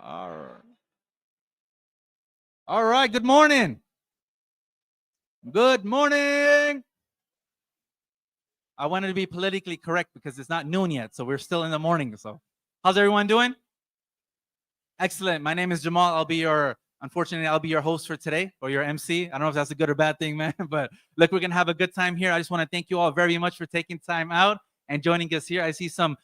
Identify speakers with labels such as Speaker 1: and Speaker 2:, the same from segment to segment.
Speaker 1: All right. All right. Good morning. Good morning. I wanted to be politically correct because it's not noon yet, so we're still in the morning. So, how's everyone doing? Excellent. My name is Jamal. Unfortunately, I'll be your host for today, or your MC. I don't know if that's a good or bad thing, man, but look, we're going to have a good time here. I just want to thank you all very much for taking time out and joining us here. I see some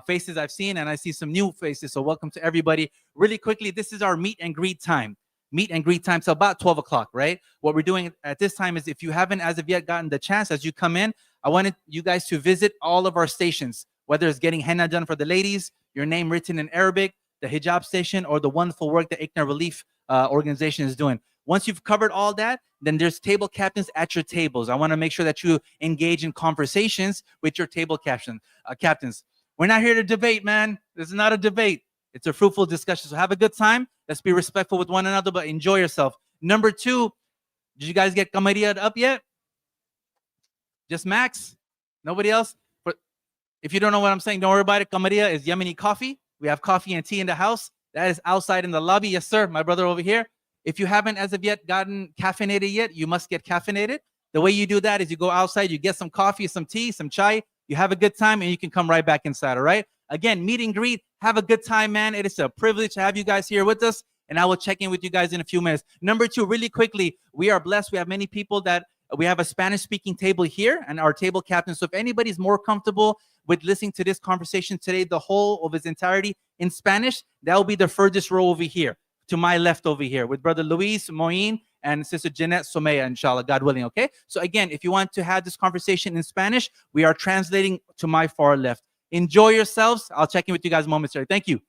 Speaker 1: faces I've seen, and I see some new faces, so welcome to everybody. Really quickly, this is our meet and greet time. Meet and greet time, so about 12 o'clock, right? What we're doing at this time is, if you haven't as of yet gotten the chance, as you come in, I wanted you guys to visit all of our stations, whether it's getting henna done for the ladies, your name written in Arabic, the hijab station, or the wonderful work that ICNA Relief organization is doing. Once you've covered all that, then there's table captains at your tables. I want to make sure that you engage in conversations with your table captains. We're not here to debate, man. This is not a debate. It's a fruitful discussion. So have a good time. Let's be respectful with one another, but enjoy yourself. Number 2, did you guys get Kamaria up yet? Just Max? Nobody else? But if you don't know what I'm saying, don't worry about it. Kamaria is Yemeni coffee. We have coffee and tea in the house. That is outside in the lobby. Yes, sir. My brother over here. If you haven't as of yet gotten caffeinated yet, you must get caffeinated. The way you do that is you go outside, you get some coffee, some tea, some chai. You have a good time, and you can come right back inside, all right? Again, meet and greet. Have a good time, man. It is a privilege to have you guys here with us, and I will check in with you guys in a few minutes. Number 2, really quickly, we are blessed. We have many people that we have a Spanish-speaking table here and our table captain. So if anybody's more comfortable with listening to this conversation today, the whole of its entirety in Spanish, that will be the furthest row over here, to my left over here, with Brother Luis Moin and Sister Jeanette Somea, inshallah, God willing, okay? So again, if you want to have this conversation in Spanish, we are translating to my far left. Enjoy yourselves. I'll check in with you guys momentarily. Thank you.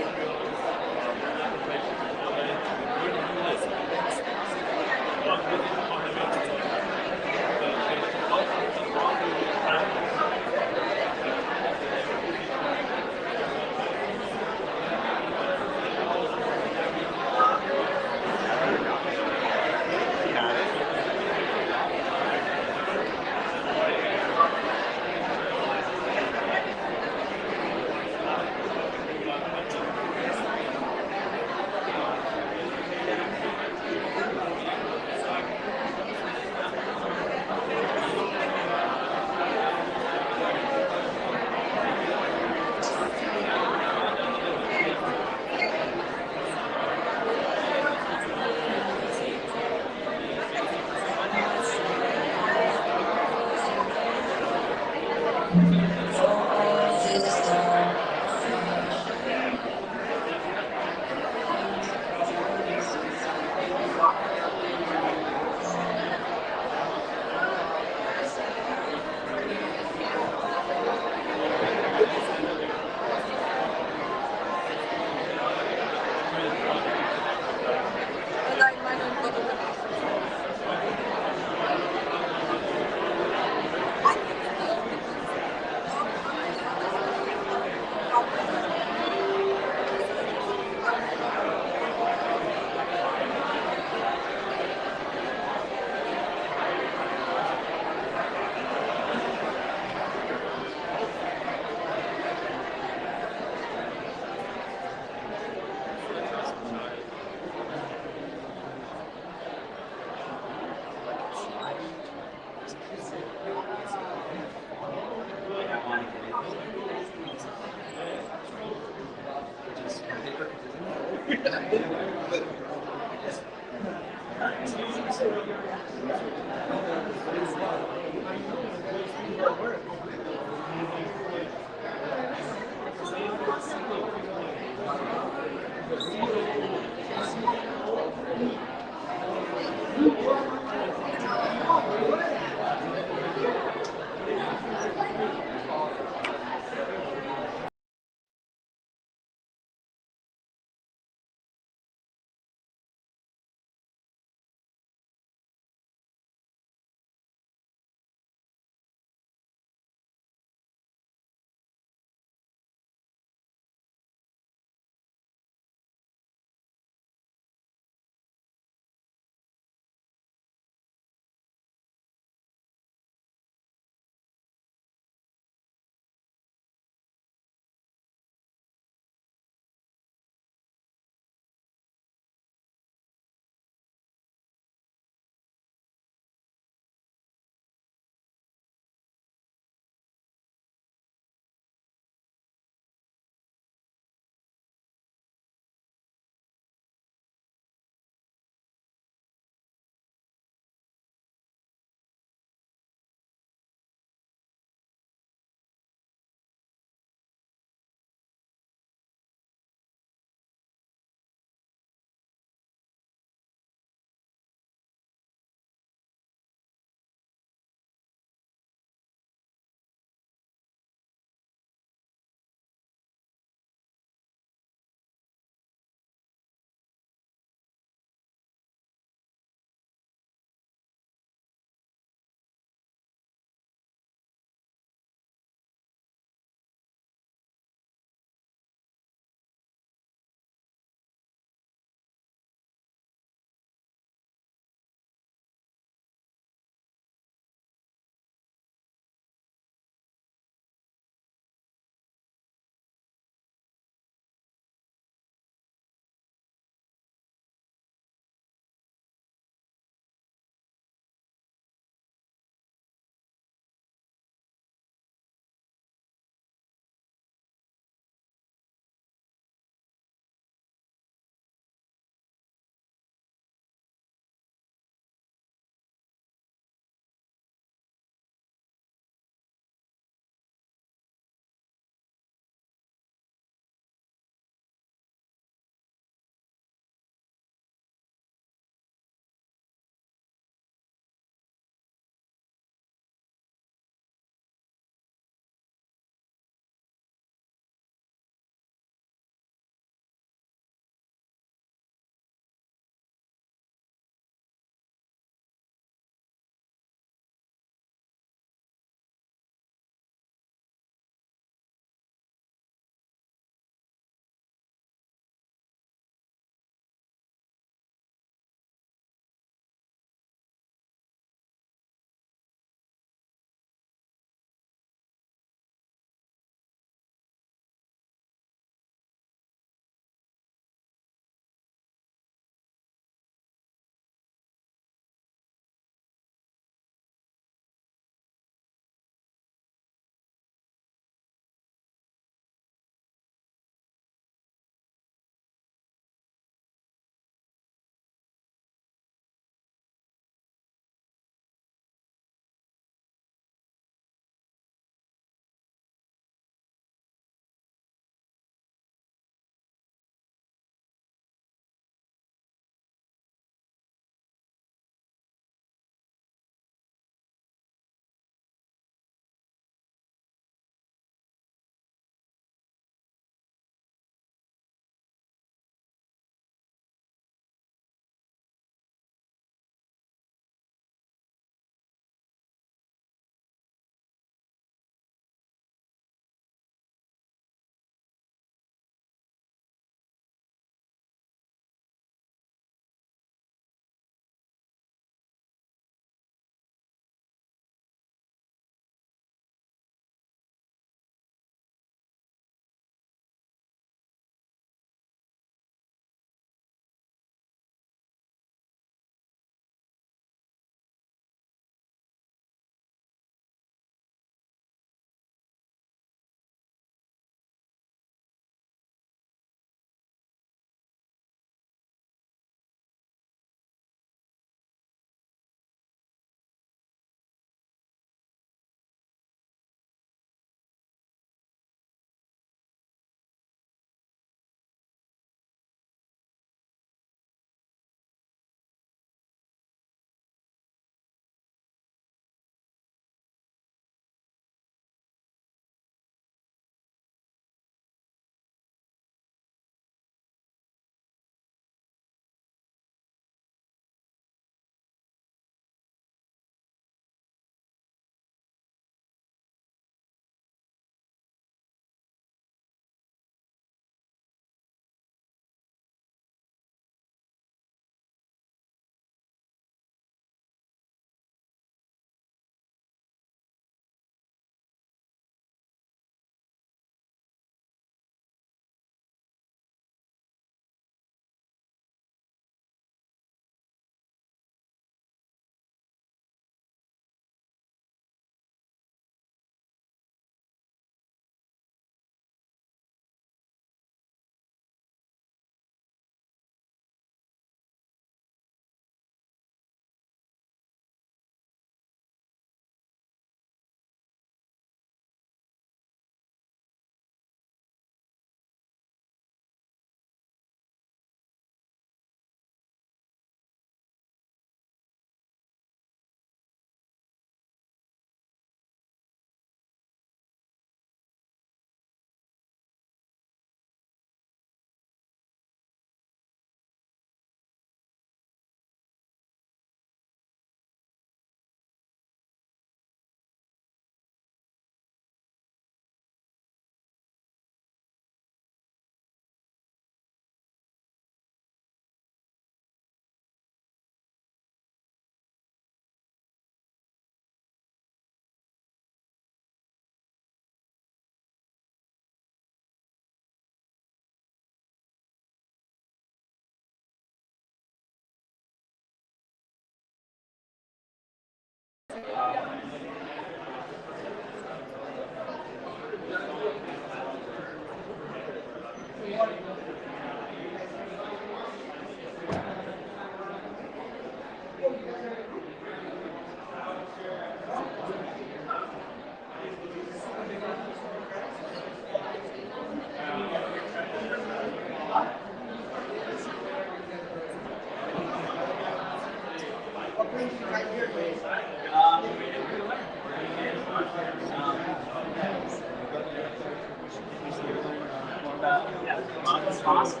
Speaker 2: Mosque.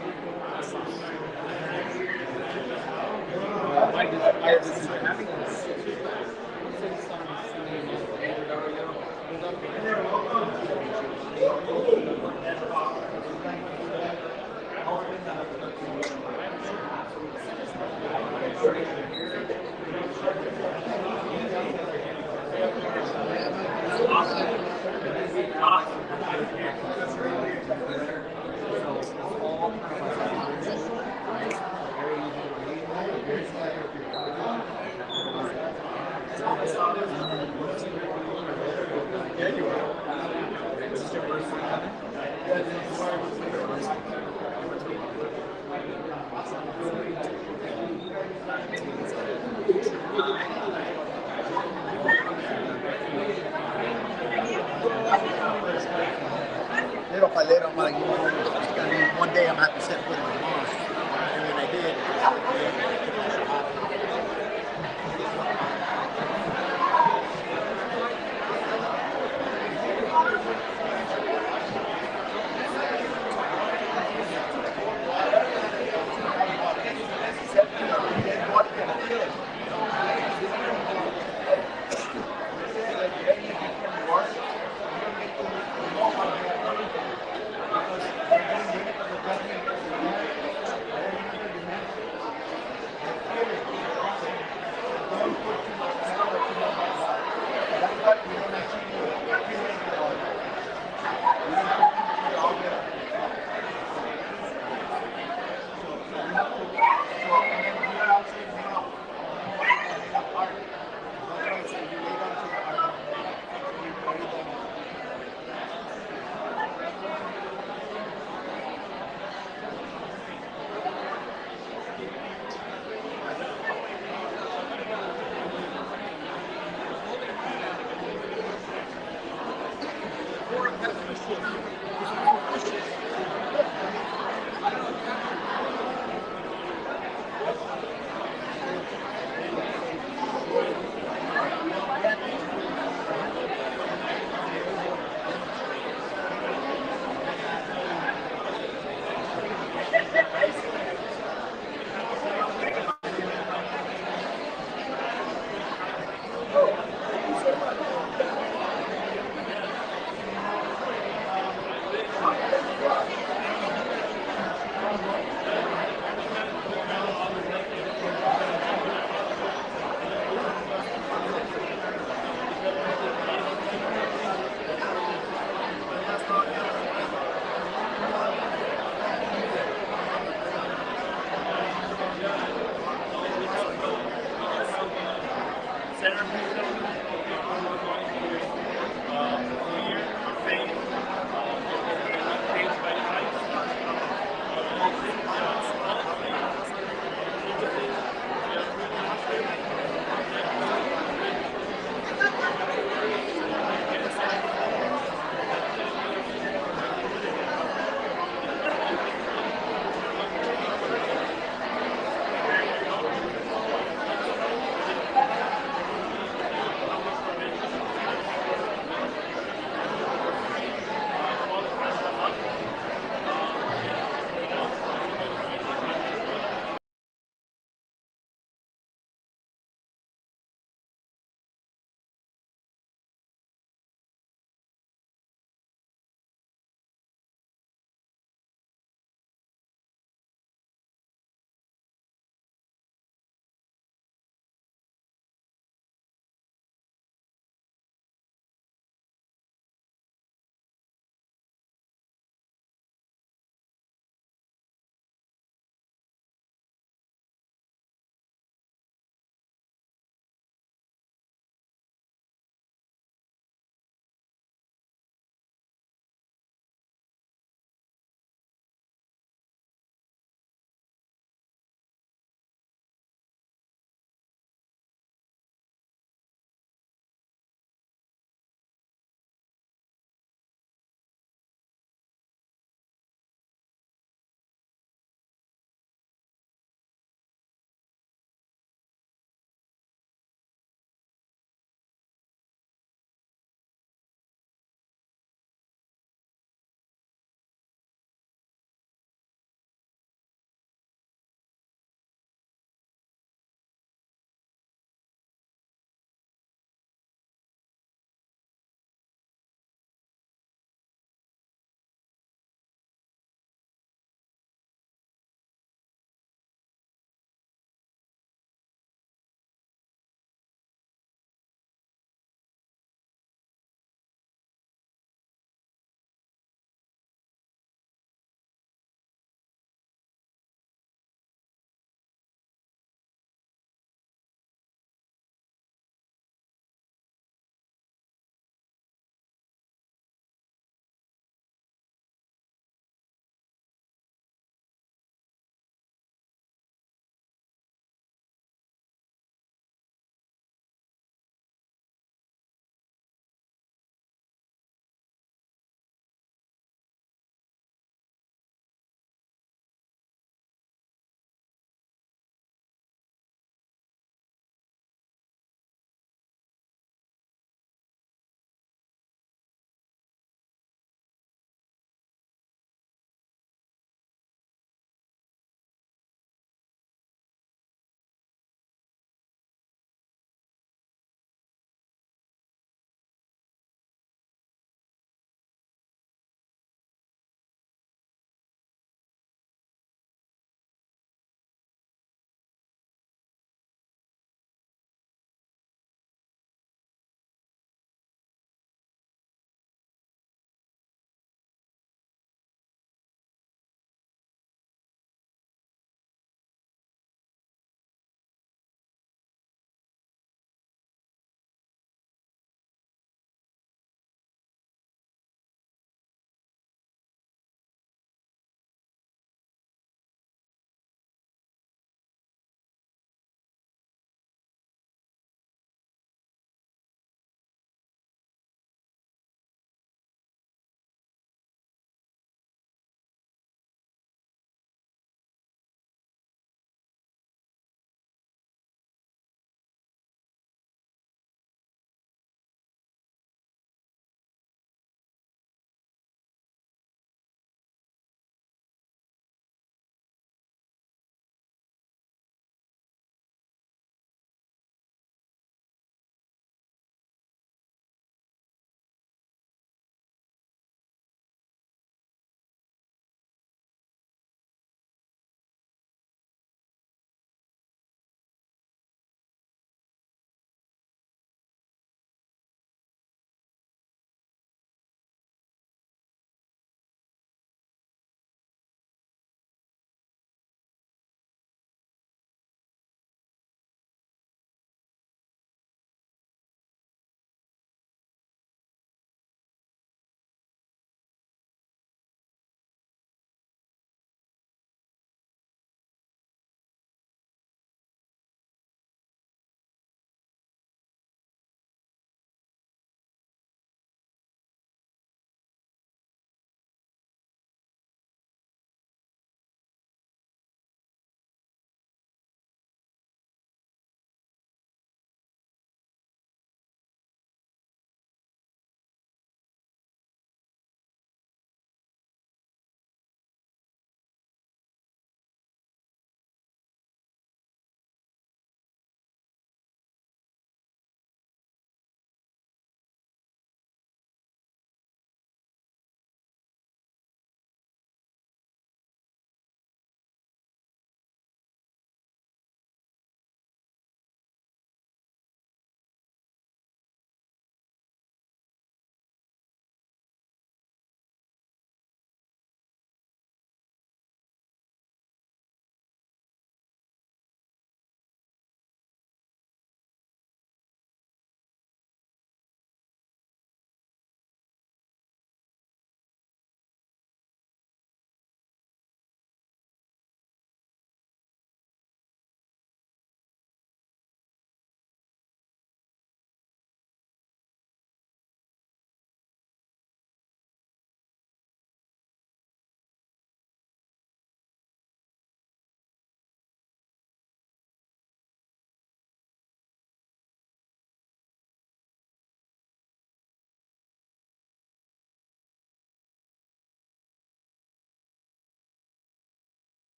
Speaker 2: Little by little, I'm like, one day I'm gonna have to set foot in the mosque. And then I did.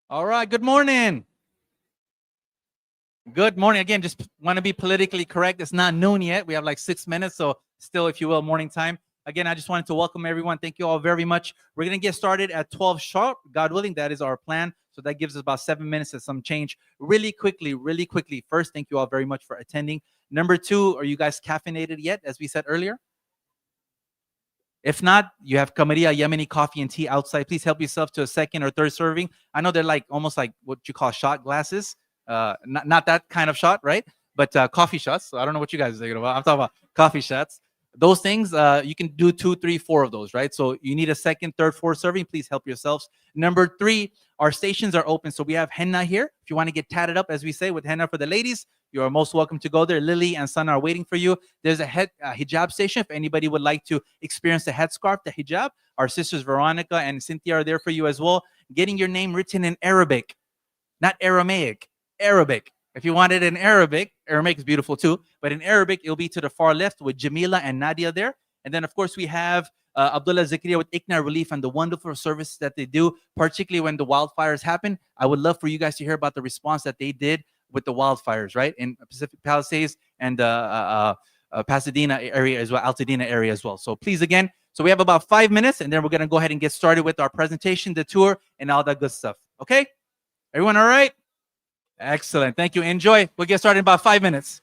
Speaker 1: All right. Good morning. Good morning. Again, just want to be politically correct. It's not noon yet. We have like 6 minutes. So, still, if you will, morning time. Again, I just wanted to welcome everyone. Thank you all very much. We're going to get started at 12 sharp. God willing, that is our plan. So, that gives us about 7 minutes and some change. Really quickly, really quickly. First, thank you all very much for attending. Number two, are you guys caffeinated yet, as we said earlier? If not, you have Kamaria Yemeni coffee and tea outside. Please help yourself to a second or third serving. I know they're like almost like what you call shot glasses. Not that kind of shot, right? But coffee shots. So I don't know what you guys are thinking about. I'm talking about coffee shots. Those things, you can do 2, 3, 4 of those, right? So you need a second, third, fourth serving. Please help yourselves. Number three, our stations are open. So we have henna here. If you want to get tatted up, as we say, with henna for the ladies, you are most welcome to go there. Lily and Sana are waiting for you. There's a hijab station. If anybody would like to experience the headscarf, the hijab, our sisters Veronica and Cynthia are there for you as well. Getting your name written in Arabic, not Aramaic, Arabic. If you want it in Arabic, Aramaic is beautiful too, but in Arabic, it'll be to the far left with Jamila and Nadia there. And then, of course, we have Abdullah Zakaria with ICNA Relief and the wonderful services that they do, particularly when the wildfires happen. I would love for you guys to hear about the response that they did with the wildfires, right? In Pacific Palisades and Pasadena area as well, Altadena area as well. So please, again, so we have about 5 minutes, and then we're going to go ahead and get started with our presentation, the tour, and all that good stuff. Okay? Everyone all right? Excellent. Thank you. Enjoy. We'll get started in about 5 minutes.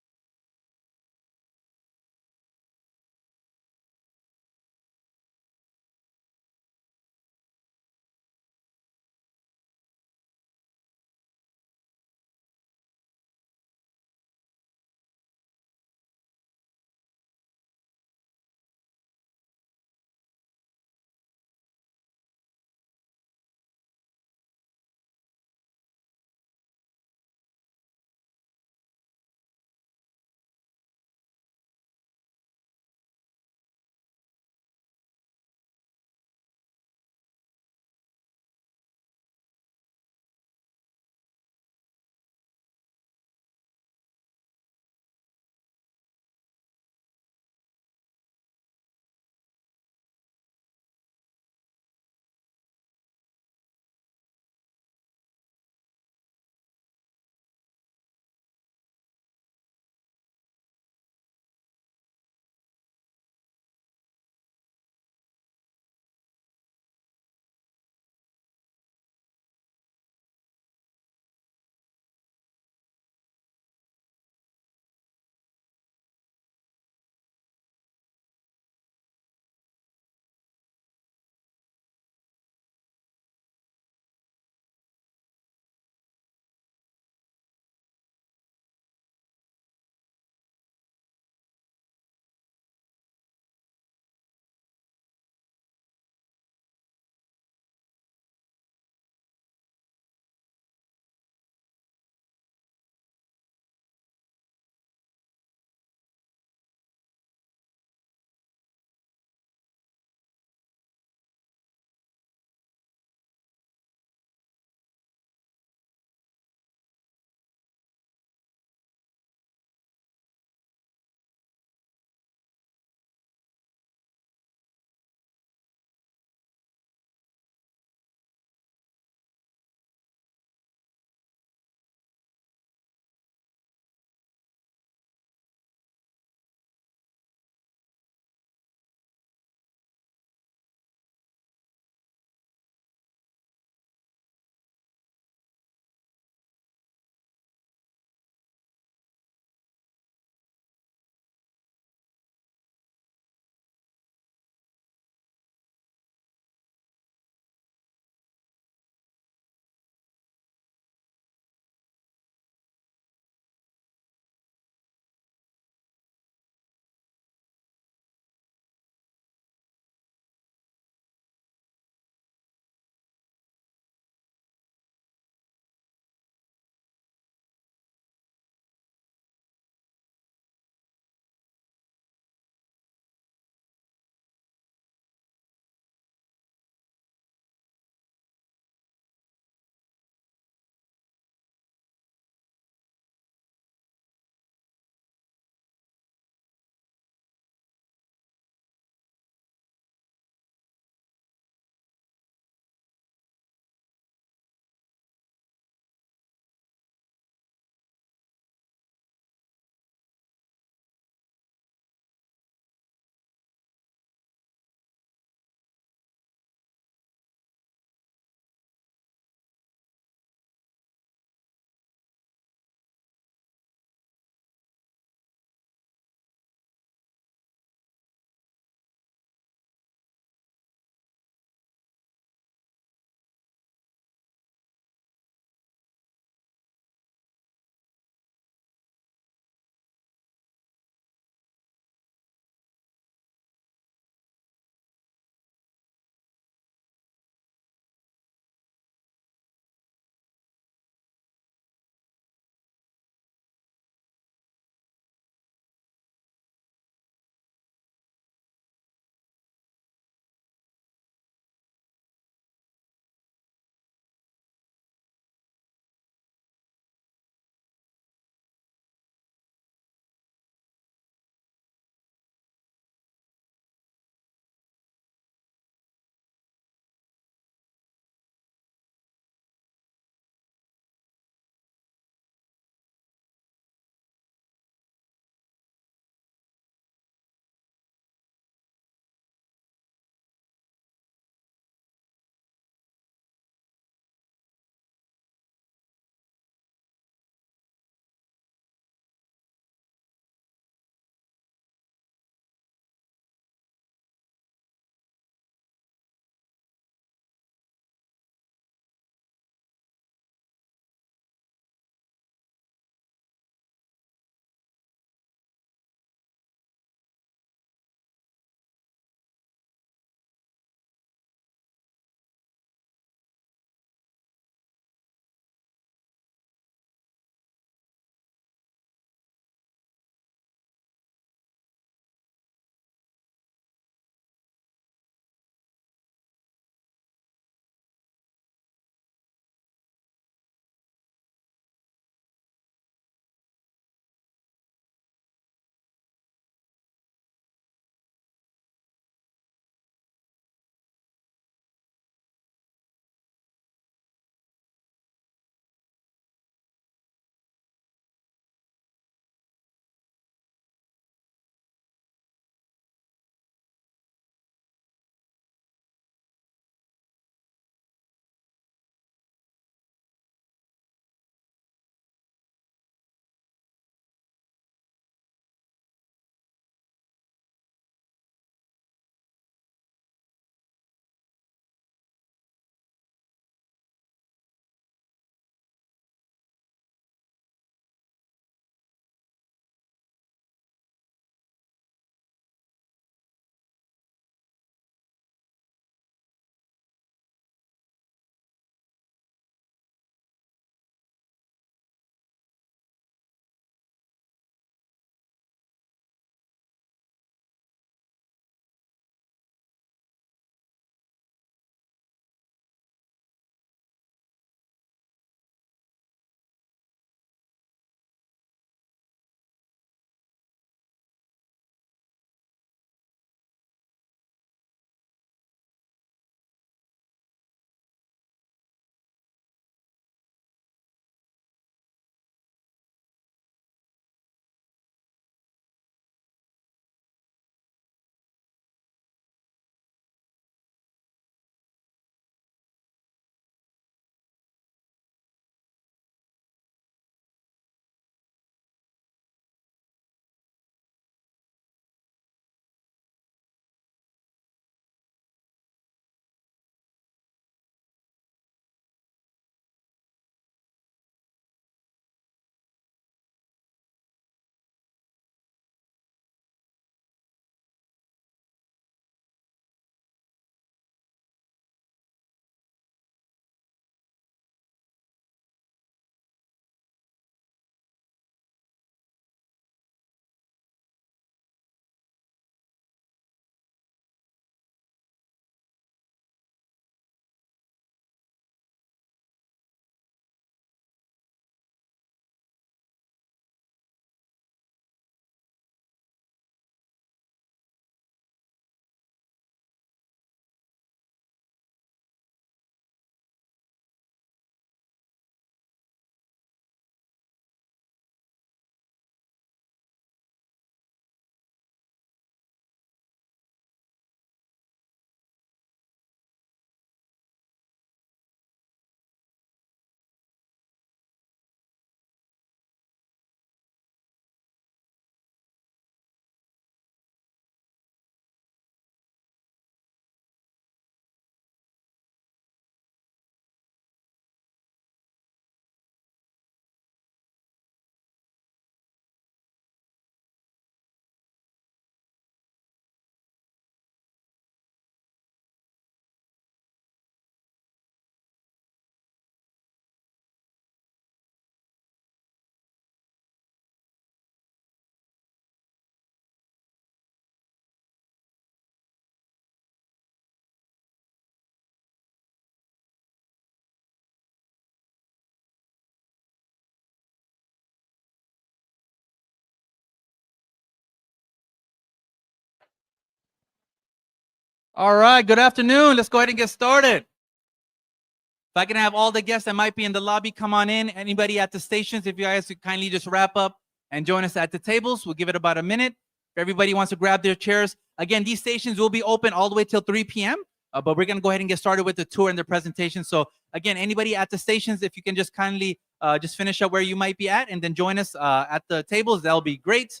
Speaker 1: All right, good afternoon. Let's go ahead and get started. If I can have all the guests that might be in the lobby come on in. Anybody at the stations, if you guys could kindly just wrap up and join us at the tables. We'll give it about a minute. If everybody wants to grab their chairs. Again, these stations will be open all the way till 3 p.m. But we're going to go ahead and get started with the tour and the presentation. So again, anybody at the stations, if you can just kindly just finish up where you might be at and then join us at the tables, that'll be great.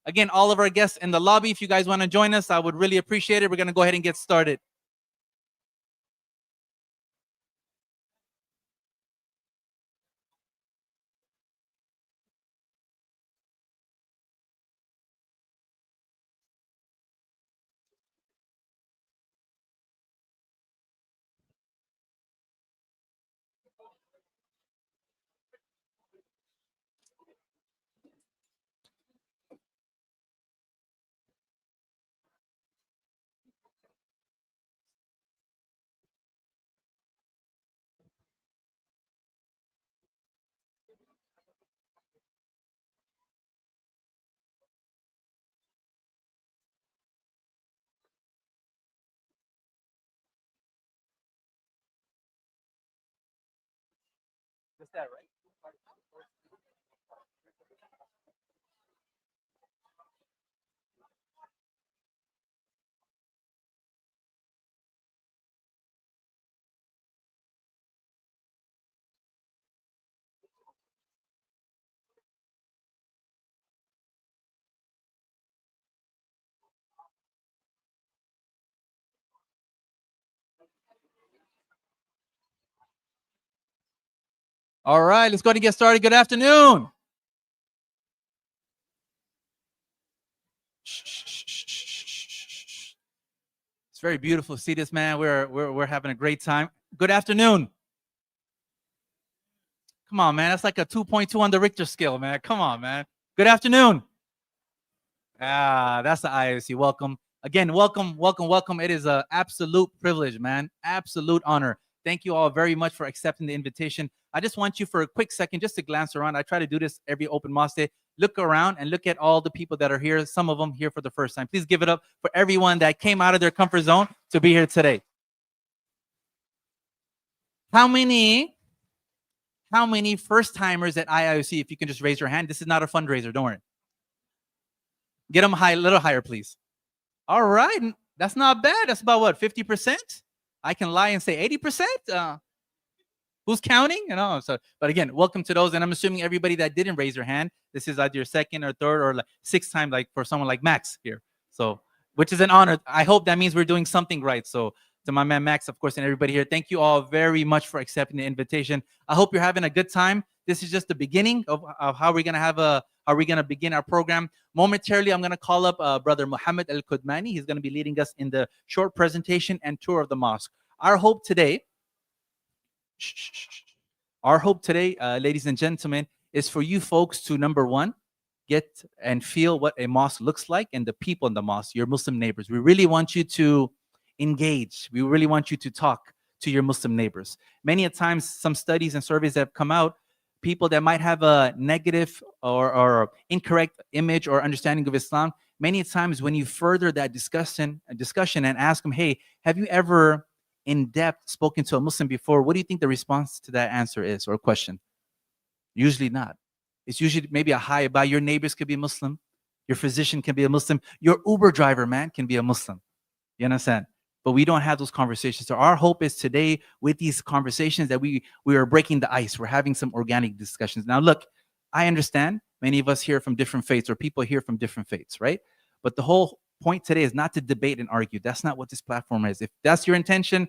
Speaker 1: Again, all of our guests in the lobby, if you guys want to join us, I would really appreciate it. We're going to go ahead and get started. Is that right? All right, let's go ahead and get started. Good afternoon. It's very beautiful to see this, man. We're having a great time. Good afternoon. Come on, man. That's like a 2.2 on the Richter scale, man. Come on, man. Good afternoon. Ah, that's the IOC. Welcome. Again, welcome, welcome, welcome. It is an absolute privilege, man. Absolute honor. Thank you all very much for accepting the invitation. I just want you for a quick second just to glance around. I try to do this every open Mosque day. Look around and look at all the people that are here. Some of them here for the first time. Please give it up for everyone that came out of their comfort zone to be here today. How many first timers at IIOC? If you can just raise your hand. This is not a fundraiser. Don't worry. Get them high, a little higher, please. All right. That's not bad. That's about what, 50%? I can lie and say 80%. Who's counting? You know, so, but again, welcome to those. And I'm assuming everybody that didn't raise their hand, this is either your second or third or like sixth time, like for someone like Max here. So, which is an honor. I hope that means we're doing something right. So, to my man Max, of course, and everybody here, thank you all very much for accepting the invitation. I hope you're having a good time. This is just the beginning of how we're gonna begin our program. Momentarily, I'm gonna call up Brother Muhammad Al Kudmani. He's gonna be leading us in the short presentation and tour of the mosque. Our hope today, ladies and gentlemen, is for you folks to, number one, get and feel what a mosque looks like and the people in the mosque, your Muslim neighbors. We really want you to engage. We really want you to talk to your Muslim neighbors. Many a times, some studies and surveys that have come out, people that might have a negative or incorrect image or understanding of Islam, many times when you further that discussion and ask them, hey, have you ever in depth spoken to a Muslim before? What do you think the response to that answer is or question? Usually not. It's usually maybe a hi about your neighbors could be Muslim, your physician can be a Muslim, your Uber driver, man, can be a Muslim. You understand? But we don't have those conversations. So our hope is today with these conversations that we are breaking the ice. We're having some organic discussions. Now, look, I understand many of us here from different faiths or people here from different faiths, right? But the whole point today is not to debate and argue. That's not what this platform is. If that's your intention,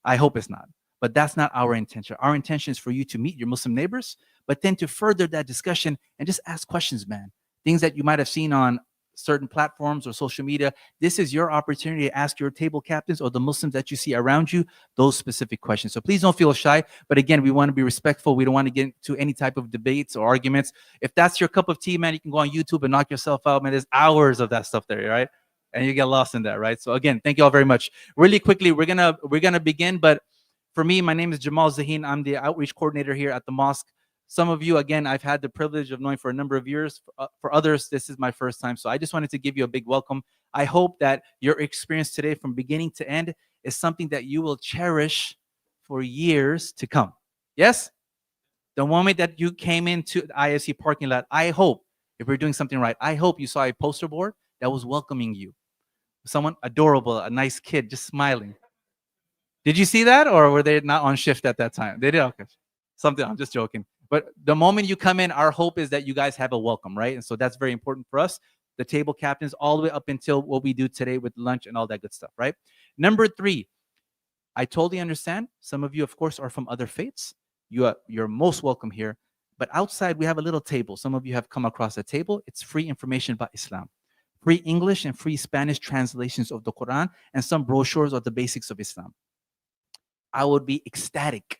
Speaker 1: I hope it's not. But that's not our intention. Our intention is for you to meet your Muslim neighbors, but then to further that discussion and just ask questions, man. Things that you might have seen on certain platforms or social media. This is your opportunity to ask your table captains or the Muslims that you see around you those specific questions. So please don't feel shy. But again, we want to be respectful. We don't want to get into any type of debates or arguments. If that's your cup of tea, man, you can go on YouTube and knock yourself out, man. There's hours of that stuff there, right? And you get lost in that, right? So again, thank you all very much. Really quickly, we're gonna begin. But for me, my name is Jamal Zahin. I'm the outreach coordinator here at the mosque. Some of you, again, I've had the privilege of knowing for a number of years. For others, this is my first time. So I just wanted to give you a big welcome. I hope that your experience today from beginning to end is something that you will cherish for years to come. Yes? The moment that you came into the ISC parking lot, I hope, if we're doing something right, I hope you saw a poster board that was welcoming you. Someone adorable, a nice kid, just smiling. Did you see that, or were they not on shift at that time? They did. Okay, something. I'm just joking. But the moment you come in, our hope is that you guys have a welcome, right? And so that's very important for us, the table captains, all the way up until what we do today with lunch and all that good stuff, right? Number 3, I totally understand. Some of you, of course, are from other faiths. You're most welcome here. But outside, we have a little table. Some of you have come across a table. It's free information about Islam, free English and free Spanish translations of the Quran, and some brochures of the basics of Islam. I would be ecstatic.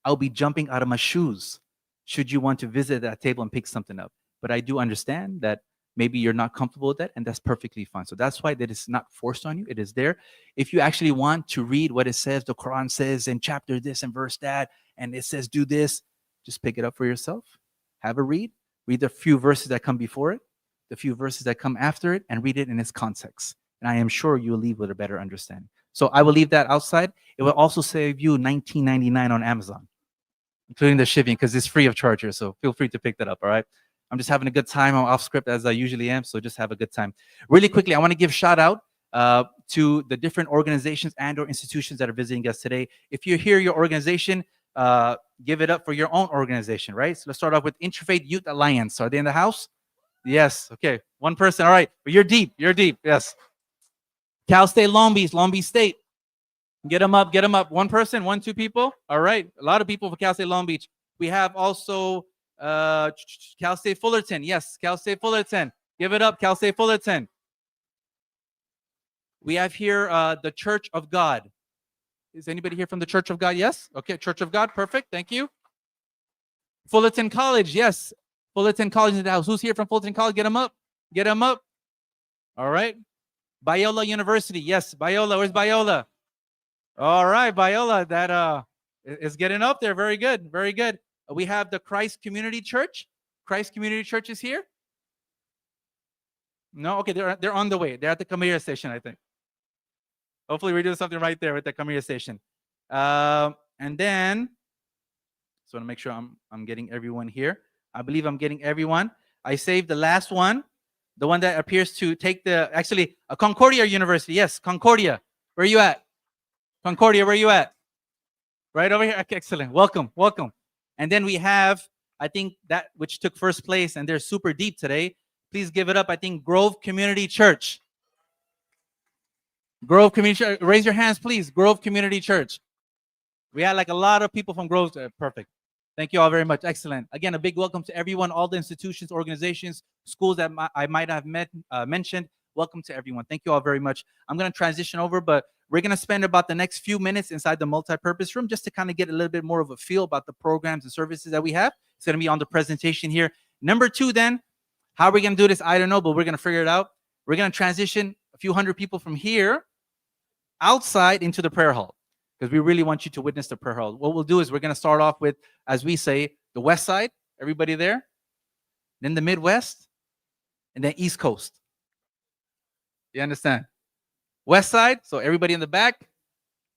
Speaker 1: I'll be jumping out of my shoes should you want to visit that table and pick something up. But I do understand that maybe you're not comfortable with that, and that's perfectly fine. So that's why that is not forced on you. It is there. If you actually want to read what it says, the Quran says in chapter this and verse that, and it says do this, just pick it up for yourself. Have a read the few verses that come before it, the few verses that come after it, and read it in its context. And I am sure you'll leave with a better understanding. So I will leave that outside. It will also save you $19.99 on Amazon, including the shipping, because it's free of charge here. So feel free to pick that up, all right? I'm just having a good time. I'm off script as I usually am, so just have a good time. Really quickly, I want to give shout out to the different organizations and or institutions that are visiting us today. If you're here, your organization, give it up for your own organization, right? So let's start off with Interfaith Youth Alliance. Are they in the house? Yes. Okay. One person. All right. But you're deep. You're deep. Yes. Cal State Long Beach State. Get them up. Get them up. One person, 1, 2 people. All right. A lot of people for Cal State Long Beach. We have also Cal State Fullerton. Yes, Cal State Fullerton. Give it up, Cal State Fullerton. We have here the Church of God. Is anybody here from the Church of God? Yes? Okay, Church of God. Perfect. Thank you. Fullerton College. Yes. Fullerton College in the house. Who's here from Fullerton College? Get them up. Get them up. All right. Biola University. Yes, Biola. Where's Biola? All right, Biola. That is getting up there. Very good. Very good. We have the Christ Community Church. Christ Community Church is here. No, okay, they're on the way. They're at the Camilla station, I think. Hopefully, we're doing something right there with the Camilla station. And then, so I want to make sure I'm getting everyone here. I believe I'm getting everyone. I saved the last one, the one that appears to take actually, Concordia University. Yes, Concordia. Where are you at? Concordia, where are you at? Right over here. Okay, excellent. Welcome, welcome. And then we have, I think, that which took first place, and they're super deep today. Please give it up. I think Grove Community Church. Grove Community Church. Raise your hands, please. Grove Community Church. We had like a lot of people from Grove. Perfect. Thank you all very much. Excellent. Again, a big welcome to everyone, all the institutions, organizations, schools that I might have mentioned. Welcome to everyone. Thank you all very much. I'm going to transition over, but we're going to spend about the next few minutes inside the multi-purpose room just to kind of get a little bit more of a feel about the programs and services that we have. It's going to be on the presentation here. Number 2, then, how are we going to do this? I don't know, but we're going to figure it out. We're going to transition a few hundred people from here outside into the prayer hall, because we really want you to witness the prayer hall. What we'll do is we're going to start off with, as we say, the west side, everybody there, then the Midwest, and then East Coast. You understand? West side, so everybody in the back.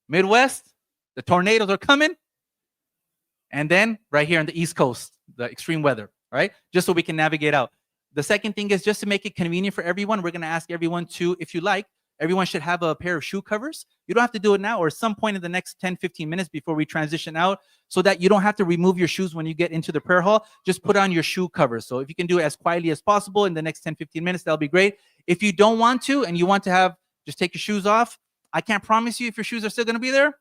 Speaker 1: Midwest, the tornadoes are coming. And then right here on the East Coast, the extreme weather, right? Just so we can navigate out. The second thing is, just to make it convenient for everyone, we're going to ask everyone to, if you like, everyone should have a pair of shoe covers. You don't have to do it now, or some point in the next 10, 15 minutes before we transition out, so that you don't have to remove your shoes when you get into the prayer hall. Just put on your shoe covers. So if you can do it as quietly as possible in the next 10, 15 minutes, that'll be great. If you don't want to, and you want to have, just take your shoes off, I can't promise you if your shoes are still going to be there.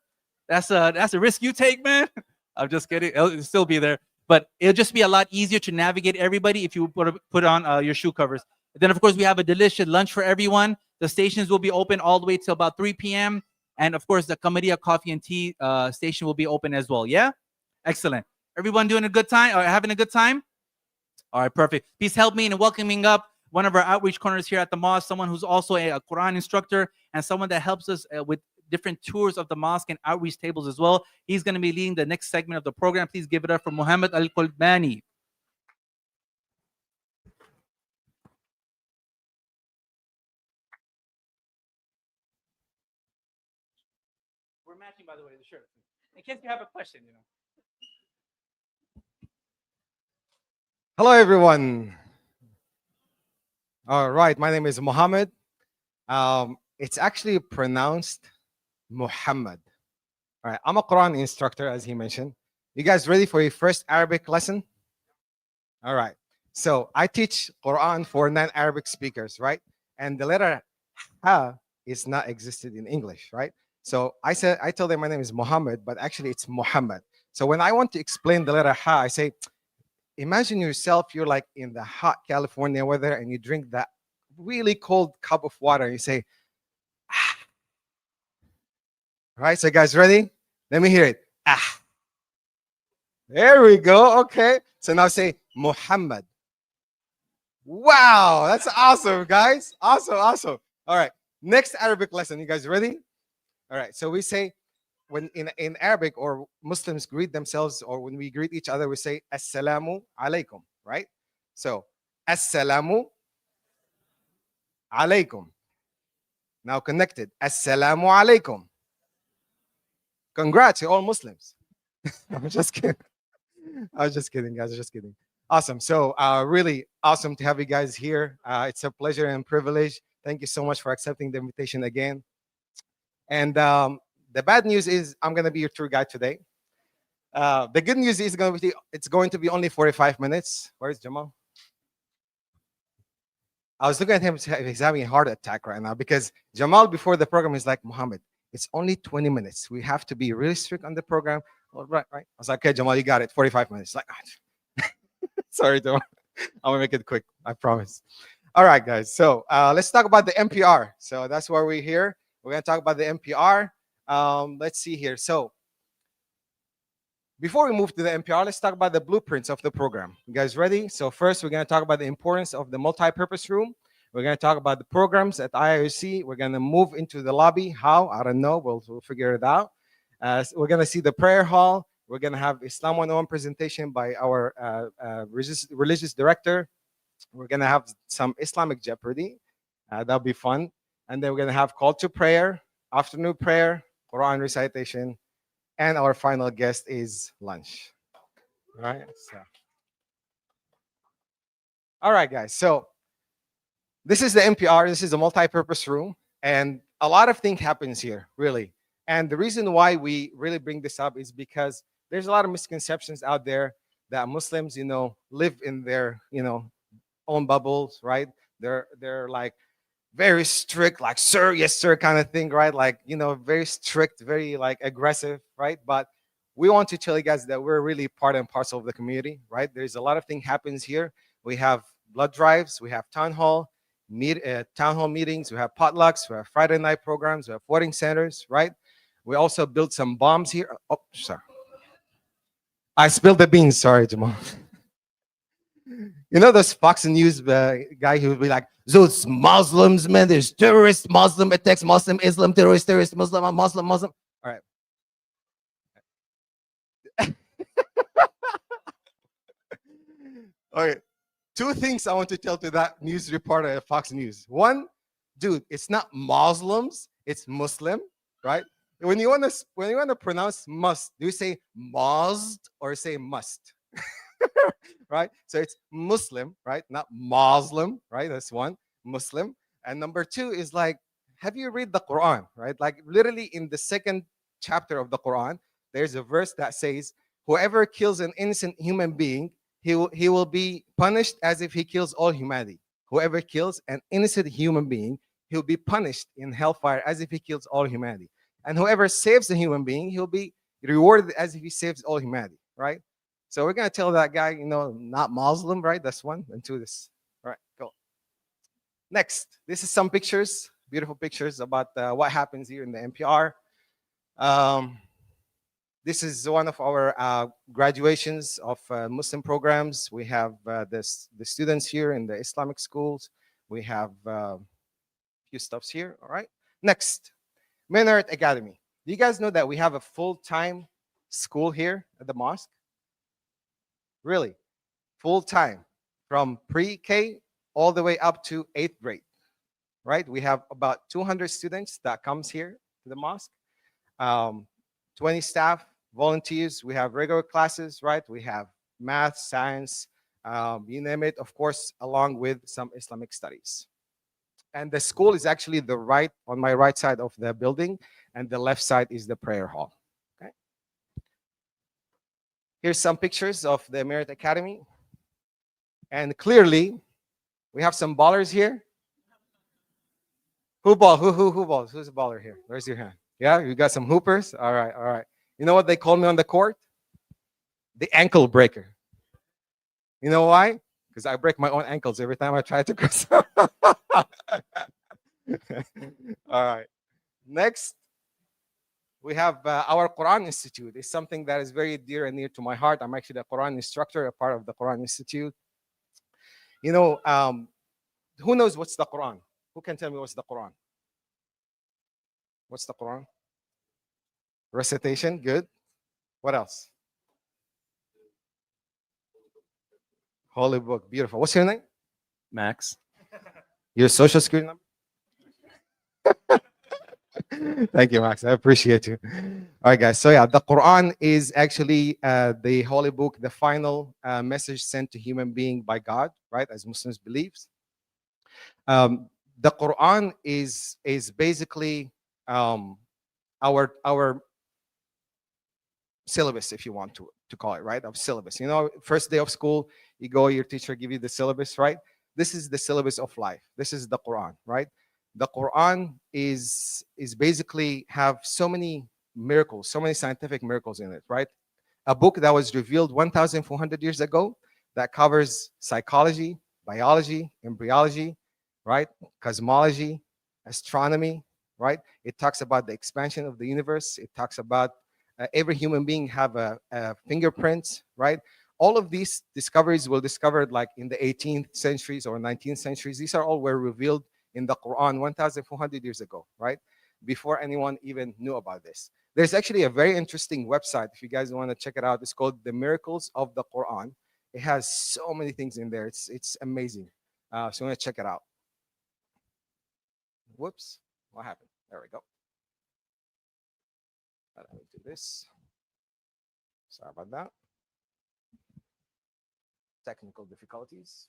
Speaker 1: That's a risk you take, man. I'm just kidding. It'll still be there. But it'll just be a lot easier to navigate everybody if you put on your shoe covers. Then, of course, we have a delicious lunch for everyone. The stations will be open all the way till about 3 p.m. And, of course, the Camarillo Coffee and Tea station will be open as well. Yeah? Excellent. Everyone doing a good time? Or having a good time? All right, perfect. Please help me in welcoming up one of our outreach corners here at the mosque, someone who's also a Quran instructor and someone that helps us with different tours of the mosque and outreach tables as well. He's going to be leading the next segment of the program. Please give it up for Muhammad Al-Qulbani. We're matching, by the way, the shirt. In case you have a question, you know.
Speaker 3: Hello, everyone. All right, my name is Mohammed. It's actually pronounced Muhammad. All right, I'm a Quran instructor, as he mentioned. You guys ready for your first Arabic lesson? All right. So I teach Quran for non-Arabic speakers, right? And the letter Ha is not existed in English, right? So I told them my name is Muhammad, but actually it's Muhammad. So when I want to explain the letter Ha, I say, imagine yourself, you're like in the hot California weather and you drink that really cold cup of water and you say, ah. Right, so guys, ready? Let me hear it. Ah. There we go. Okay. So now say Muhammad. Wow, that's awesome, guys. Awesome, awesome. All right. Next Arabic lesson. You guys ready? All right. So we say when in Arabic or Muslims greet themselves or when we greet each other, we say Assalamu alaikum, right? So Assalamu alaikum. Now connected. Assalamu alaikum. Congrats, you're all Muslims. I'm just kidding. I was just kidding, guys. I was just kidding. Awesome. So, really awesome to have you guys here. It's a pleasure and privilege. Thank you so much for accepting the invitation again. And the bad news is I'm going to be your tour guide today. The good news is it's going to be only 45 minutes. Where's Jamal? I was looking at him. He's having a heart attack right now because Jamal, before the program, is like, Muhammad, it's only 20 minutes. We have to be really strict on the program. All right, right. I was like, okay, Jamal, you got it. 45 minutes. Like, sorry, Jamal. I'm gonna make it quick. I promise. All right, guys. So let's talk about the NPR. So that's why we're here. We're gonna talk about the NPR. Let's see here. So before we move to the NPR, let's talk about the blueprints of the program. You guys ready? So first, we're gonna talk about the importance of the multi-purpose room. We're gonna talk about the programs at IIOC. We're gonna move into the lobby. How? I don't know. We'll figure it out. So we're gonna see the prayer hall. We're gonna have Islam 101 presentation by our religious director. We're gonna have some Islamic Jeopardy. That'll be fun. And then we're gonna have call to prayer, afternoon prayer, Quran recitation, and our final guest is lunch. All right. So, all right, guys. So this is the NPR. This is a multi-purpose room, and a lot of things happens here, really. And the reason why we really bring this up is because there's a lot of misconceptions out there that Muslims, live in their, own bubbles, right? They're like very strict, like sir, yes sir, kind of thing, right? Like very strict, very like aggressive, right? But we want to tell you guys that we're really part and parcel of the community, right? There's a lot of things happens here. We have blood drives, we have town hall meetings, we have potlucks, we have Friday night programs, we have voting centers, right? We also built some bombs here. Oh, sorry. I spilled the beans. Sorry, Jamal. You know those Fox News guy who would be like, those Muslims, man, there's terrorist Muslim attacks, Muslim, Islam, terrorist, Muslim, Muslim. All right. All right. Two things I want to tell to that news reporter at Fox News. One, dude, it's not Muslims, it's Muslim, right? When you want to pronounce must, do you say must or say must? Right? So it's Muslim, right? Not Muslim, right? That's one, Muslim. And number two is like, have you read the Quran, right? Like literally in the second chapter of the Quran, there's a verse that says, whoever kills an innocent human being, he will be punished as if he kills all humanity. Whoever kills an innocent human being, he'll be punished in hellfire as if he kills all humanity. And whoever saves a human being, he'll be rewarded as if he saves all humanity, right? So we're gonna tell that guy, not Muslim, right? That's one. And two, this. All right, go. Next, this is some pictures, beautiful pictures about what happens here in the NPR. This is one of our graduations of Muslim programs. We have the students here in the Islamic schools. We have a few stuffs here. All right. Next, Minaret Academy. Do you guys know that we have a full-time school here at the mosque? Really, full-time, from pre-K all the way up to 8th grade, right? We have about 200 students that comes here to the mosque, um, 20 staff, volunteers. We have regular classes, right? We have math, science, you name it, of course, along with some Islamic studies. And the school is actually the right on my right side of the building, and the left side is the prayer hall. Okay. Here's some pictures of the Merit Academy, and clearly we have some ballers here. Who ball? Who balls? Who's a baller here? Where's your hand? Yeah, you got some hoopers. All right, all right. You know what they call me on the court? The ankle breaker. You know why? Because I break my own ankles every time I try to cross. All right. Next, we have our Quran Institute. It's something that is very dear and near to my heart. I'm actually a Quran instructor, a part of the Quran Institute. You know, who knows what's the Quran? Who can tell me what's the Quran? What's the Quran? Recitation, good. What else? Holy book, beautiful. What's your name?
Speaker 1: Max.
Speaker 3: Your social security number? Thank you, Max. I appreciate you. All right, guys. So yeah, the Quran is actually the holy book, the final message sent to human being by God, right? As Muslims believe. The Quran is basically our syllabus, if you want to call it, right? Of syllabus. You know, first day of school, you go, your teacher give you the syllabus, right? This is the syllabus of life. This is the Quran, right? The Quran is basically have so many miracles, so many scientific miracles in it, right? A book that was revealed 1,400 years ago that covers psychology, biology, embryology, right? Cosmology, astronomy, right? It talks about the expansion of the universe. It talks about every human being have a fingerprint, right? All of these discoveries were discovered like in the 18th centuries or 19th centuries. These are all were revealed in the Quran 1,400 years ago, right? Before anyone even knew about this. There's actually a very interesting website, if you guys want to check it out. It's called The Miracles of the Quran. It has so many things in there. It's amazing. So I'm going to check it out. Whoops. What happened? There we go. Let me do this. Sorry about that. Technical difficulties.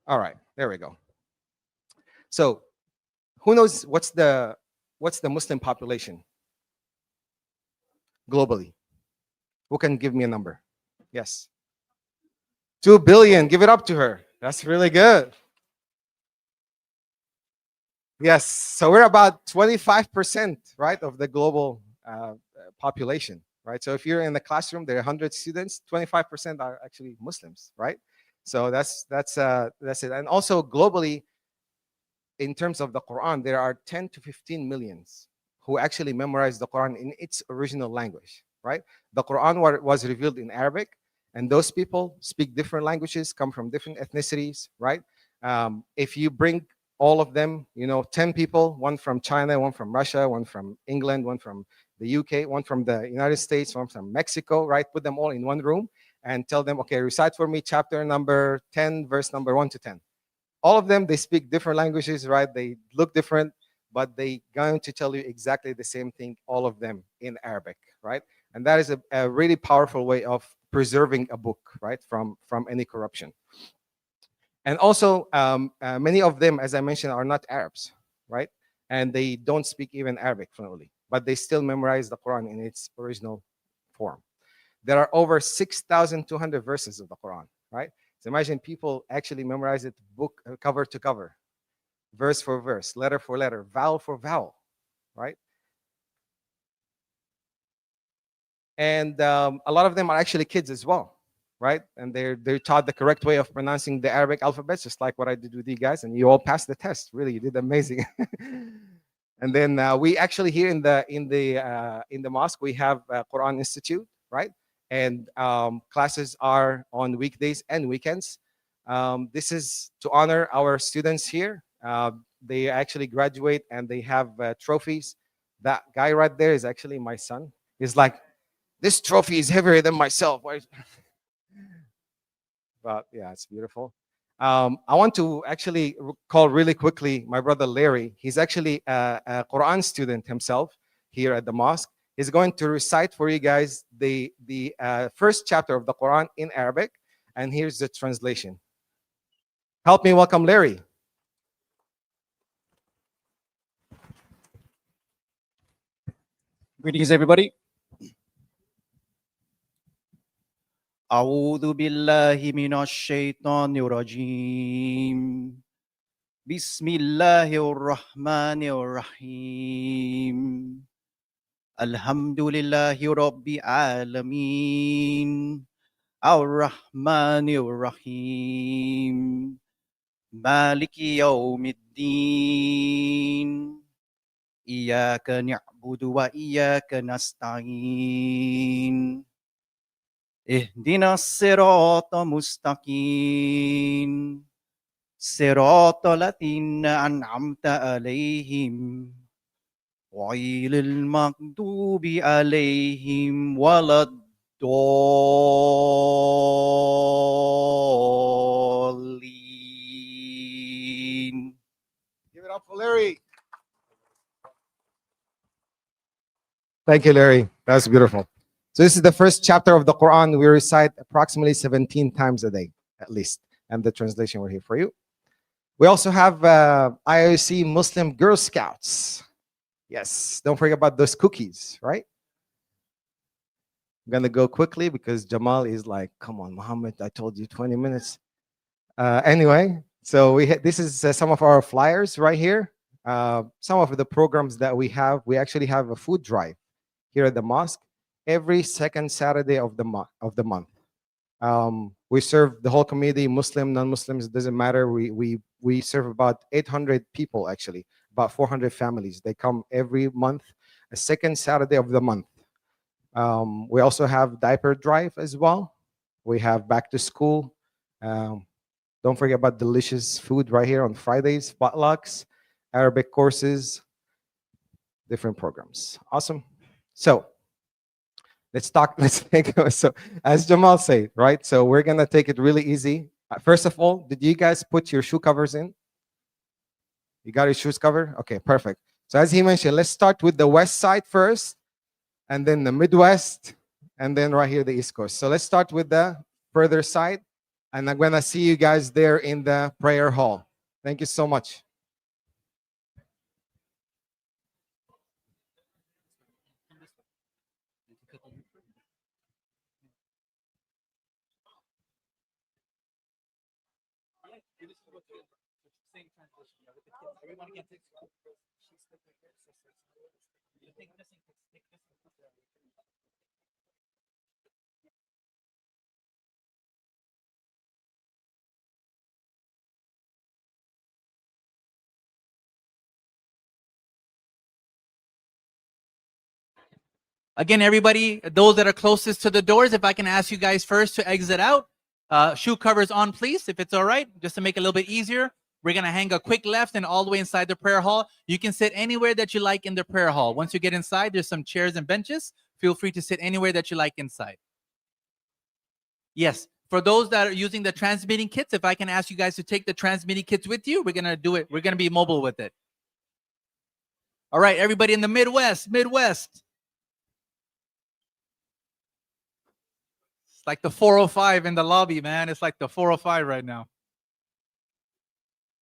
Speaker 3: All right, there we go. So, who knows what's the Muslim population globally? Who can give me a number? Yes. 2 billion. Give it up to her. That's really good. Yes. So we're about 25%, right, of the global population, right? So if you're in the classroom, there are 100 students, 25% are actually Muslims, right? So that's it. And also globally, in terms of the Quran, there are 10 to 15 millions who actually memorize the Quran in its original language, right? The Quran was revealed in Arabic, and those people speak different languages, come from different ethnicities, right? If you bring all of them, 10 people, one from China, one from Russia, one from England, one from the UK, one from the United States, one from Mexico, right? Put them all in one room and tell them, okay, recite for me chapter number 10, verse number 1 to 10. All of them, they speak different languages, right? They look different, but they going to tell you exactly the same thing, all of them in Arabic, right? And that is a really powerful way of preserving a book, right, from any corruption. And also, many of them, as I mentioned, are not Arabs, right? And they don't speak even Arabic fluently, but they still memorize the Quran in its original form. There are over 6,200 verses of the Quran, right? So imagine people actually memorize it book cover to cover, verse for verse, letter for letter, vowel for vowel, right? And a lot of them are actually kids as well, right? And they're taught the correct way of pronouncing the Arabic alphabet, just like what I did with you guys, and you all passed the test. Really, you did amazing. And then we actually here in the mosque we have a Quran Institute, right? And classes are on weekdays and weekends. This is to honor our students here Uh, they actually graduate and they have trophies. That guy right there is actually my son. He's like, this trophy is heavier than myself. But yeah, it's beautiful. I want to actually call really quickly my brother Larry. He's actually a Quran student himself here at the mosque. He's going to recite for you guys the first chapter of the Quran in Arabic, and here's the translation. Help me welcome Larry.
Speaker 4: Greetings, everybody. أعوذ بالله من الشيطان الرجيم. بسم الله الرحمن الرحيم. الحمد لله رب العالمين. الرحمن الرحيم. مالك يوم الدين. إياك نعبد وإياك نستعين. اهدنا الصراط المستقيم. صراط الذين أنعمت عليهم غير المغضوب عليهم ولا الضالين.
Speaker 3: Give it up for Larry. Thank you, Larry. That's beautiful. So this is the first chapter of the Quran. We recite approximately 17 times a day, at least. And the translation we're here for you. We also have IOC Muslim Girl Scouts. Yes, don't forget about those cookies, right? I'm gonna go quickly because Jamal is like, come on, Muhammad, I told you 20 minutes. Anyway, so this is some of our flyers right here. Some of the programs that we have. We actually have a food drive here at the mosque every second Saturday of the month. We serve the whole community, Muslim, non-Muslims, it doesn't matter. We serve about 800 people actually, about 400 families. They come every month, a second Saturday of the month. We also have diaper drive as well. We have back to school. Don't forget about delicious food right here on Fridays, potlucks, Arabic courses, different programs. Awesome. So let's talk. Let's take. So as Jamal said, right? So we're gonna take it really easy. First of all, did you guys put your shoe covers in? You got your shoes covered? Okay, perfect. So as he mentioned, let's start with the west side first, and then the Midwest, and then right here the East Coast. So let's start with the further side, and I'm gonna see you guys there in the prayer hall. Thank you so much.
Speaker 1: Again, everybody, those that are closest to the doors, if I can ask you guys first to exit out. Shoe covers on, please, if it's all right, just to make it a little bit easier. We're going to hang a quick left and all the way inside the prayer hall. You can sit anywhere that you like in the prayer hall. Once you get inside, there's some chairs and benches. Feel free to sit anywhere that you like inside. Yes, for those that are using the transmitting kits, if I can ask you guys to take the transmitting kits with you, we're going to do it. We're going to be mobile with it. All right, everybody in the Midwest. It's like the 405 in the lobby, man. It's like the 405 right now.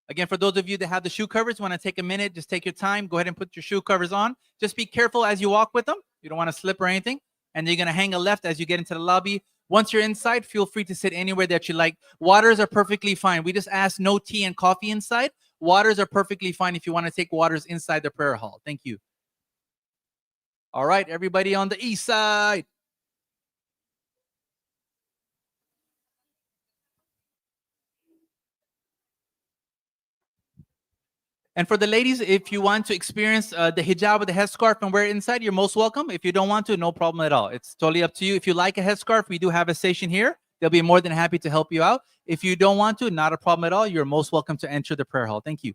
Speaker 1: Again, for those of you that have the shoe covers, want to take a minute, just take your time. Go ahead and put your shoe covers on. Just be careful as you walk with them. You don't want to slip or anything. And you're going to hang a left as you get into the lobby. Once you're inside, feel free to sit anywhere that you like. Waters are perfectly fine. We just ask no tea and coffee inside. Waters are perfectly fine if you want to take waters inside the prayer hall. Thank you. All right, everybody on the east side. And for the ladies, if you want to experience the hijab or the headscarf and wear it inside, you're most welcome. If you don't want to, no problem at all. It's totally up to you. If you like a headscarf, we do have a station here. They'll be more than happy to help you out. If you don't want to, not a problem at all. You're most welcome to enter the prayer hall. Thank you.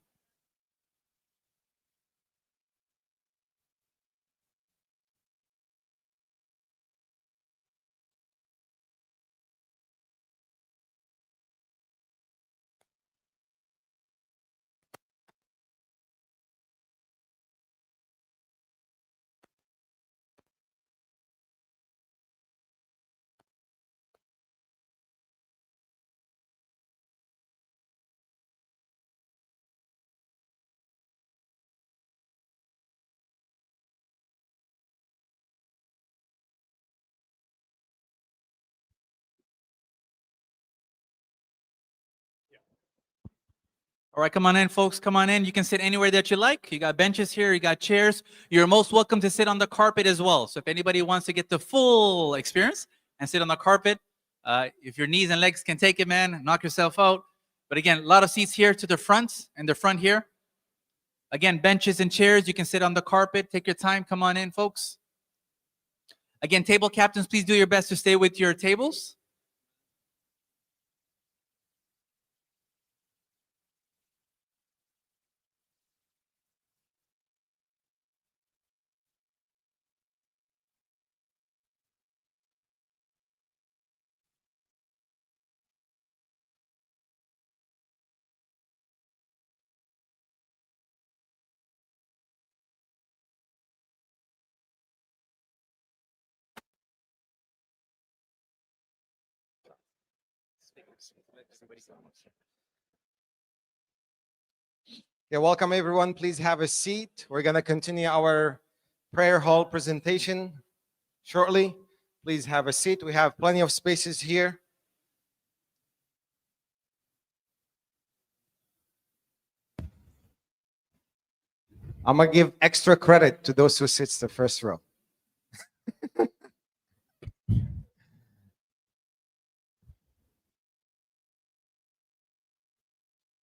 Speaker 1: All right, come on in, folks. Come on in. You can sit anywhere that you like. You got benches here, you got chairs. You're most welcome to sit on the carpet as well. So if anybody wants to get the full experience and sit on the carpet, if your knees and legs can take it, man, knock yourself out. But again, a lot of seats here to the front and the front here. Again, benches and chairs. You can sit on the carpet. Take your time. Come on in, folks. Again, table captains, please do your best to stay with your tables.
Speaker 3: Yeah, welcome everyone. Please have a seat. We're going to continue our prayer hall presentation shortly. Please have a seat. We have plenty of spaces here. I'm going to give extra credit to those who sits the first row.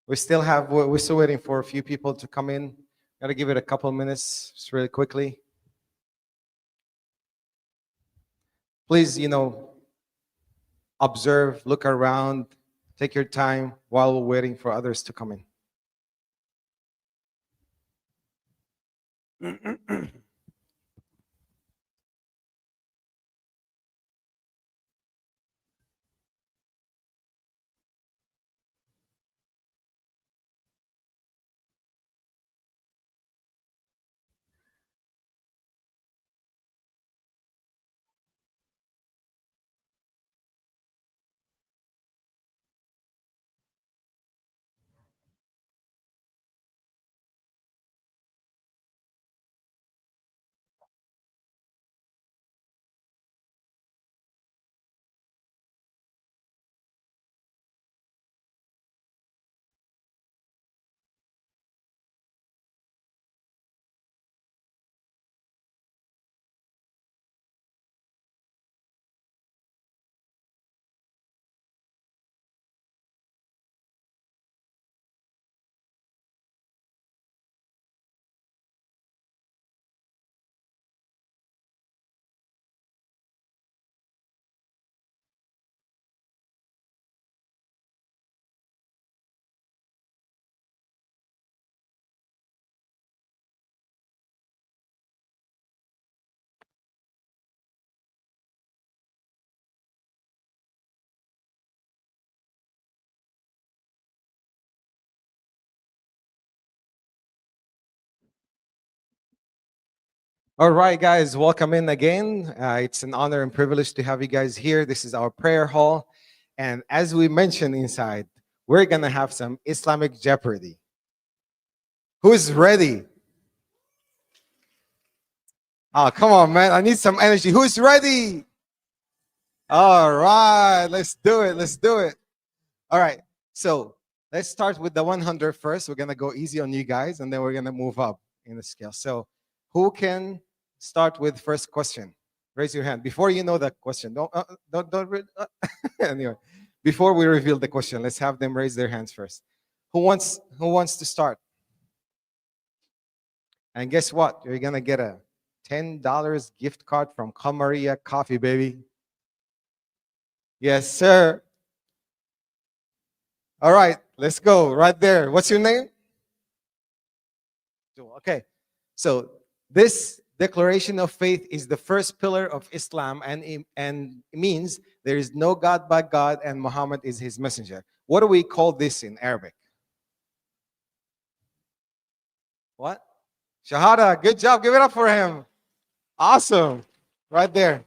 Speaker 3: We're still waiting for a few people to come in. Got to give it a couple minutes, just really quickly. Please, observe, look around, take your time while we're waiting for others to come in. All right, guys, welcome in again. It's an honor and privilege to have you guys here. This is our prayer hall. And as we mentioned inside, we're going to have some Islamic Jeopardy. Who's ready? Oh, come on, man. I need some energy. Who's ready? All right, let's do it. Let's do it. All right, so let's start with the 100 first. We're going to go easy on you guys, and then we're going to move up in the scale. So who can start with first question? Raise your hand before you know the question. Anyway, before we reveal the question, let's have them raise their hands first. Who wants to start? And guess what? You're gonna get a $10 gift card from Kamaria Coffee, baby. Yes, sir. All right, let's go right there. What's your name? Okay, so this declaration of faith is the first pillar of Islam, and it means there is no God but God and Muhammad is his messenger. What do we call this in Arabic? What? Shahada. Good job. Give it up for him. Awesome. Right there.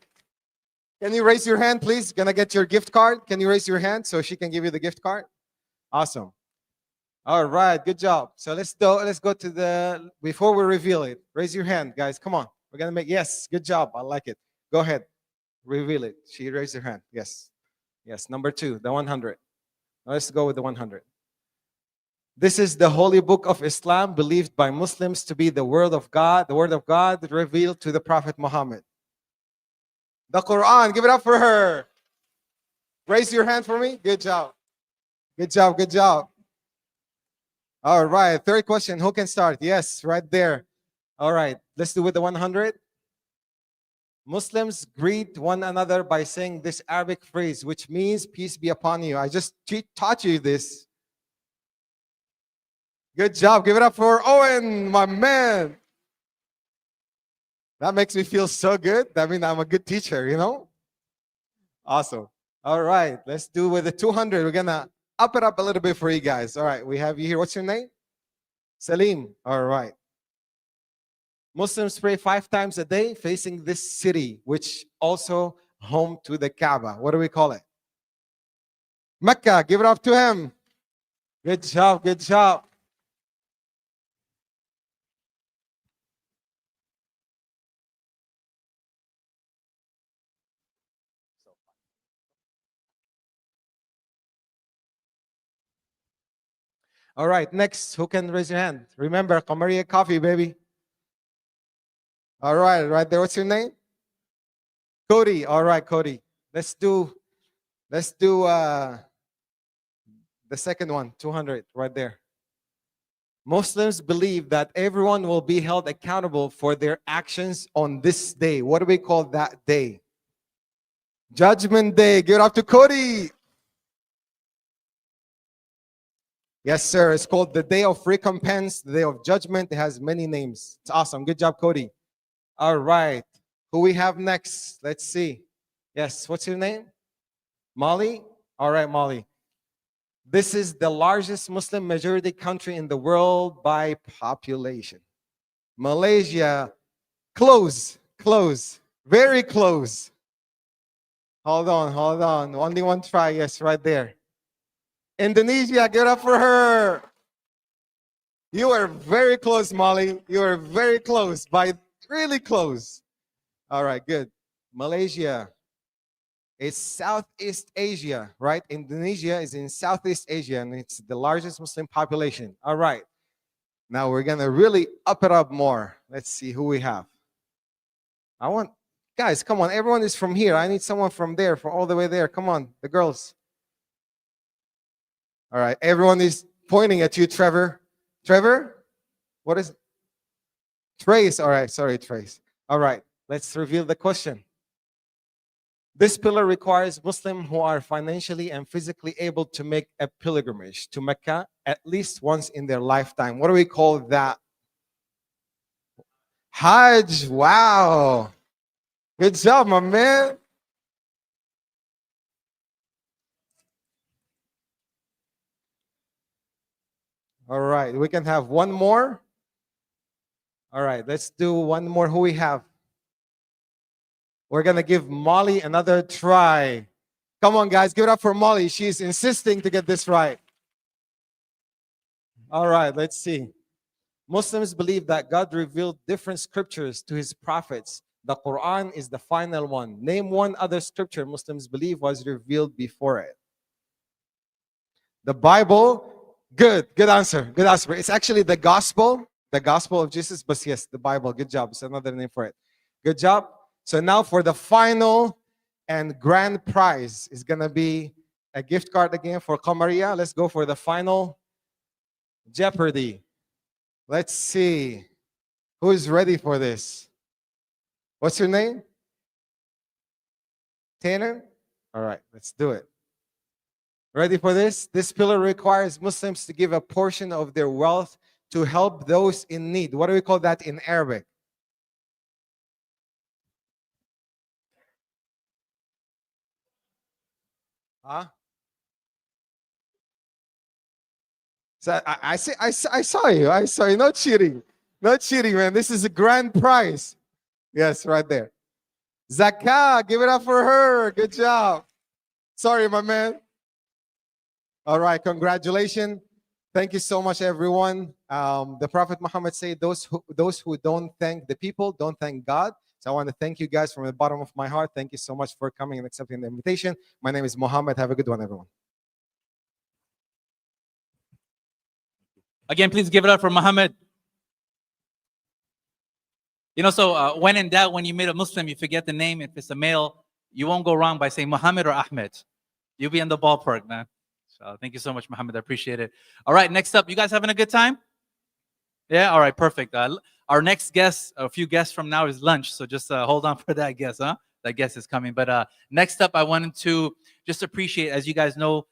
Speaker 3: Can you raise your hand, please? Gonna get your gift card. Can you raise your hand so she can give you the gift card? Awesome. All right, good job. So let's go to the, before we reveal it, raise your hand, guys. Come on. We're gonna make, yes, good job. I like it. Go ahead. Reveal it. She raised her hand. Yes. Yes. Number 2, the 100. Let's go with the 100. This is the holy book of Islam, believed by Muslims to be the word of God revealed to the Prophet Muhammad. The Quran, give it up for her. Raise your hand for me. Good job. Good job. Good job. All right. Third question. Who can start? Yes, right there. All right. Let's do with the 100. Muslims greet one another by saying this Arabic phrase, which means peace be upon you. I just taught you this. Good job. Give it up for Owen, my man. That makes me feel so good. That means I'm a good teacher, you know? Awesome. All right. Let's do with the 200. We're going to up it up a little bit for you guys. All right. We have you here. What's your name? Salim. All right. Muslims pray 5 times a day facing this city, which also home to the Kaaba. What do we call it? Mecca. Give it up to him. Good job. Good job. All right, next, who can raise your hand? Remember, Qamariya coffee, baby. All right there. What's your name? Cody. All right, Cody. Let's do the second one, 200, right there. Muslims believe that everyone will be held accountable for their actions on this day. What do we call that day? Judgment Day. Give it up to Cody. Yes, sir. It's called the Day of Recompense, the Day of Judgment. It has many names. It's awesome. Good job, Cody. All right. Who we have next? Let's see. Yes, what's your name? Molly? All right, Molly. This is the largest Muslim majority country in the world by population. Malaysia. Close. Very close. Hold on. Only one try. Yes, right there. Indonesia, give it up for her. You are very close, Molly. You are very close, by really close. All right, good. Malaysia. It's Southeast Asia, right? Indonesia is in Southeast Asia, and it's the largest Muslim population. All right. Now we're going to really up it up more. Let's see who we have. Guys, come on. Everyone is from here. I need someone from there, from all the way there. Come on, the girls. All right, everyone is pointing at you, Trevor. Trevor? What is it? Trace. All right, sorry, Trace. All right, let's reveal the question. This pillar requires Muslims who are financially and physically able to make a pilgrimage to Mecca at least once in their lifetime. What do we call that? Hajj. Wow. Good job, my man. All right, we can have one more. All right, let's do one more. Who we have? We're going to give Molly another try. Come on, guys, give it up for Molly. She's insisting to get this right. All right, let's see. Muslims believe that God revealed different scriptures to his prophets. The Quran is the final one. Name one other scripture Muslims believe was revealed before it. The Bible. Good answer. Good answer. It's actually the gospel of Jesus, but yes, the Bible. Good job. It's another name for it. Good job. So now for the final and grand prize is going to be a gift card again for Qamariya. Let's go for the final Jeopardy. Let's see who's ready for this. What's your name? Tanner? All right, let's do it. Ready for this? This pillar requires Muslims to give a portion of their wealth to help those in need. What do we call that in Arabic? Huh? So I saw you. No cheating. No cheating, man. This is a grand prize. Yes, right there. Zakah, give it up for her. Good job. Sorry, my man. All right, congratulations. Thank you so much, everyone. The Prophet Muhammad said, those who don't thank the people, don't thank God. So I want to thank you guys from the bottom of my heart. Thank you so much for coming and accepting the invitation. My name is Mohammed. Have a good one, everyone.
Speaker 1: Again, please give it up for Muhammad. You know, so when in doubt, when you meet a Muslim, you forget the name. If it's a male, you won't go wrong by saying Muhammad or Ahmed. You'll be in the ballpark, man. So thank you so much, Muhammad. I appreciate it. All right, next up, you guys having a good time? Yeah, all right, perfect. Our next guest, a few guests from now, is lunch. So just hold on for that guest, huh? That guest is coming. But next up, I wanted to just appreciate, as you guys know,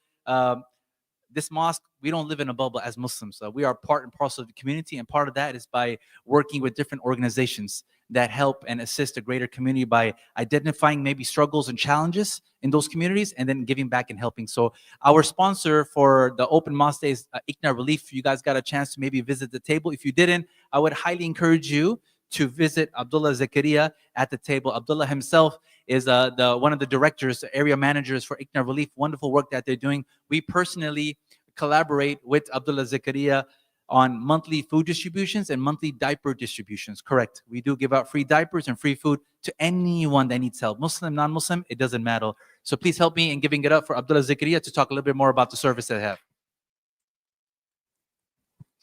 Speaker 1: this mosque, we don't live in a bubble as Muslims. We are part and parcel of the community, and part of that is by working with different organizations that help and assist the greater community by identifying maybe struggles and challenges in those communities and then giving back and helping. So our sponsor for the Open Mosque Day is ICNA Relief. You guys got a chance to maybe visit the table. If you didn't, I would highly encourage you to visit Abdullah Zakaria at the table. Abdullah himself is one of the directors, area managers for ICNA Relief. Wonderful work that they're doing. We personally collaborate with Abdullah Zakaria on monthly food distributions and monthly diaper distributions. Correct. We do give out free diapers and free food to anyone that needs help. Muslim, non-Muslim, it doesn't matter. So please help me in giving it up for Abdullah Zakaria to talk a little bit more about the service they have.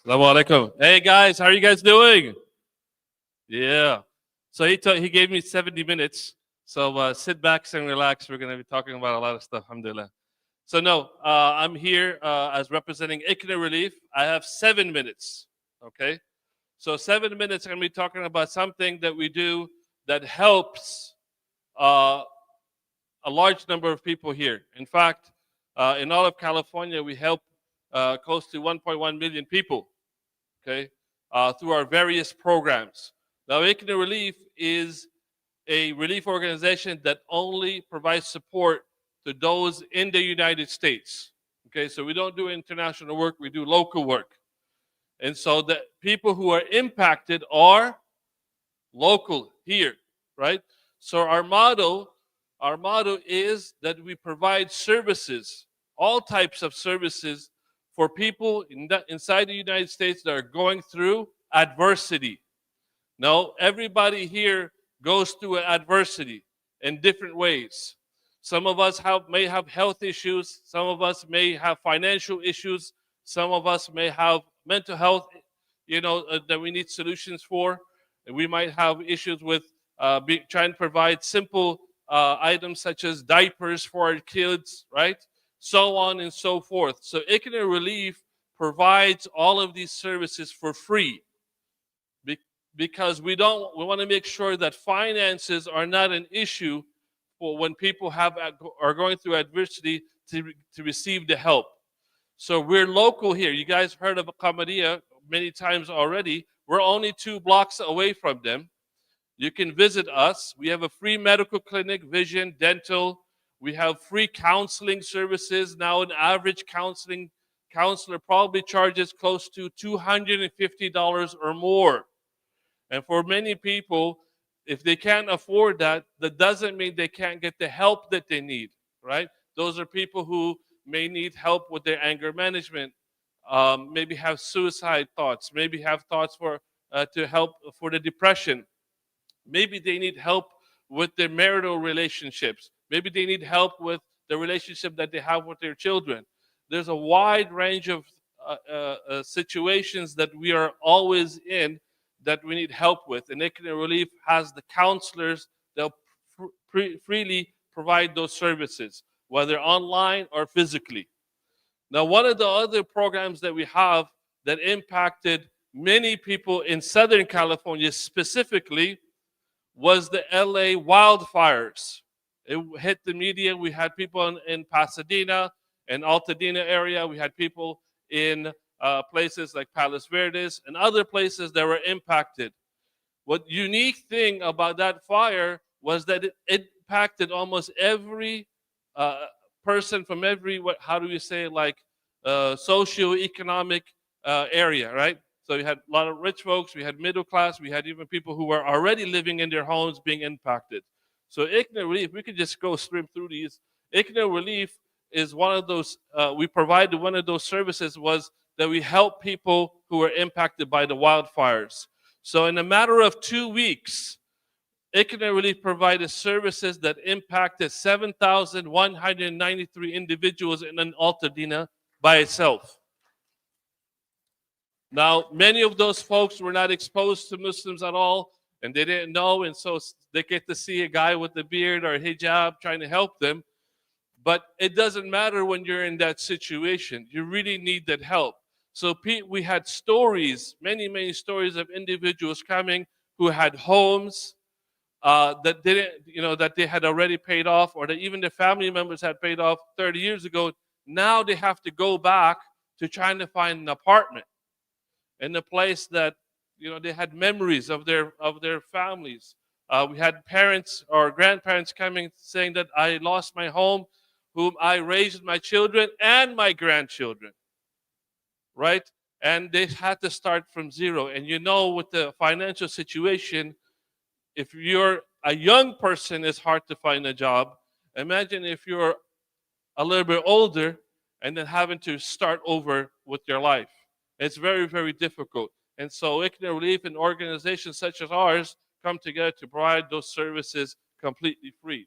Speaker 5: Assalamu alaikum. Hey guys, how are you guys doing? Yeah. So he gave me 70 minutes. So sit back and relax. We're going to be talking about a lot of stuff, alhamdulillah. So no, I'm here as representing ICNA Relief. I have 7 minutes, okay? So 7 minutes, I'm going to be talking about something that we do that helps a large number of people here. In fact, in all of California, we help close to 1.1 million people, okay, through our various programs. Now, ICNA Relief is a relief organization that only provides support to those in the United States. Okay, so we don't do international work, we do local work. And so the people who are impacted are local here, right? So our motto is that we provide services, all types of services for people inside the United States that are going through adversity. Now, everybody here goes through adversity in different ways. Some of us may have health issues. Some of us may have financial issues. Some of us may have mental health, that we need solutions for. And we might have issues with trying to provide simple items such as diapers for our kids, right? So on and so forth. So ICNA Relief provides all of these services for free because we want to make sure that finances are not an issue for when people are going through adversity to receive the help. So we're local here. You guys heard of Qamariya many times already. We're only 2 blocks away from them. You can visit us. We have a free medical clinic, vision, dental. We have free counseling services. Now an average counselor probably charges close to $250 or more. And for many people, if they can't afford that, that doesn't mean they can't get the help that they need, right? Those are people who may need help with their anger management, maybe have suicide thoughts, maybe have thoughts to help for the depression. Maybe they need help with their marital relationships. Maybe they need help with the relationship that they have with their children. There's a wide range of situations that we are always in that we need help with. And ICNA Relief has the counselors that freely provide those services, whether online or physically. Now, one of the other programs that we have that impacted many people in Southern California specifically was the LA wildfires. It hit the media. We had people in Pasadena and Altadena area. We had people in places like Palos Verdes and other places that were impacted. What unique thing about that fire was that it impacted almost every person from every, socioeconomic area, right? So we had a lot of rich folks, we had middle class, we had even people who were already living in their homes being impacted. So ICNA Relief, we could just go straight through these. ICNA Relief is one of those, we provided one of those services was that we help people who were impacted by the wildfires. So in a matter of 2 weeks, ICNA Relief provided services that impacted 7,193 individuals in an Altadena by itself. Now, many of those folks were not exposed to Muslims at all, and they didn't know, and so they get to see a guy with a beard or a hijab trying to help them. But it doesn't matter when you're in that situation. You really need that help. So we had stories, many, many stories of individuals coming who had homes that didn't, that they had already paid off, or that even their family members had paid off 30 years ago. Now they have to go back to trying to find an apartment in a place that they had memories of their families. We had parents or grandparents coming saying that I lost my home, whom I raised my children and my grandchildren, right? And they had to start from zero. And with the financial situation, if you're a young person, it's hard to find a job. Imagine if you're a little bit older and then having to start over with your life. It's very, very difficult. And so ICNA Relief and organizations such as ours come together to provide those services completely free.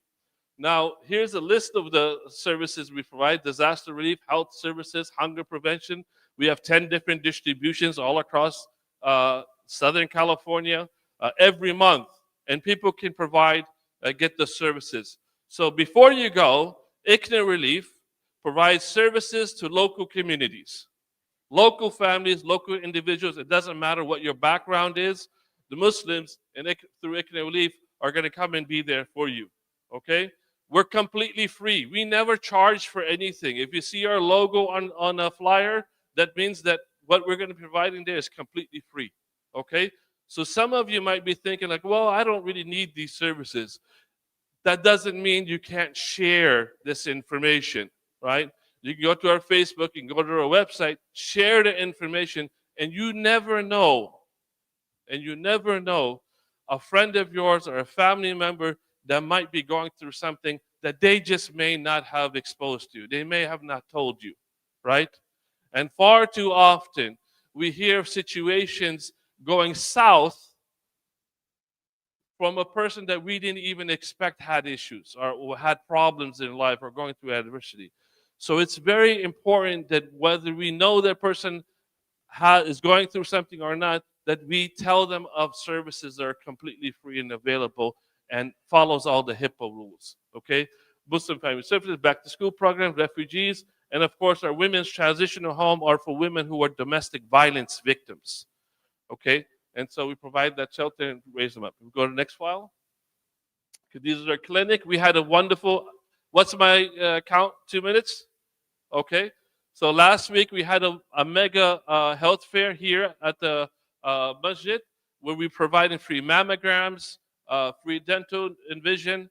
Speaker 5: Now, here's a list of the services we provide: disaster relief, health services, hunger prevention. We have 10 different distributions all across Southern California every month. And people can get the services. So before you go, ICNA Relief provides services to local communities, local families, local individuals. It doesn't matter what your background is. The Muslims through ICNA Relief are going to come and be there for you. Okay? We're completely free. We never charge for anything. If you see our logo on a flyer, that means that what we're going to be providing there is completely free. Okay? So some of you might be thinking like, well, I don't really need these services. That doesn't mean you can't share this information, right? You can go to our Facebook, you can go to our website, share the information, and you never know, a friend of yours or a family member that might be going through something that they just may not have exposed to. They may have not told you, right? And far too often, we hear of situations going south from a person that we didn't even expect had issues or had problems in life or going through adversity. So it's very important that whether we know that person is going through something or not, that we tell them of services that are completely free and available and follows all the HIPAA rules. Okay? Muslim Family Services, back to school programs, refugees, and of course our women's transitional home are for women who are domestic violence victims. Okay? And so we provide that shelter and raise them up. We go to the next file. Okay, these are our clinic. We had a wonderful, what's my count? 2 minutes? Okay. So last week we had a mega health fair here at the masjid where we provided free mammograms, free dental and vision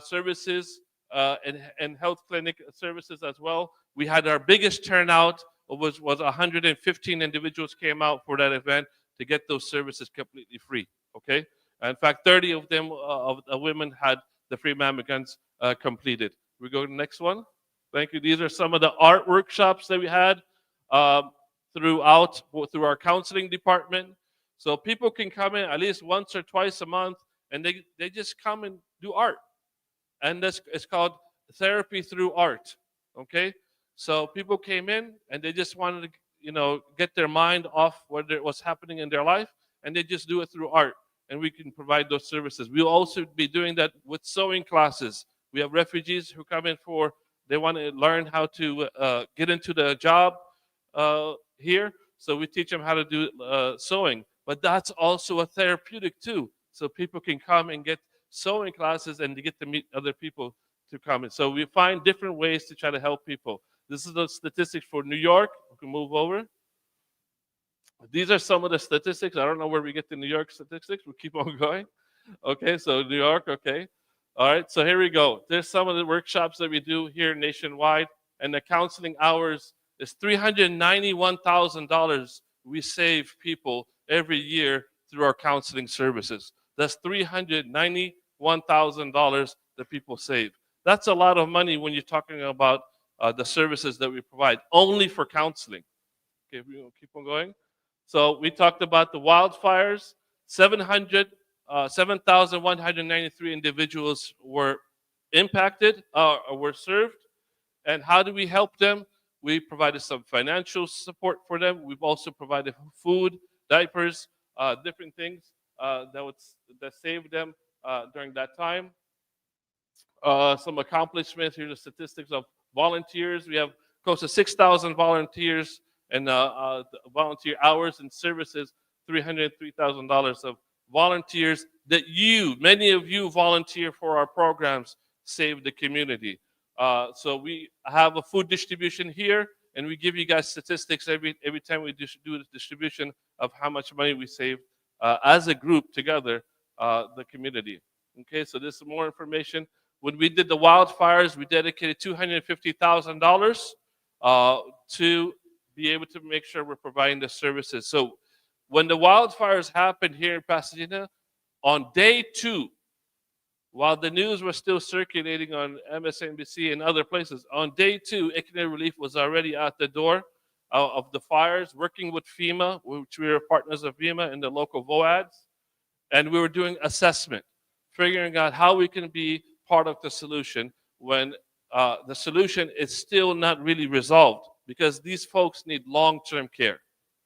Speaker 5: services, and health clinic services as well. We had our biggest turnout, was 115 individuals came out for that event to get those services completely free. Okay. In fact, 30 of them, of the women, had the free mammograms completed. We go to the next one. Thank you. These are some of the art workshops that we had through our counseling department. So people can come in at least once or twice a month, and they just come and do art. And it's called therapy through art. Okay? So people came in, and they just wanted to get their mind off what's happening in their life, and they just do it through art. And we can provide those services. We'll also be doing that with sewing classes. We have refugees who come in they want to learn how to get into the job here. So we teach them how to do sewing. But that's also a therapeutic too. So people can come and get sewing classes and to get to meet other people to come in. So we find different ways to try to help people. This is the statistics for New York. We can move over. These are some of the statistics. I don't know where we get the New York statistics. We'll keep on going. Okay, so New York, okay. All right, so here we go. There's some of the workshops that we do here nationwide, and the counseling hours is $391,000 we save people every year through our counseling services. That's $391,000 that people save. That's a lot of money when you're talking about the services that we provide, only for counseling. Okay, we'll keep on going. So we talked about the wildfires. 7,193 individuals were impacted or were served. And how do we help them? We provided some financial support for them. We've also provided food, diapers, different things that saved them during that time. Some accomplishments. Here's the statistics of volunteers. We have close to 6,000 volunteers and volunteer hours and services, $303,000 of volunteers that many of you volunteer for our programs, save the community. So we have a food distribution here, and we give you guys statistics every time we do the distribution of how much money we save as a group together, the community. Okay, so this is more information. When we did the wildfires, we dedicated $250,000 to be able to make sure we're providing the services. So when the wildfires happened here in Pasadena, on day 2, while the news was still circulating on MSNBC and other places, on day 2, ICNA Relief was already at the door of the fires, working with FEMA, which we were partners of FEMA and the local VOADs, and we were doing assessment, figuring out how we can be part of the solution when the solution is still not really resolved, because these folks need long-term care.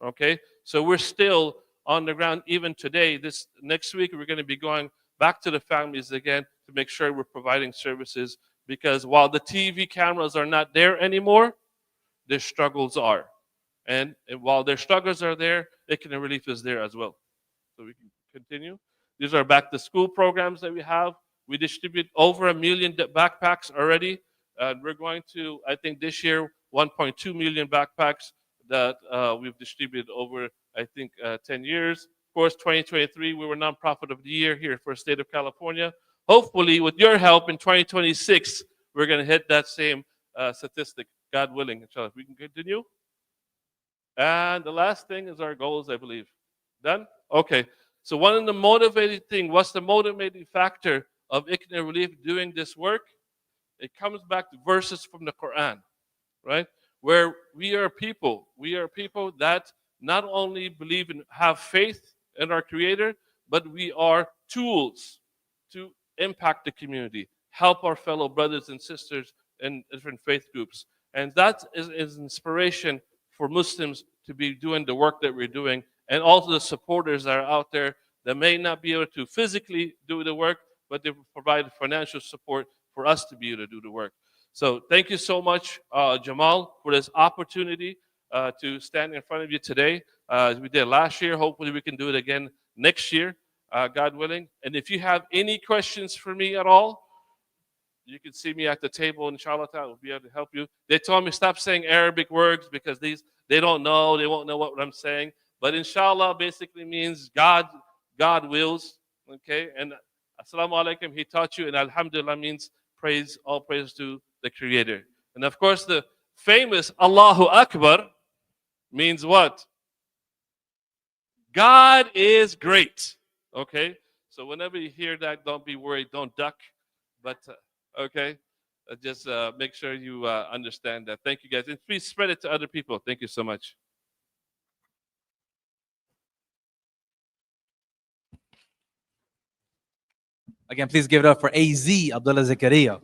Speaker 5: Okay, so we're still on the ground even today. This next week we're going to be going back to the families again to make sure we're providing services, because while the TV cameras are not there anymore, their struggles are, and while their struggles are there, ICNA Relief is there as well. So we can continue. These are back to school programs that we have. We distribute over 1 million backpacks already. We're going to, I think this year, 1.2 million backpacks that we've distributed over, I think, 10 years. Of course, 2023, we were Nonprofit of the Year here for the state of California. Hopefully, with your help in 2026, we're going to hit that same statistic, God willing. Inshallah, we can continue. And the last thing is our goals, I believe. Done? Okay. So one of the motivating thing, what's the motivating factor of ICNA Relief doing this work? It comes back to verses from the Quran, right? Where we are people that not only believe and have faith in our Creator, but we are tools to impact the community, help our fellow brothers and sisters in different faith groups. And that is inspiration for Muslims to be doing the work that we're doing, and also the supporters that are out there that may not be able to physically do the work, but they provide financial support for us to be able to do the work. So thank you so much, Jamal, for this opportunity to stand in front of you today. As we did last year, hopefully we can do it again next year, God willing. And if you have any questions for me at all, you can see me at the table, inshallah. We'll be able to help you. They told me stop saying Arabic words because they don't know, they won't know what I'm saying. But inshallah basically means God wills. Okay, and assalamu alaikum, he taught you, and alhamdulillah means praise, all praise to the Creator. And of course, the famous Allahu Akbar means what? God is great. Okay, so whenever you hear that, don't be worried, don't duck. But okay, just make sure you understand that. Thank you guys, and please spread it to other people. Thank you so much.
Speaker 1: Again, please give it up for AZ Abdullah Zakaria.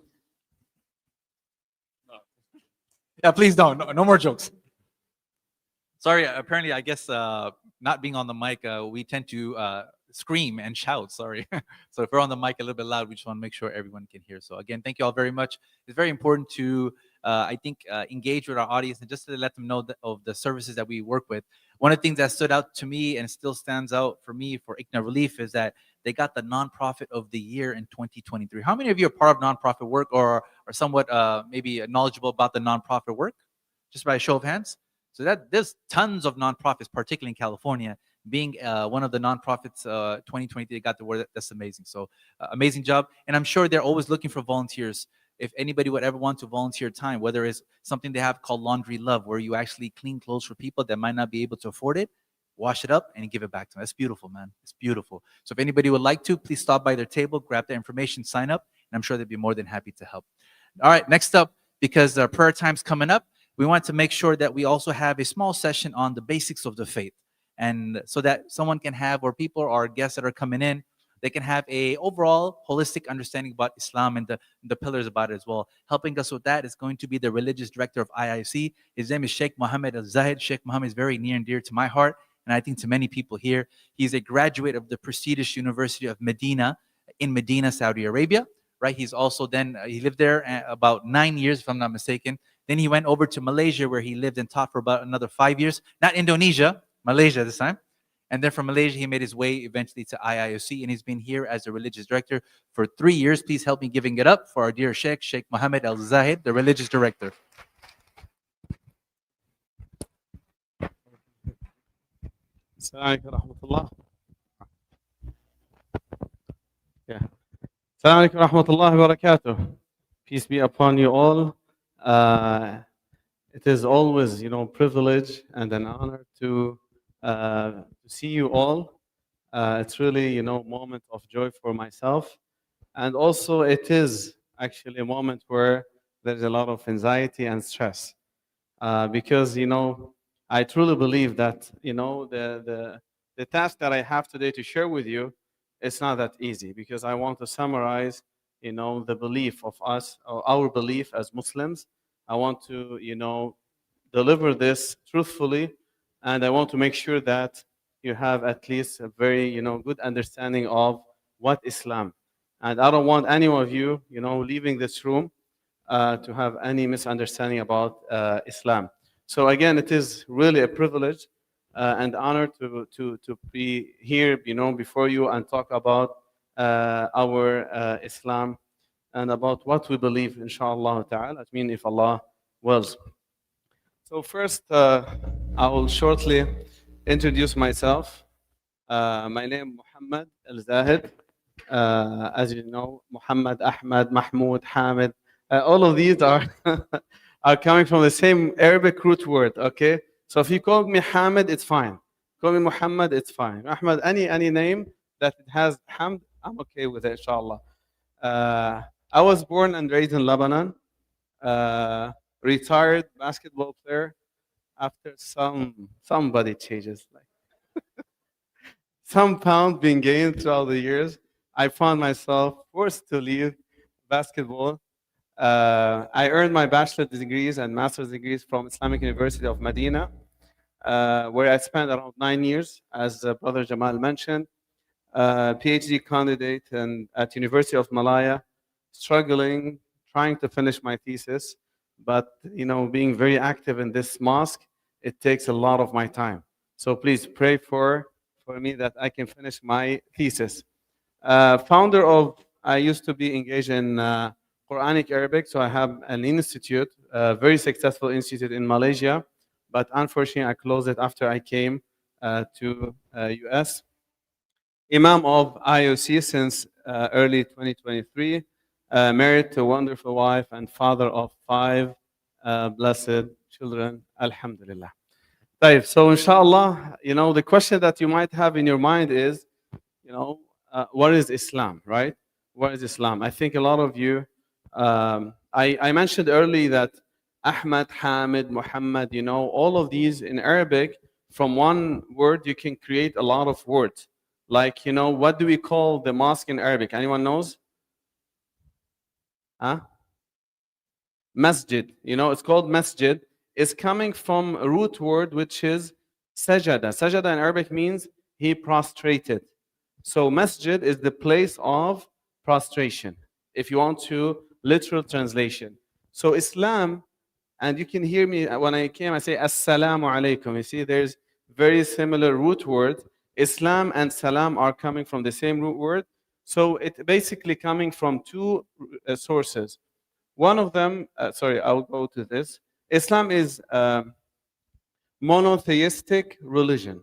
Speaker 1: Yeah, please don't. No more jokes. Sorry, apparently, I guess not being on the mic, we tend to scream and shout. Sorry. So if we're on the mic a little bit loud, we just want to make sure everyone can hear. So again, thank you all very much. It's very important to, I think, engage with our audience and just to let them know of the services that we work with. One of the things that stood out to me and still stands out for me for ICNA Relief is that they got the Nonprofit of the Year in 2023. How many of you are part of nonprofit work or are somewhat maybe knowledgeable about the nonprofit work? Just by a show of hands. So there's tons of nonprofits, particularly in California, being one of the nonprofits 2023 they got the word. That's amazing. So amazing job. And I'm sure they're always looking for volunteers. If anybody would ever want to volunteer time, whether it's something they have called Laundry Love, where you actually clean clothes for people that might not be able to afford it, wash it up and give it back to them. That's beautiful, man. It's beautiful. So if anybody would like to, please stop by their table, grab their information, sign up, and I'm sure they'd be more than happy to help. All right, next up, because our prayer time's coming up, we want to make sure that we also have a small session on the basics of the faith. And so that someone can have, or people or guests that are coming in, they can have a overall holistic understanding about Islam and the pillars about it as well. Helping us with that is going to be the religious director of IIC. His name is Sheikh Mohammed Al Zahid. Sheikh Mohammed is very near and dear to my heart, and I think to many people here. He's a graduate of the prestigious University of Medina in Medina, Saudi Arabia. Right? He's also then he lived there about 9 years, if I'm not mistaken. Then he went over to Malaysia, where he lived and taught for about another 5 years. Not Indonesia, Malaysia this time. And then from Malaysia, he made his way eventually to IIOC, and he's been here as a religious director for 3 years. Please help me giving it up for our dear Sheikh, Sheikh Mohammed Al Zahid, the religious director.
Speaker 6: السلام عليكم ورحمة الله. السلام عليكم ورحمة الله وبركاته. Peace be upon you all. It is always, privilege and an honor to see you all. It's really, moment of joy for myself, and also it is actually a moment where there's a lot of anxiety and stress, because I truly believe that the task that I have today to share with you, it's not that easy, because I want to summarize the belief of us, or our belief as Muslims. I want to deliver this truthfully, and I want to make sure that you have at least a very good understanding of what Islam. And I don't want any of you leaving this room to have any misunderstanding about Islam. So again, it is really a privilege and honor to be here, before you and talk about our Islam and about what we believe, inshallah ta'ala. I mean, if Allah wills. So first, I will shortly introduce myself. My name is Muhammad Al-Zahid. As you know, Muhammad, Ahmad, Mahmoud, Hamid, all of these are are coming from the same Arabic root word, okay? So if you call me Hamid, it's fine. Call me Muhammad, it's fine. Ahmad, any name that it has Hamd, I'm okay with it, inshallah. I was born and raised in Lebanon. Retired basketball player. After somebody changes, like some pound being gained throughout the years, I found myself forced to leave basketball. I earned my bachelor's degrees and master's degrees from Islamic University of Medina, where I spent around 9 years, as Brother Jamal mentioned. PhD candidate and at University of Malaya, struggling, trying to finish my thesis, but being very active in this mosque, it takes a lot of my time. So please pray for me that I can finish my thesis. Founder of, I used to be engaged in Quranic Arabic, so I have an institute, a very successful institute in Malaysia, but unfortunately I closed it after I came to US. Imam of IOC since early 2023, married to a wonderful wife and father of 5 blessed children, alhamdulillah. Right, so inshallah, the question that you might have in your mind is, what is Islam, right? What is Islam? I think a lot of you, I mentioned earlier that Ahmad, Hamid, Muhammad, all of these in Arabic, from one word you can create a lot of words. Like, what do we call the mosque in Arabic? Anyone knows? Huh? Masjid. It's called masjid. It's coming from a root word which is sajada. Sajada in Arabic means he prostrated. So masjid is the place of prostration, if you want to literal translation. So Islam, and you can hear me when I came, I say assalamu alaikum. You see, there's very similar root word. Islam and salam are coming from the same root word. So it's basically coming from 2 sources. One of them, I'll go to this. Islam is monotheistic religion.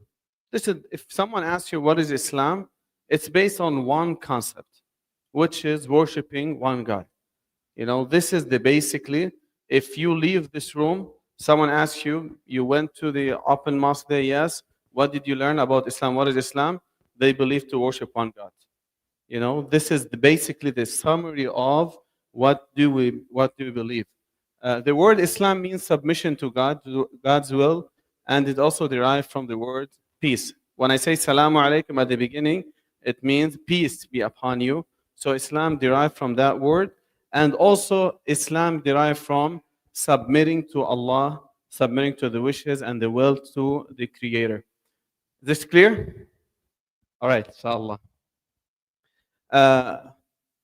Speaker 6: Listen, if someone asks you what is Islam, it's based on one concept, which is worshiping one God. This is basically, if you leave this room, someone asks you, you went to the open mosque there, yes. What did you learn about Islam? What is Islam? They believe to worship one God. This is basically the summary of what do we believe. The word Islam means submission to God, to God's will, and it also derived from the word peace. When I say salamu alaikum at the beginning, It means peace be upon you. So Islam derived from that word. And also Islam derived from submitting to Allah, submitting to the wishes and the will to the Creator. Is this clear? All right, inshallah. Uh,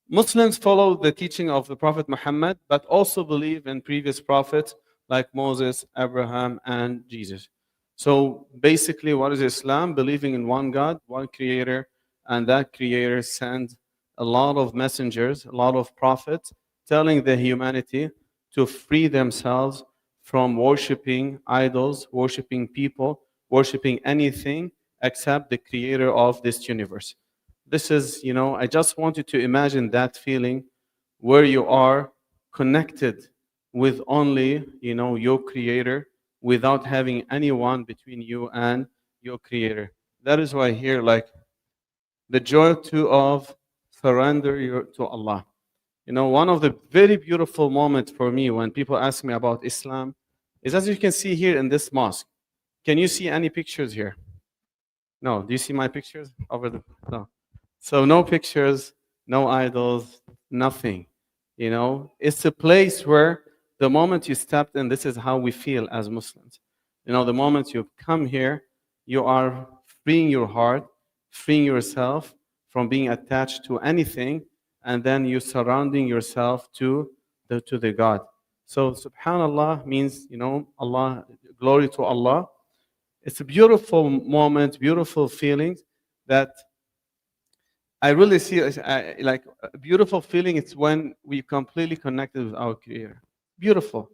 Speaker 6: Muslims follow the teaching of the Prophet Muhammad, but also believe in previous prophets like Moses, Abraham, and Jesus. So basically, what is Islam? Believing in one God, one creator, and that creator sends a lot of messengers, a lot of prophets, telling the humanity to free themselves from worshiping idols, worshiping people, worshiping anything except the creator of this universe. This is, I just want you to imagine that feeling where you are connected with only, your creator without having anyone between you and your creator. That is why here, like the joy too of surrender to Allah. One of the very beautiful moments for me when people ask me about Islam is, as you can see here in this mosque. Can you see any pictures here? No. Do you see my pictures over the? No. So no pictures, no idols, nothing. It's a place where the moment you stepped in, this is how we feel as Muslims. The moment you come here, you are freeing your heart, freeing yourself from being attached to anything, and then you surrounding yourself to the God. So Subhanallah means, Allah, glory to Allah. It's a beautiful moment, beautiful feelings that I really see like a beautiful feeling. It's when we completely connected with our Creator. Beautiful.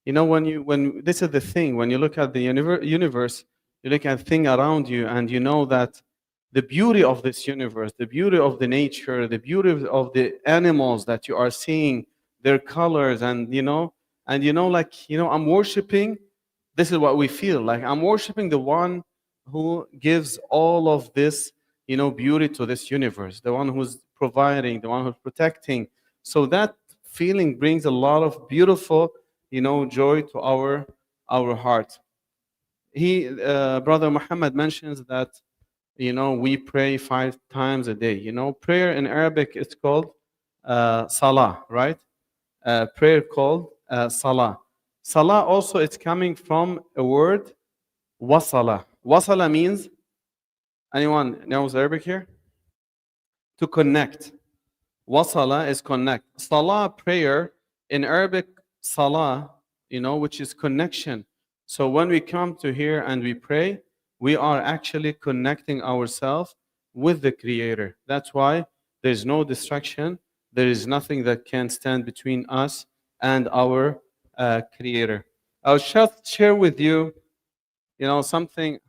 Speaker 6: When this is the thing, when you look at the universe, you look at thing around you, and you know that the beauty of this universe, the beauty of the nature, the beauty of the animals that you are seeing, their colors, I'm worshiping. This is what we feel like. I'm worshiping the one who gives all of this, beauty to this universe, the one who's providing, the one who's protecting. So that feeling brings a lot of beautiful, joy to our heart. Brother Muhammad mentions that, we pray 5 times a day. Prayer in Arabic it's called salah, right? Prayer called salah. Salah also it's coming from a word wasala. Wasala means, anyone knows Arabic here? To connect. Wasala is connect. Salah, prayer, in Arabic, salah, which is connection. So when we come to here and we pray, we are actually connecting ourselves with the Creator. That's why there's no distraction. There is nothing that can stand between us and our Creator. I'll just share with you, something.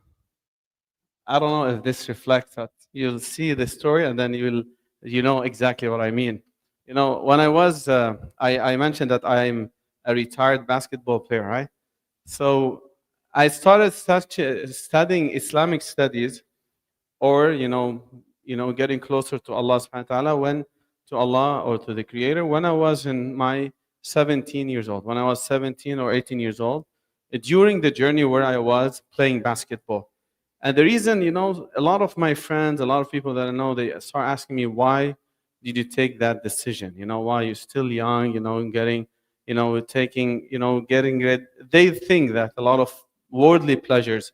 Speaker 6: I don't know if this reflects that. You'll see the story and then you know exactly what I mean. When I was, I mentioned that I'm a retired basketball player, right? So I started studying Islamic studies, or getting closer to Allah subhanahu wa ta'ala, to Allah or to the Creator, when I was in my 17 years old. When I was 17 or 18 years old, during the journey where I was playing basketball. And the reason, a lot of my friends, a lot of people that I know, they start asking me, why did you take that decision? Why you're still young, getting, taking, getting ready. They think that a lot of worldly pleasures.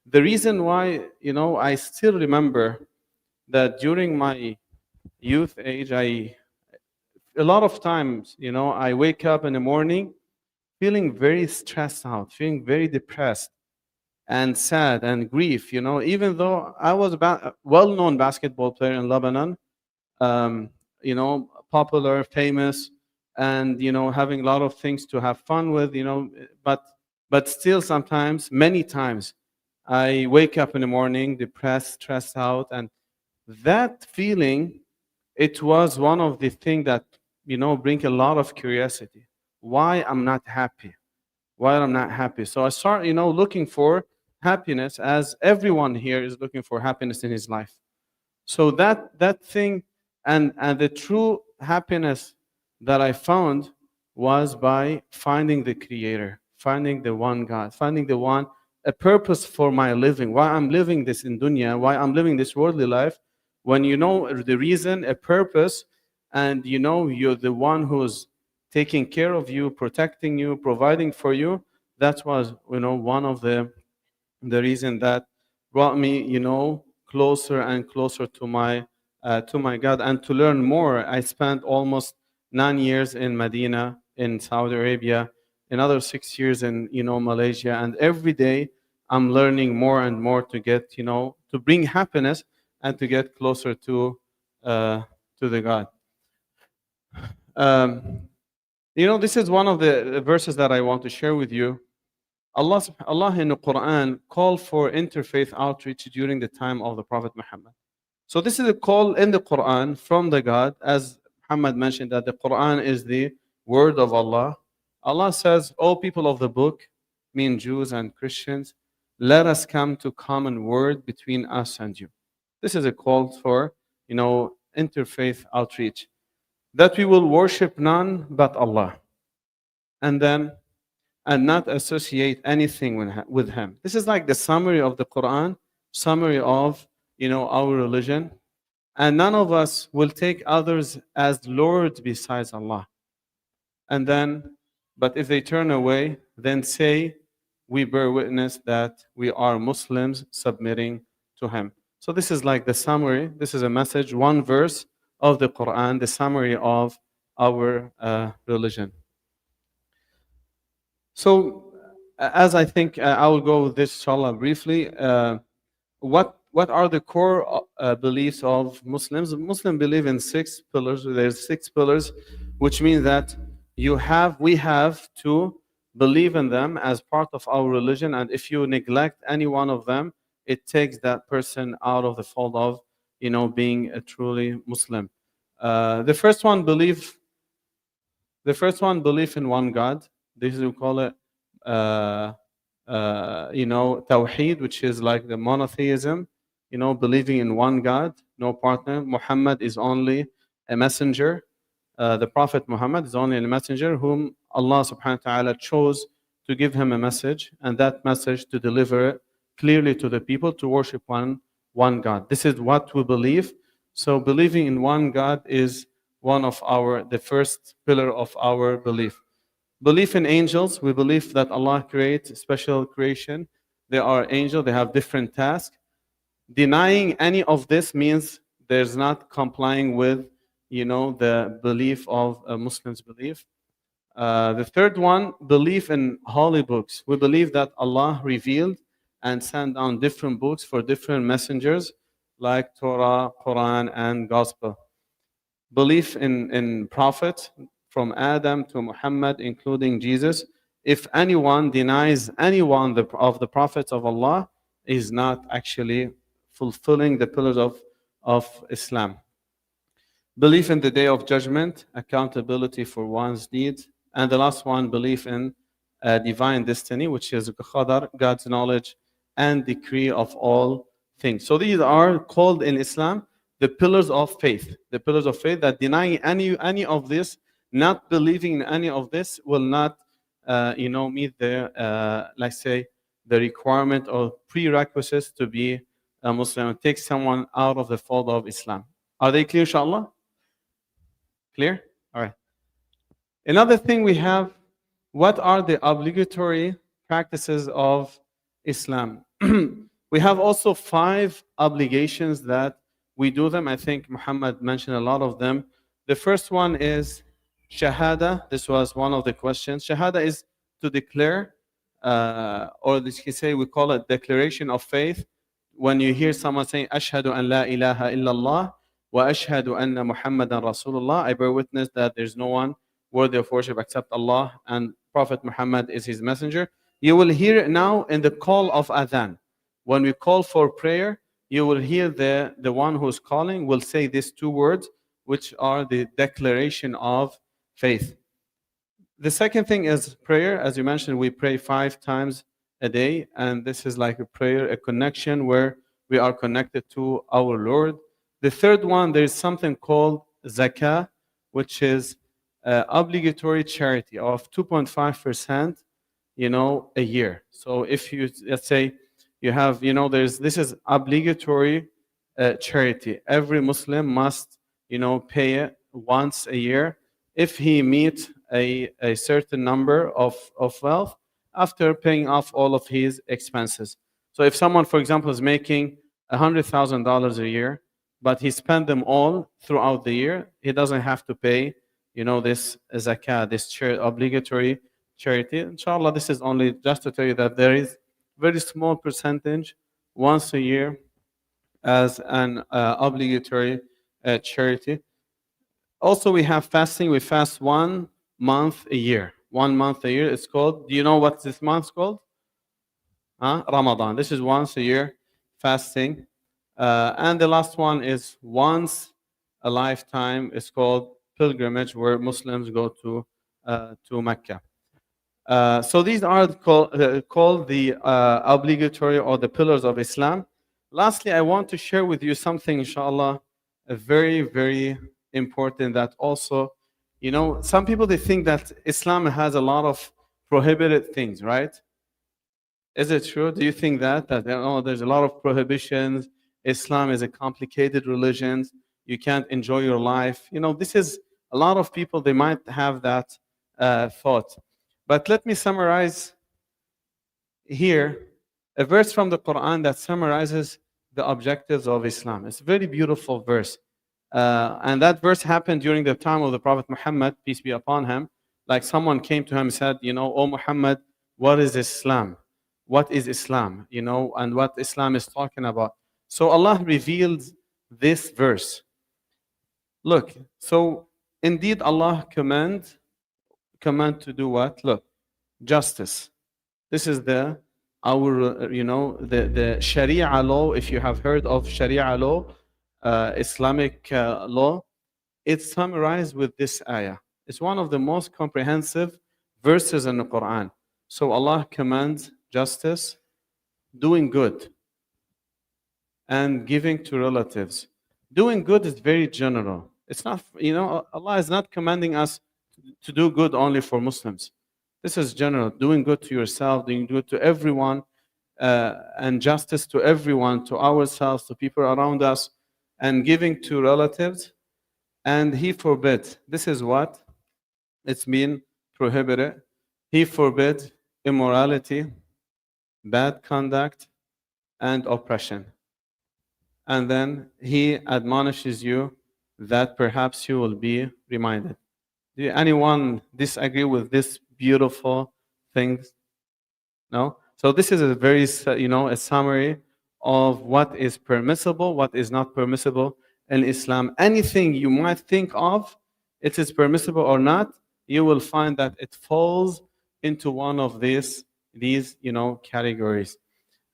Speaker 6: The reason why, I still remember that during my youth age, a lot of times, I wake up in the morning feeling very stressed out, feeling very depressed and sad and grief, even though I was a well-known basketball player in Lebanon, um, popular, famous, and, having a lot of things to have fun with, but still sometimes, many times, I wake up in the morning depressed, stressed out, and that feeling, it was one of the things that, bring a lot of curiosity. Why I'm not happy? Why I'm not happy? So I start, looking for happiness, as everyone here is looking for happiness in his life. So that thing, and the true happiness that I found was by finding the Creator, finding the one God, finding the one, a purpose for my living, why I'm living this in dunya, why I'm living this worldly life, When you know the reason, a purpose, and you know you're the one who's taking care of you, protecting you, providing for you, that was, one of the reason that brought me, closer and closer to my God, and to learn more. I spent almost 9 years in Medina, in Saudi Arabia, another 6 years in, Malaysia, and every day I'm learning more and more to get, to bring happiness and to get closer uh, to the God. Um, this is one of the verses that I want to share with you. Allah in the Quran called for interfaith outreach during the time of the Prophet Muhammad. So this is a call in the Quran from the God, as Muhammad mentioned that the Quran is the word of Allah. Allah says, "O people of the book, mean Jews and Christians, let us come to common word between us and you." This is a call for, interfaith outreach. That we will worship none but Allah. And not associate anything with him. This is like the summary of the Quran, summary of our religion. And none of us will take others as Lord besides Allah. And then, but if they turn away, then say, we bear witness that we are Muslims submitting to him. So this is like the summary. This is a message, one verse of the Quran, the summary of our religion. So, as I think I will go with this, inshallah, briefly. What are the core beliefs of Muslims? Muslims believe in 6 pillars. There's 6 pillars, which means that we have to believe in them as part of our religion. And if you neglect any one of them, it takes that person out of the fold of, being a truly Muslim. The first one, belief in one God. This is, we call it, Tawheed, which is like the monotheism, believing in one God, no partner. Muhammad is only a messenger. The Prophet Muhammad is only a messenger whom Allah subhanahu wa ta'ala chose to give him a message, and that message to deliver it clearly to the people to worship one God. This is what we believe. So believing in one God is one of the first pillar of our belief. Belief in angels. We believe that Allah creates a special creation. They are angels. They have different tasks. Denying any of this means there's not complying with, the belief of a Muslim's belief. The third one, belief in holy books. We believe that Allah revealed and sent down different books for different messengers, like Torah, Quran, and Gospel. Belief in prophets, from Adam to Muhammad, including Jesus. If anyone denies anyone of the prophets of Allah, is not actually fulfilling the pillars of Islam. Belief in the day of judgment, accountability for one's deeds. And the last one, belief in divine destiny, which is qadar, God's knowledge and decree of all things. So these are called in Islam the pillars of faith. The pillars of faith, that denying any of this, not believing in any of this, will not meet the let's say the requirement or prerequisites to be a Muslim. It takes someone out of the fold of Islam. Are they clear, inshallah? Clear? All right. Another thing we have, what are the obligatory practices of Islam? We have also 5 obligations that we do them. I think Muhammad mentioned a lot of them. The first one is Shahada. This was one of the questions. Shahada is to declare, or we call it declaration of faith. When you hear someone saying, Ashhadu an la ilaha illallah, wa ashhadu anna Muhammadan Rasulullah, I bear witness that there's no one worthy of worship except Allah, and Prophet Muhammad is his messenger. You will hear it now in the call of adhan. When we call for prayer, you will hear the one who's calling will say these 2 words, which are the declaration of faith. The second thing is prayer. As you mentioned, we pray 5 times a day, and this is like a prayer, a connection where we are connected to our Lord. The third one, there is something called zakah, which is obligatory charity of 2.5%, a year. So if you, let's say, you have, this is obligatory charity. Every Muslim must, pay it once a year if he meets a certain number of wealth after paying off all of his expenses. So if someone, for example, is making $100,000 a year, but he spent them all throughout the year, he doesn't have to pay, this zakah, this obligatory charity. Inshallah, this is only just to tell you that there is very small percentage once a year as an obligatory charity. Also, we have fasting. We fast 1 month a year. 1 month a year. It's called, do you know what this month's called? Ramadan. This is once a year fasting. And the last one is once a lifetime. It's called pilgrimage, where Muslims go to Mecca. So these are called the obligatory or the pillars of Islam. Lastly, I want to share with you something, inshallah, very, very important, that also, some people, they think that Islam has a lot of prohibited things, right? Is it true? Do you think that there's a lot of prohibitions? Islam is a complicated religion. You can't enjoy your life. This is a lot of people, they might have that thought. But let me summarize here a verse from the Quran that summarizes the objectives of Islam. It's a very beautiful verse. And that verse happened during the time of the Prophet Muhammad, peace be upon him. Like someone came to him and said, "Oh Muhammad, what is Islam? What is Islam? And what Islam is talking about." So Allah revealed this verse. Look, so indeed Allah command to do what? Look, justice. This is the Sharia law. If you have heard of Sharia law, Islamic law, it's summarized with this ayah. It's one of the most comprehensive verses in the Quran. So Allah commands justice, doing good, and giving to relatives. Doing good is very general. It's not, Allah is not commanding us to do good only for Muslims. This is general. Doing good to yourself, doing good to everyone, and justice to everyone, to ourselves, to people around us, and giving to relatives. And He forbid. This is what it's been prohibited. He forbid immorality, bad conduct, and oppression. And then He admonishes you that perhaps you will be reminded. Do anyone disagree with this beautiful things? No? So this is a very, a summary of what is permissible, what is not permissible in Islam. Anything you might think of, it is permissible or not, you will find that it falls into one of these categories.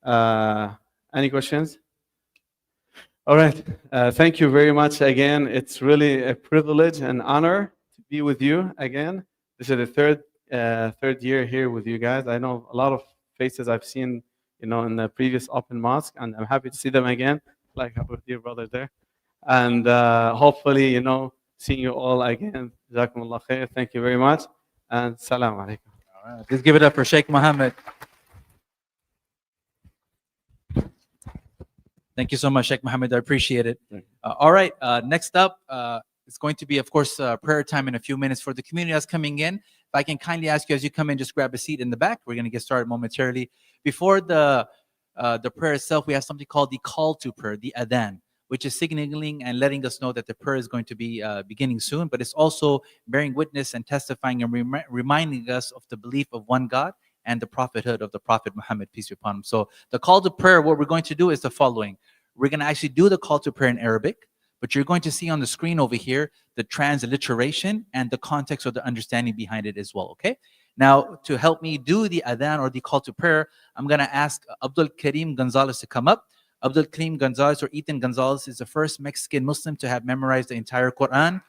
Speaker 6: Any questions? All right. Thank you very much again. It's really a privilege and honor to be with you again. This is the third year here with you guys. I know a lot of faces I've seen, in the previous Open Mosque, and I'm happy to see them again, like our dear brother there. And hopefully, seeing you all again. Jazakumullah khair. Thank you very much. And salam alaikum.
Speaker 1: All right. Please give it up for Sheikh Mohammed. Thank you so much, Sheikh Mohammed. I appreciate it. All right. Next up, it's going to be, of course, prayer time in a few minutes for the community that's coming in. If I can kindly ask you as you come in, just grab a seat in the back. We're going to get started momentarily. Before the prayer itself, we have something called the call to prayer, the adhan, which is signaling and letting us know that the prayer is going to be beginning soon. But it's also bearing witness and testifying and reminding us of the belief of one God and the prophethood of the Prophet Muhammad, peace be upon him. So the call to prayer, what we're going to do is the following. We're going to actually do the call to prayer in Arabic, but you're going to see on the screen over here the transliteration and the context or the understanding behind it as well, okay? Now, to help me do the adhan or the call to prayer, I'm going to ask Abdul Karim Gonzalez to come up. Abdul Karim Gonzalez, or Ethan Gonzalez, is the first Mexican Muslim to have memorized the entire Quran.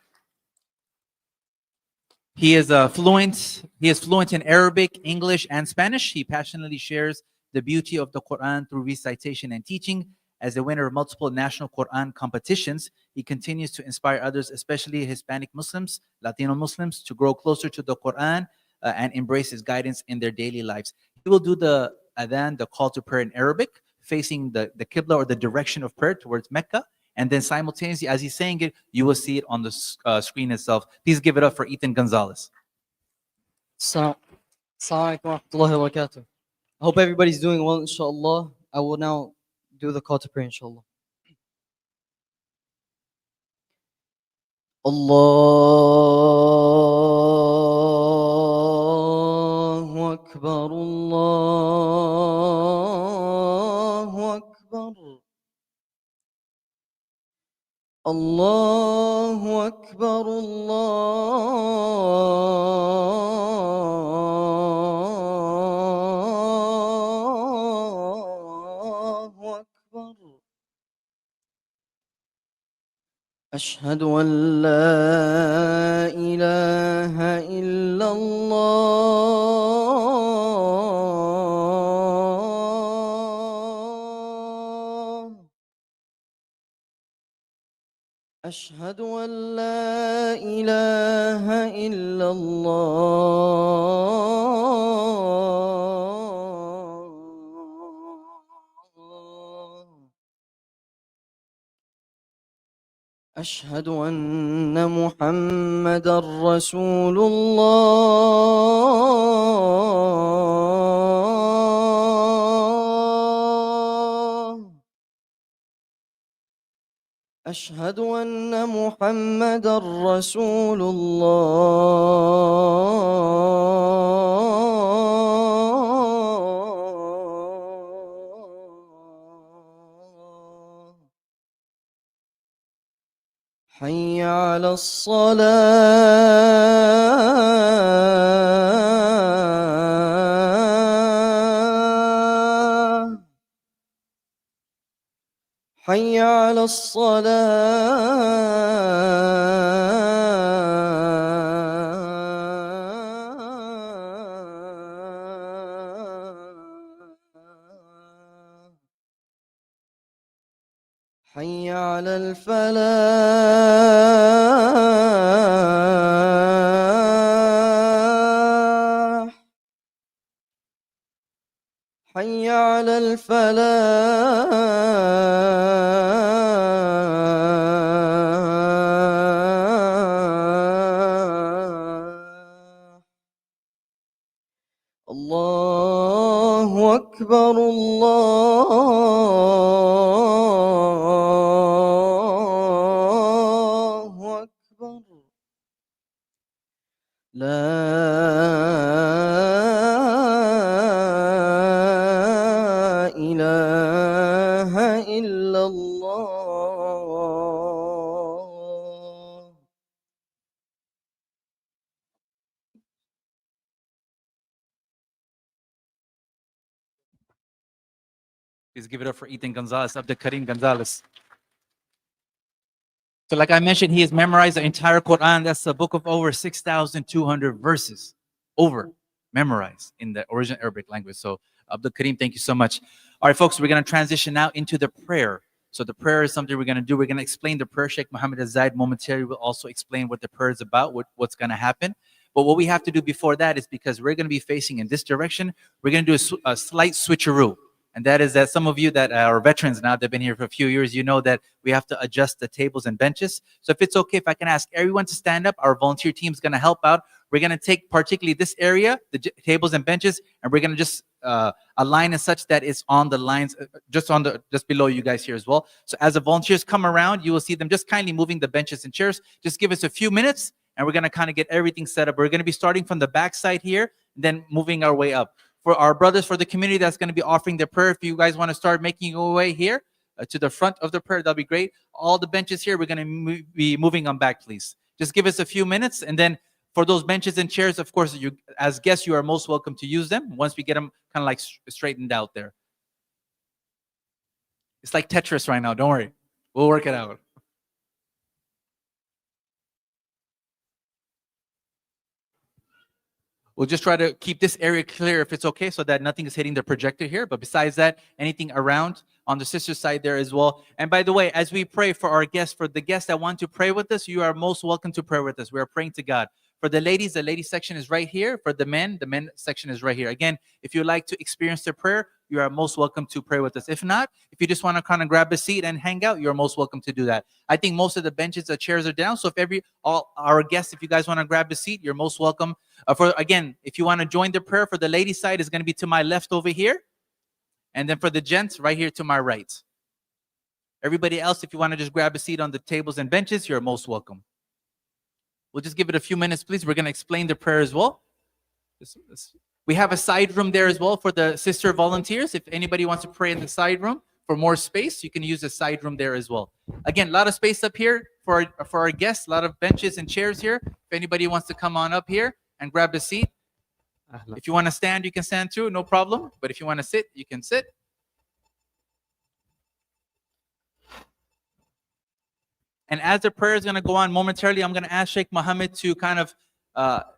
Speaker 1: He is fluent in Arabic, English, and Spanish. He passionately shares the beauty of the Quran through recitation and teaching. As a winner of multiple national Quran competitions, he continues to inspire others, especially Hispanic Muslims, Latino Muslims, to grow closer to the Quran and embrace his guidance in their daily lives. He will do the adhan, the call to prayer in Arabic, facing the Qibla or the direction of prayer towards Mecca. And then simultaneously, as he's saying it, you will see it on the screen itself. Please give it up for Ethan Gonzalez.
Speaker 7: Assalamu alaikum wa rahmatullahi wa barakatuh. I hope everybody's doing well, inshallah. I will now do the call to prayer, inshallah. Allahu Akbar, Allahu Akbar. Allahu Akbar, Allahu Akbar. أشهد أن لا إله إلا الله. أشهد أن لا إله إلا الله. أشهد أن محمدا رسول الله. أشهد أن محمدا رسول الله. حي على الصلاة. حي على الصلاة. حي على الفلاح. حي على الفلاح. الله أكبر، الله أكبر. لا إله إلا الله.
Speaker 1: Please give it up for Ethan Gonzalez, Abdul Karim Gonzalez. So like I mentioned, he has memorized the entire Quran. That's a book of over 6,200 verses. Over memorized in the original Arabic language. So Abdul Karim, thank you so much. All right, folks, we're going to transition now into the prayer. So the prayer is something we're going to do. We're going to explain the prayer. Sheikh Muhammad Azaid momentarily will also explain what the prayer is about, what's going to happen. But what we have to do before that is, because we're going to be facing in this direction, we're going to do a slight switcheroo. And that is that some of you that are veterans now, they've been here for a few years, you know that we have to adjust the tables and benches. So if it's okay, if I can ask everyone to stand up, our volunteer team is going to help out. We're going to take particularly this area, the tables and benches, and we're going to just align it such that it's on the lines, just below you guys here as well. So as the volunteers come around, you will see them just kindly moving the benches and chairs. Just give us a few minutes, and we're going to kind of get everything set up. We're going to be starting from the back side here, then moving our way up. For our brothers, for the community that's going to be offering their prayer, if you guys want to start making your way here to the front of the prayer, that'll be great. All the benches here, we're going to be moving them back, please. Just give us a few minutes, and then for those benches and chairs, of course, you as guests, you are most welcome to use them once we get them kind of like straightened out there. It's like Tetris right now. Don't worry. We'll work it out. We'll just try to keep this area clear if it's okay, so that nothing is hitting the projector here. But besides that, anything around on the sister side there as well. And by the way, as we pray for our guests, for the guests that want to pray with us, you are most welcome to pray with us. We are praying to God. For the ladies section is right here. For the men section is right here. Again, if you like to experience the prayer, you are most welcome to pray with us. If not, if you just want to kind of grab a seat and hang out, you're most welcome to do that. I think most of the benches, the chairs are down. So if all our guests, if you guys want to grab a seat, you're most welcome. If you want to join the prayer, for the ladies side is going to be to my left over here. And then for the gents, right here to my right. Everybody else, if you want to just grab a seat on the tables and benches, you're most welcome. We'll just give it a few minutes, please. We're going to explain the prayer as well. We have a side room there as well for the sister volunteers. If anybody wants to pray in the side room for more space, you can use the side room there as well. Again, a lot of space up here for our guests, a lot of benches and chairs here. If anybody wants to come on up here and grab a seat. If you want to stand, you can stand too, no problem. But if you want to sit, you can sit. And as the prayer is going to go on momentarily, I'm going to ask Sheikh Mohammed to kind of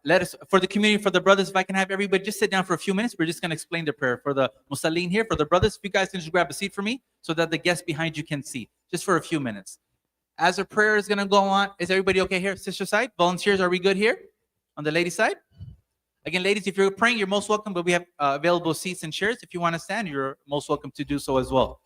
Speaker 1: let us, for the community, for the brothers, if I can have everybody just sit down for a few minutes. We're just going to explain the prayer. For the Musallin here, for the brothers, if you guys can just grab a seat for me so that the guests behind you can see, just for a few minutes. As the prayer is going to go on, is everybody okay here? Sister side, volunteers, are we good here? On the lady side? Again, ladies, if you're praying, you're most welcome, but we have available seats and chairs. If you want to stand, you're most welcome to do so as well.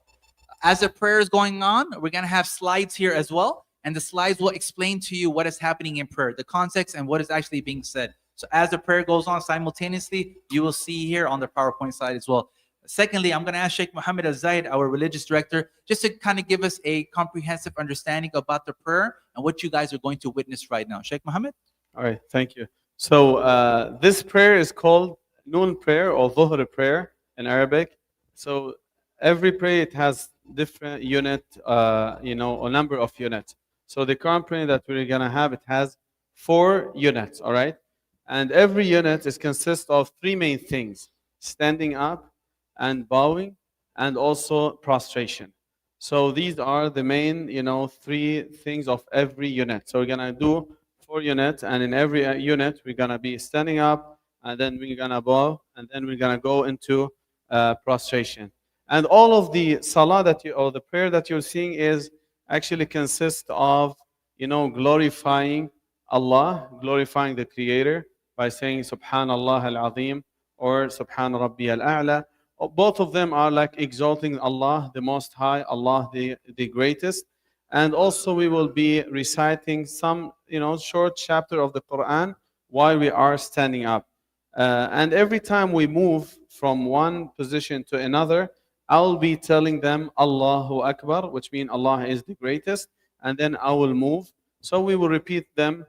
Speaker 1: As the prayer is going on, we're going to have slides here as well. And the slides will explain to you what is happening in prayer, the context and what is actually being said. So as the prayer goes on simultaneously, you will see here on the PowerPoint slide as well. Secondly, I'm going to ask Sheikh Mohammed Al-Zayed, our religious director, just to kind of give us a comprehensive understanding about the prayer and what you guys are going to witness right now. Sheikh Mohammed?
Speaker 6: All right, thank you. So this prayer is called Noon prayer or Dhuhr prayer in Arabic. So every prayer, it has different unit, a number of units. So the current prayer that we're going to have, it has 4 units, all right? And every unit is consists of 3 main things: standing up and bowing and also prostration. So these are the main, 3 things of every unit. So we're going to do 4 units, and in every unit, we're going to be standing up, and then we're going to bow, and then we're going to go into prostration. And all of the salah or the prayer that you're seeing is actually consists of, glorifying Allah, glorifying the Creator by saying Subhanallah al-Azim or Subhan Rabbi al-A'la. Both of them are like exalting Allah, the Most High, Allah, the greatest. And also we will be reciting some, short chapter of the Quran while we are standing up. And every time we move from one position to another, I'll be telling them Allahu Akbar, which means Allah is the greatest, and then I will move. So we will repeat them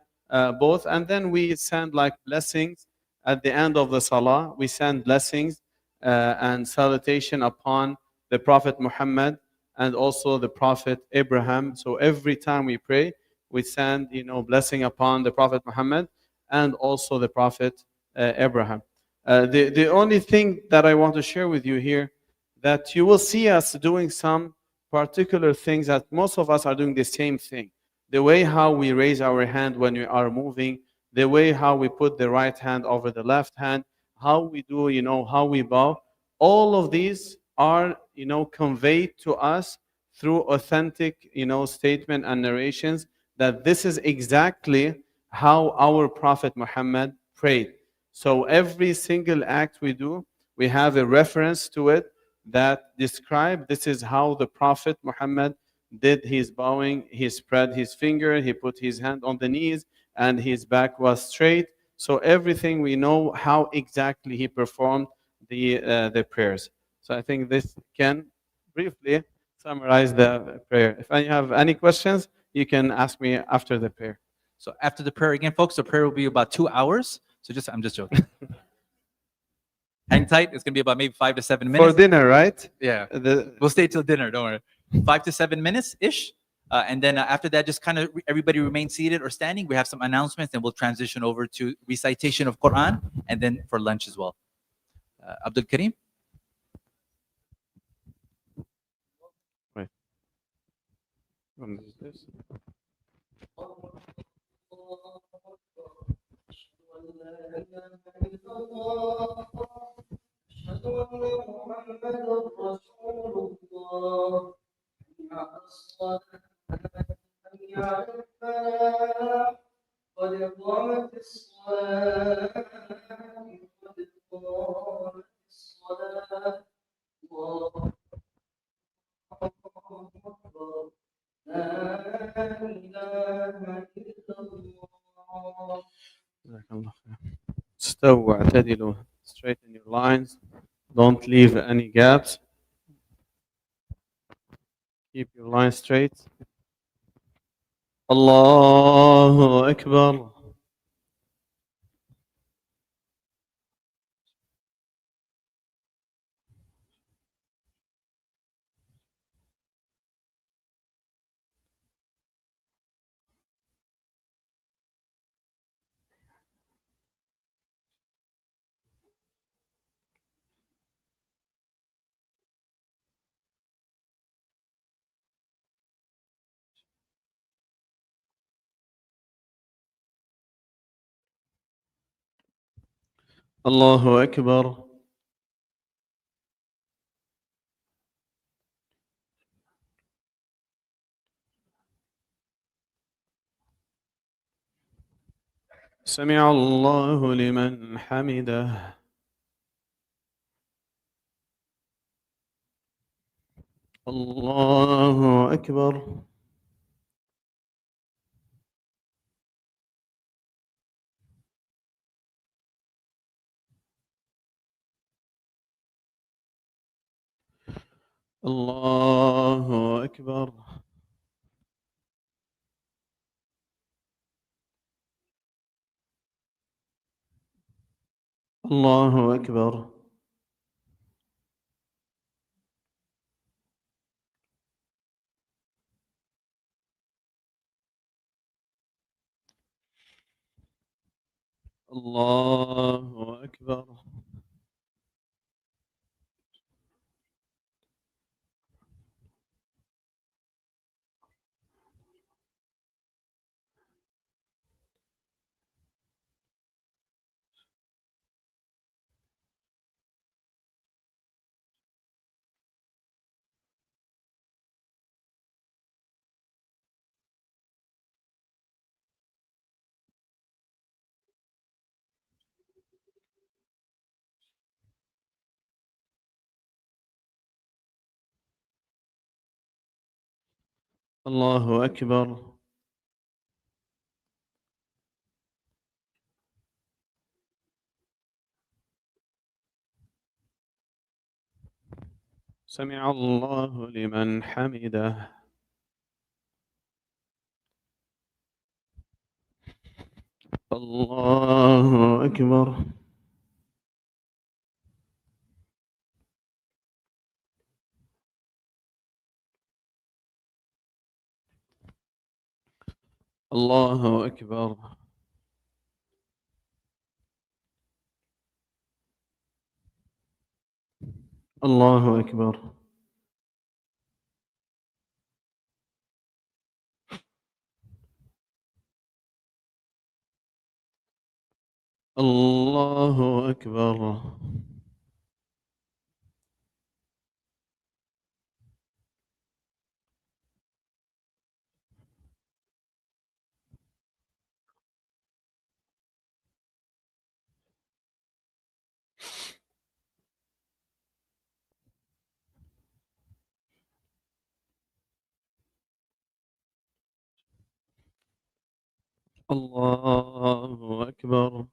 Speaker 6: both, and then we send like blessings at the end of the salah. We send blessings and salutation upon the Prophet Muhammad and also the Prophet Abraham. So every time we pray, we send blessing upon the Prophet Muhammad and also the Prophet Abraham. The only thing that I want to share with you here, that you will see us doing some particular things that most of us are doing the same thing. The way how we raise our hand when we are moving, the way how we put the right hand over the left hand, how we do, how we bow. All of these are, conveyed to us through authentic, statement and narrations that this is exactly how our Prophet Muhammad prayed. So every single act we do, we have a reference to it that describe this is how the Prophet Muhammad did his bowing. He spread his finger, he put his hand on the knees, and his back was straight. So everything we know how exactly he performed the prayers. So I think this can briefly summarize the prayer. If you have any questions, you can ask me after the prayer.
Speaker 1: So after the prayer again, folks, the prayer will be about 2 hours. So I'm just joking. Hang tight. It's going to be about maybe 5 to 7 minutes.
Speaker 6: For dinner, right?
Speaker 1: Yeah. We'll stay till dinner. Don't worry. 5 to 7 minutes-ish. And then after that, just kind of everybody remain seated or standing. We have some announcements, and we'll transition over to recitation of Quran, and then for lunch as well. Abdul Karim?
Speaker 6: Right.
Speaker 8: أشهد أن محمدا رسول الله حي على الصلاة حي على الفلاح قد قامت الصلاة الصلاة الله أكبر لا إله إلا الله.
Speaker 6: جزاك الله خير. استووا واعتدلوا. Straighten your lines. Don't leave any gaps. Keep your line straight. الله أكبر. الله أكبر. سمع الله لمن حمده. الله أكبر. الله أكبر. الله أكبر. الله أكبر. الله أكبر. سمع الله لمن حمده. الله أكبر. الله أكبر. الله أكبر. الله أكبر. الله أكبر.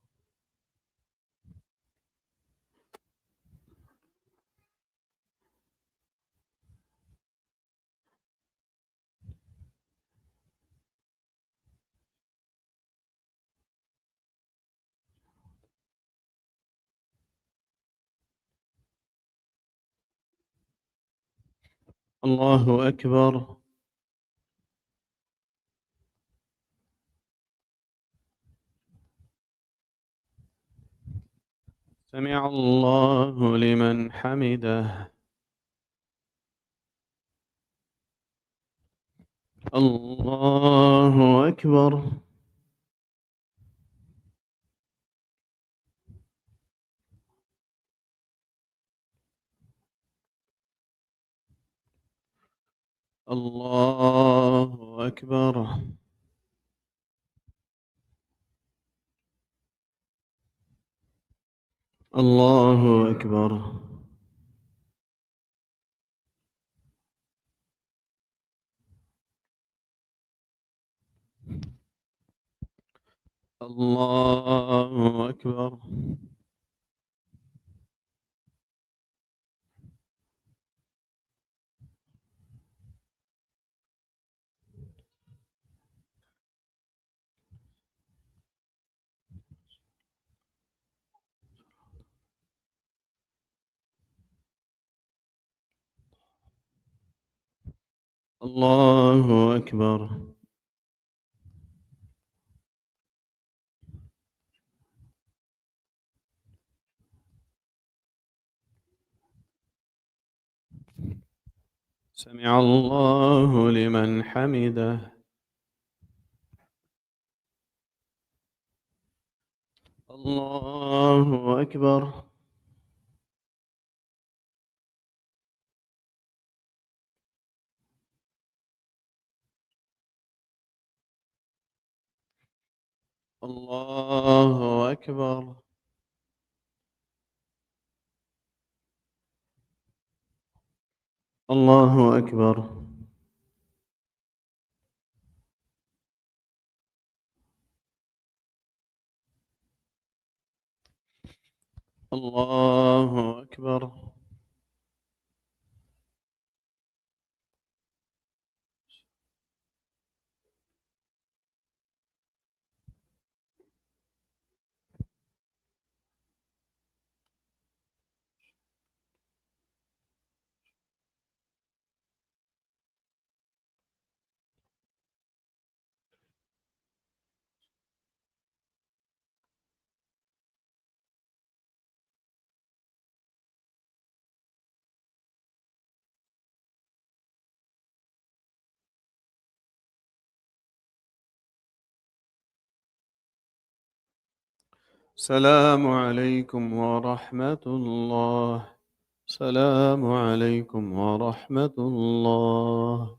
Speaker 6: الله أكبر. سمع الله لمن حمده. الله أكبر. الله أكبر. الله أكبر. الله أكبر. الله أكبر. سمع الله لمن حمده. الله أكبر. الله أكبر. الله أكبر. الله أكبر. السلام عليكم ورحمة الله. السلام عليكم ورحمة الله.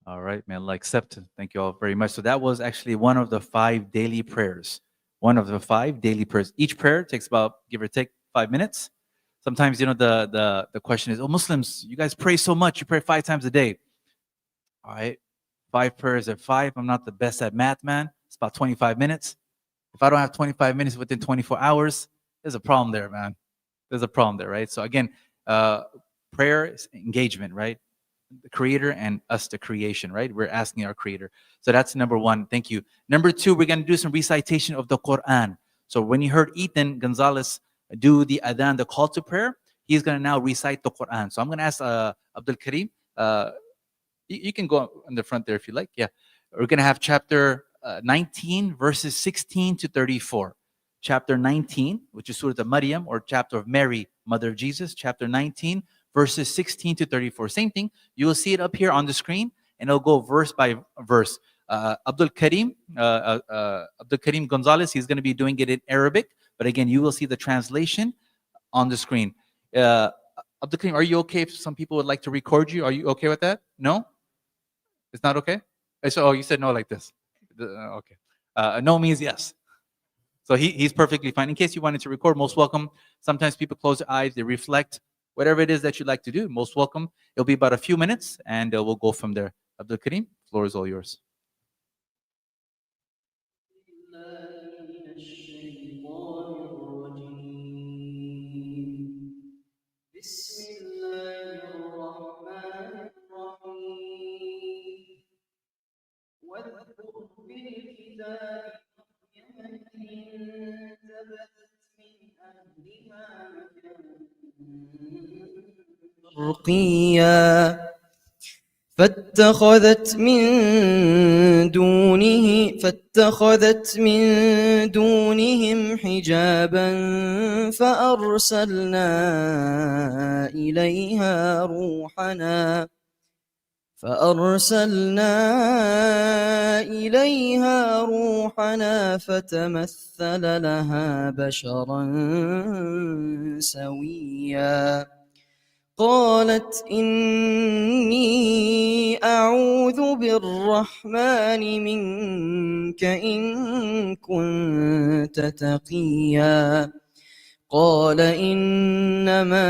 Speaker 1: All right, may Allah accept. Thank you all very much. So that was actually one of the 5 daily prayers. One of the 5 daily prayers. Each prayer takes about, give or take, 5 minutes. Sometimes, you know, the question is, oh, Muslims, you guys pray so much. You pray 5 times a day. All right, 5 prayers at 5. I'm not the best at math, man. It's about 25 minutes. If I don't have 25 minutes within 24 hours, there's a problem there, man. There's a problem there, right? So again, prayer is engagement, right? The creator and us, the creation, right? We're asking our creator. So that's number 1. Thank you. Number 2, we're going to do some recitation of the Quran. So when you heard Ethan Gonzalez do the adhan, the call to prayer, he's going to now recite the Quran. So I'm going to ask Abdul Karim. You can go on the front there if you like. Yeah. We're going to have chapter 19, verses 16 to 34. Chapter 19, which is Surah Maryam, or chapter of Mary, mother of Jesus. Chapter 19, verses 16 to 34. Same thing. You will see it up here on the screen, and it'll go verse by verse. Abdul Karim Gonzalez, he's going to be doing it in Arabic. But again, you will see the translation on the screen. Abdul Karim, are you okay if some people would like to record you? Are you okay with that? No? It's not okay? So, oh, you said no like this. Okay. No means yes. So he's perfectly fine. In case you wanted to record, most welcome. Sometimes people close their eyes, they reflect. Whatever it is that you'd like to do, most welcome. It'll be about a few minutes, and we'll go from there. Abdul Karim, floor is all yours.
Speaker 8: بسم الله الرحمن الرحيم واذكر في الكتاب مريم إذ انتبذت من أهلها شرقيا فاتخذت من دونهم حجابا فأرسلنا إليها روحنا فتمثل لها بشرا سويا قالت إني أعوذ بالرحمن منك إن كنت تقيا قال إنما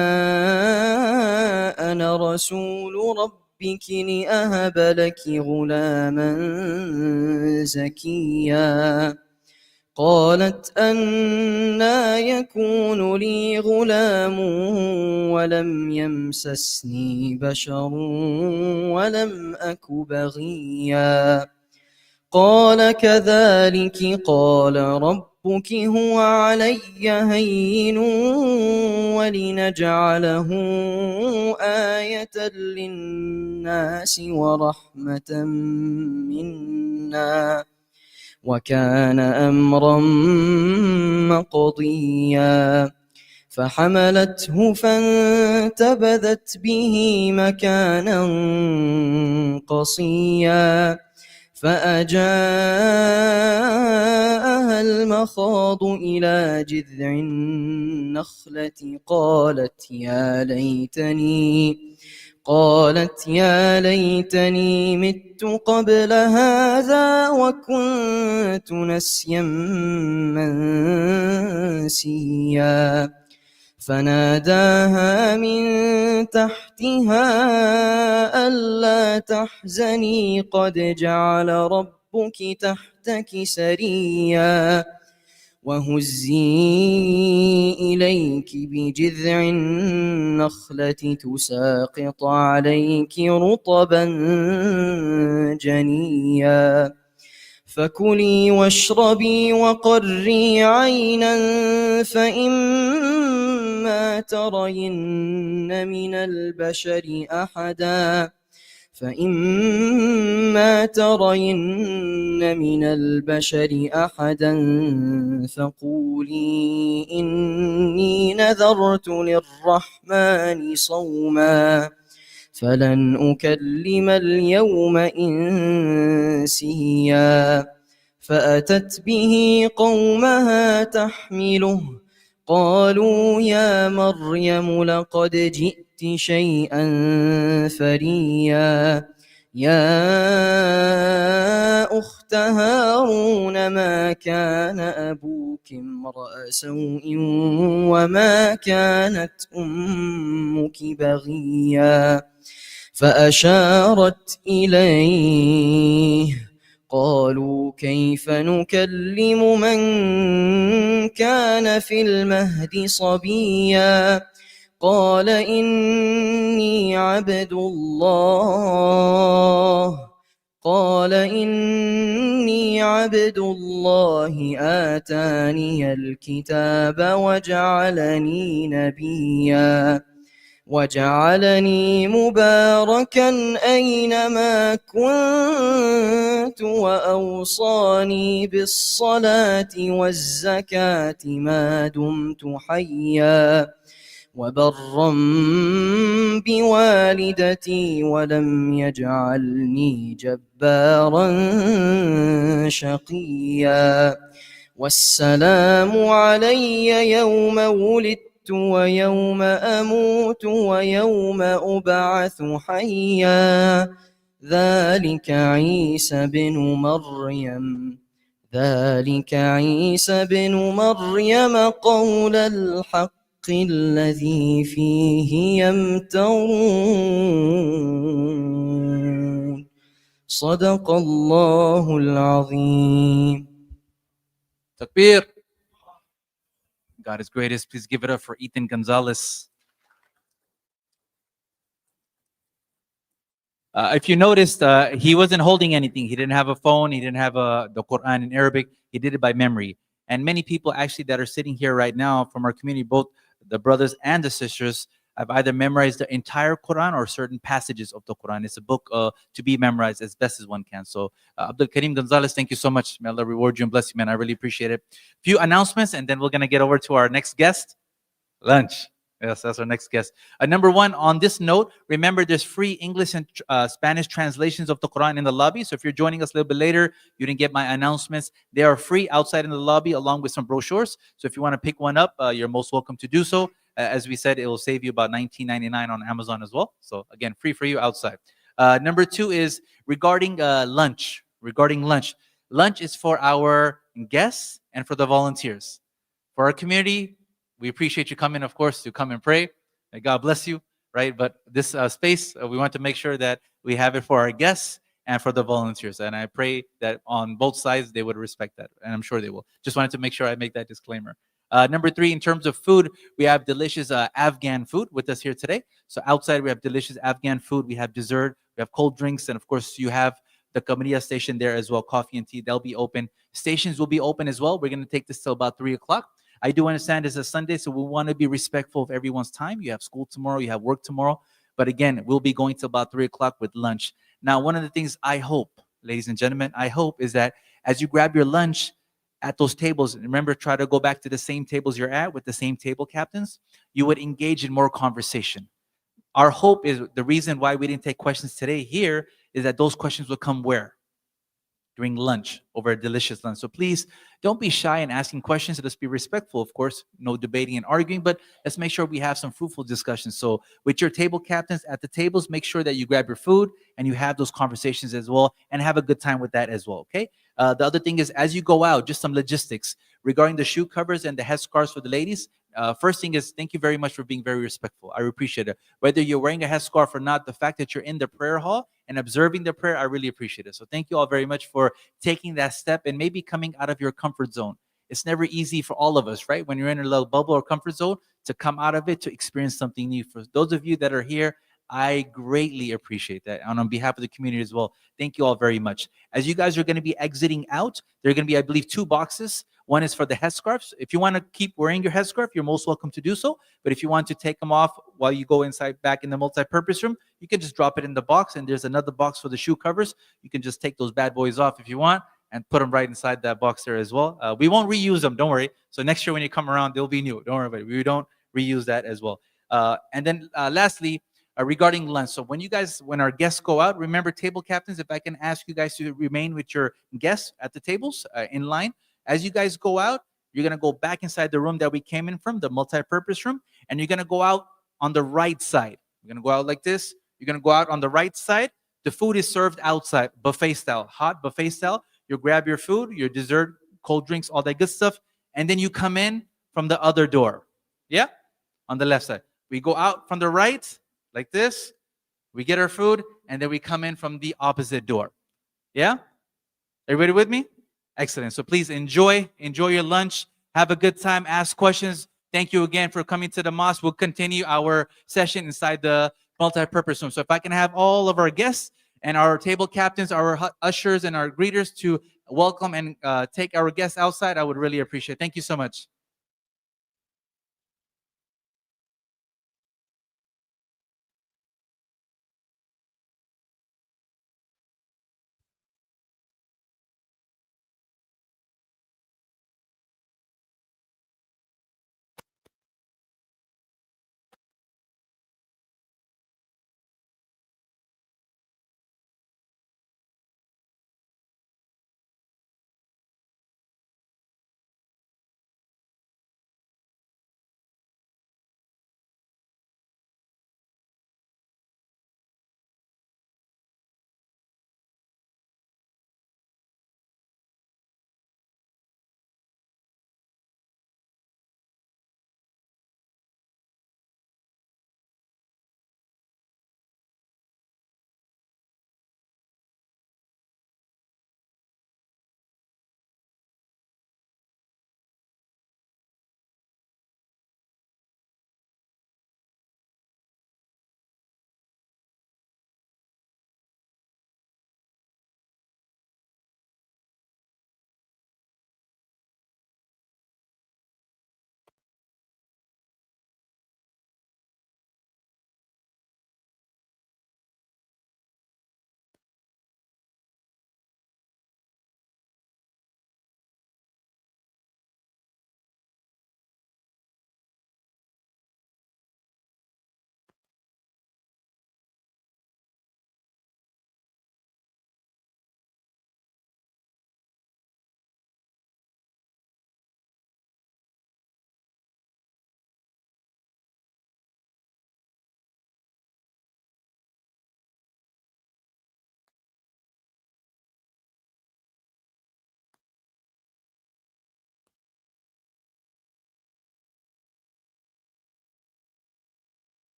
Speaker 8: أنا رسول ربك لأهب لك غلاما زكيا قالت أنا يكون لي غلام ولم يمسسني بشر ولم أك بغيا قال كذلك قال ربك هو علي هين ولنجعله آية للناس ورحمة منا وكان أمرا مقضيا فحملته فانتبذت به مكانا قصيا فأجاءها المخاض إلى جذع النخلة قالت يا ليتني مت قبل هذا وكنت نسيا منسيا فناداها من تحتها ألا تحزني قد جعل ربك تحتك سريا وهزي إليك بجذع النخلة تساقط عليك رطبا جنيا فكلي واشربي وقري عينا فإما ترين من البشر أحدا فقولي إني نذرت للرحمن صوما فلن أكلم اليوم إنسيا فأتت به قومها تحمله قالوا يا مريم لقد جئت شيئا فريا يا أخت هارون ما كان أبوك امرأ سوء وما كانت أمك بغيا فأشارت إليه قالوا كيف نكلم من كان في المهد صبيا قال إني عبد الله آتاني الكتاب وجعلني نبيا وجعلني مباركا أينما كنت وأوصاني بالصلاة والزكاة ما دمت حيا وبرا بوالدتي ولم يجعلني جبارا شقيا والسلام علي يوم ولدت ويوم أموت ويوم أبعث حيا ذلك عيسى بن مريم قول الحق الذي فيه يمترون صدق الله العظيم.
Speaker 1: Takbir. God is greatest. Please give it up for Ethan Gonzalez. If you noticed, he wasn't holding anything. He didn't have a phone. He didn't have the Quran in Arabic. He did it by memory. And many people actually that are sitting here right now from our community, both the brothers and the sisters, have either memorized the entire Quran or certain passages of the Quran. It's a book to be memorized as best as one can. So, Abdul Karim Gonzalez, thank you so much. May Allah reward you and bless you, man. I really appreciate it. Few announcements, and then we're going to get over to our next guest, lunch. Yes, that's our next guest. Number one, on this note, remember there's free English and Spanish translations of the Quran in the lobby. So if you're joining us a little bit later, you didn't get my announcements. They are free outside in the lobby along with some brochures. So if you want to pick one up, you're most welcome to do so. As we said, it will save you about $19.99 on Amazon as well. So again, free for you outside. Number two is regarding lunch. Regarding lunch, lunch is for our guests and for the volunteers. For our community, we appreciate you coming, of course, to come and pray. May God bless you, right? But this space, we want to make sure that we have it for our guests and for the volunteers. And I pray that on both sides they would respect that, and I'm sure they will. Just wanted to make sure I make that disclaimer. Number three, in terms of food, we have delicious Afghan food with us here today. So outside we have delicious Afghan food. We have dessert, we have cold drinks, and of course you have the Kamaria station there as well, coffee and tea. They'll be open. Stations will be open as well. We're going to take this till about 3 o'clock. I do understand it's a Sunday, so we want to be respectful of everyone's time. You have school tomorrow, you have work tomorrow. But again, we'll be going till about 3 o'clock with lunch. Now, one of the things I hope, ladies and gentlemen, I hope is that as you grab your lunch at those tables, remember, try to go back to the same tables you're at with the same table captains, you would engage in more conversation. Our hope is the reason why we didn't take questions today here is that those questions will come where? During lunch, over a delicious lunch. So please don't be shy in asking questions. Let's be respectful, of course, no debating and arguing, but let's make sure we have some fruitful discussions. So with your table captains at the tables, make sure that you grab your food and you have those conversations as well, and have a good time with that as well, okay? The other thing is, as you go out, just some logistics regarding the shoe covers and the headscarves for the ladies. First thing is, thank you very much for being very respectful. I appreciate it. Whether you're wearing a headscarf or not, the fact that you're in the prayer hall and observing the prayer, I really appreciate it. So thank you all very much for taking that step and maybe coming out of your comfort zone. It's never easy for all of us, right? When you're in a little bubble or comfort zone, to come out of it, to experience something new. For those of you that are here, I greatly appreciate that. And on behalf of the community as well, thank you all very much. As you guys are going to be exiting out, there are going to be, I believe, 2 boxes. One is for the headscarves. If you want to keep wearing your headscarf, you're most welcome to do so. But if you want to take them off while you go inside back in the multi-purpose room, you can just drop it in the box. And there's another box for the shoe covers. You can just take those bad boys off if you want and put them right inside that box there as well. We won't reuse them, don't worry. So next year when you come around, they'll be new. Don't worry about it. We don't reuse that as well. And then lastly, regarding lunch. So when our guests go out, remember, table captains, if I can ask you guys to remain with your guests at the tables in line. As you guys go out, you're going to go back inside the room that we came in from, the multi-purpose room, and you're going to go out on the right side. You're going to go out like this. You're going to go out on the right side. The food is served outside, buffet style, hot buffet style. You grab your food, your dessert, cold drinks, all that good stuff, and then you come in from the other door. Yeah? On the left side. We go out from the right, like this. We get our food, and then we come in from the opposite door. Yeah? Everybody with me? Excellent. So please enjoy your lunch. Have a good time. Ask questions. Thank you again for coming to the mosque. We'll continue our session inside the multi-purpose room. So if I can have all of our guests and our table captains, our ushers, and our greeters to welcome and take our guests outside, I would really appreciate it. Thank you so much.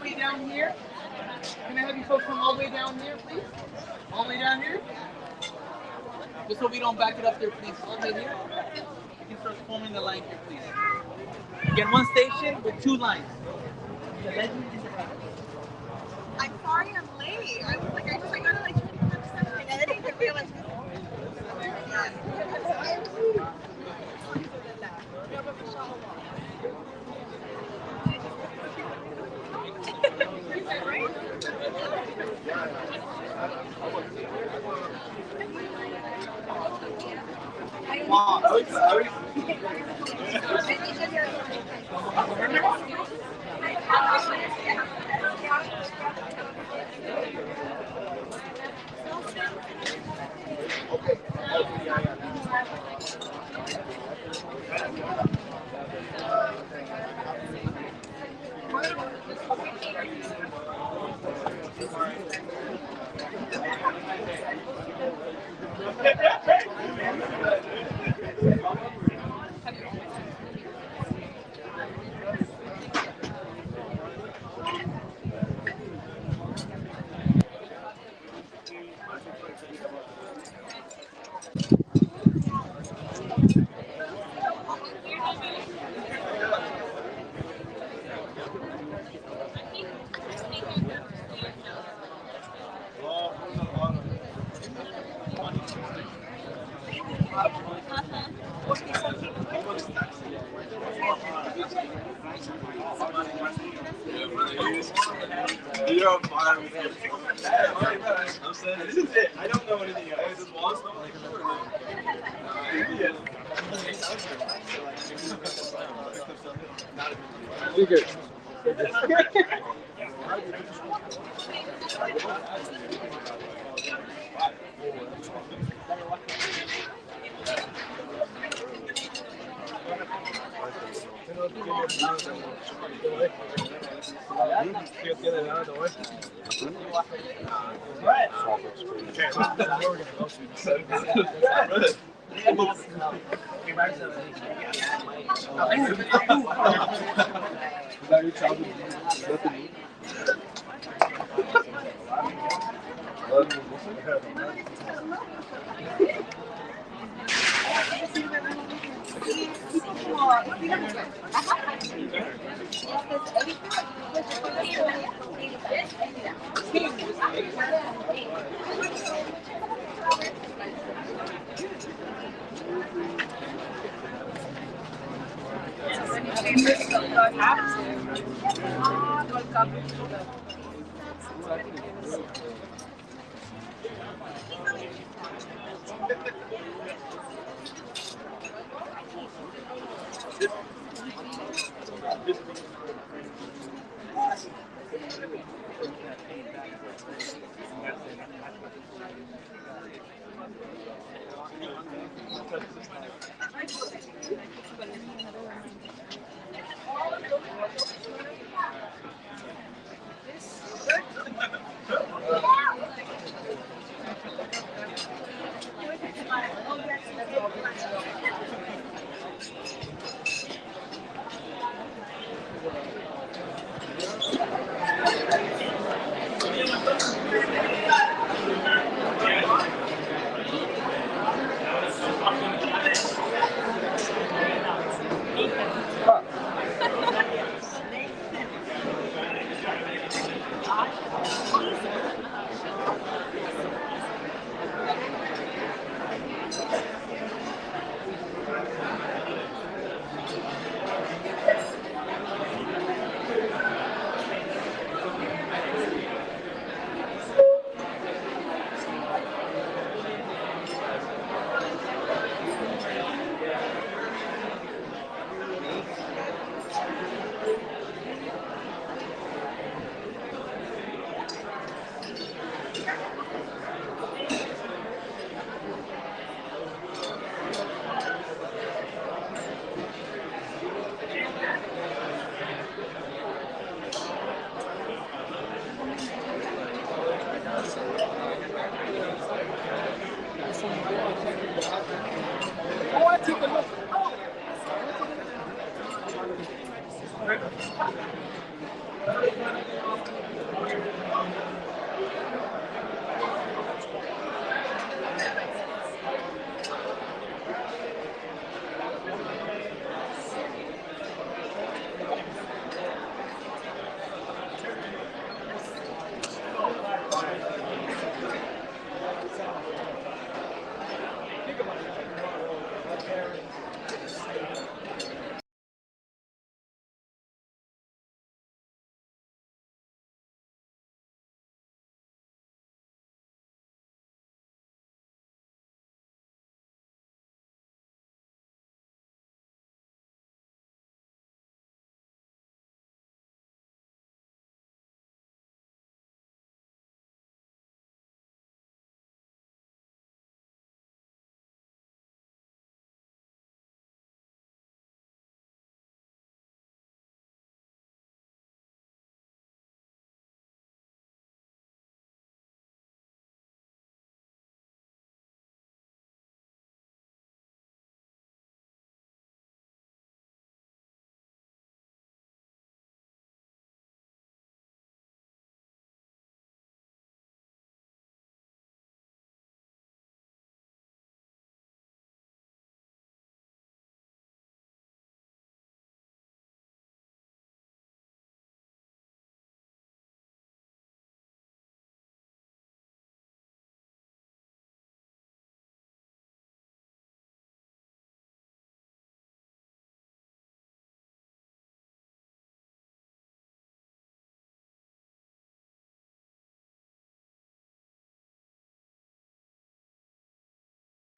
Speaker 2: way down here? Can I have you folks come all the way down here, please? All the way down here? Just so we don't back it up there, please. All the way here. You can start forming the line here, please. Again, one station with two lines. The legend is the
Speaker 9: I'm sorry I'm late. I was like, I gotta like try to catch something. I didn't even realize.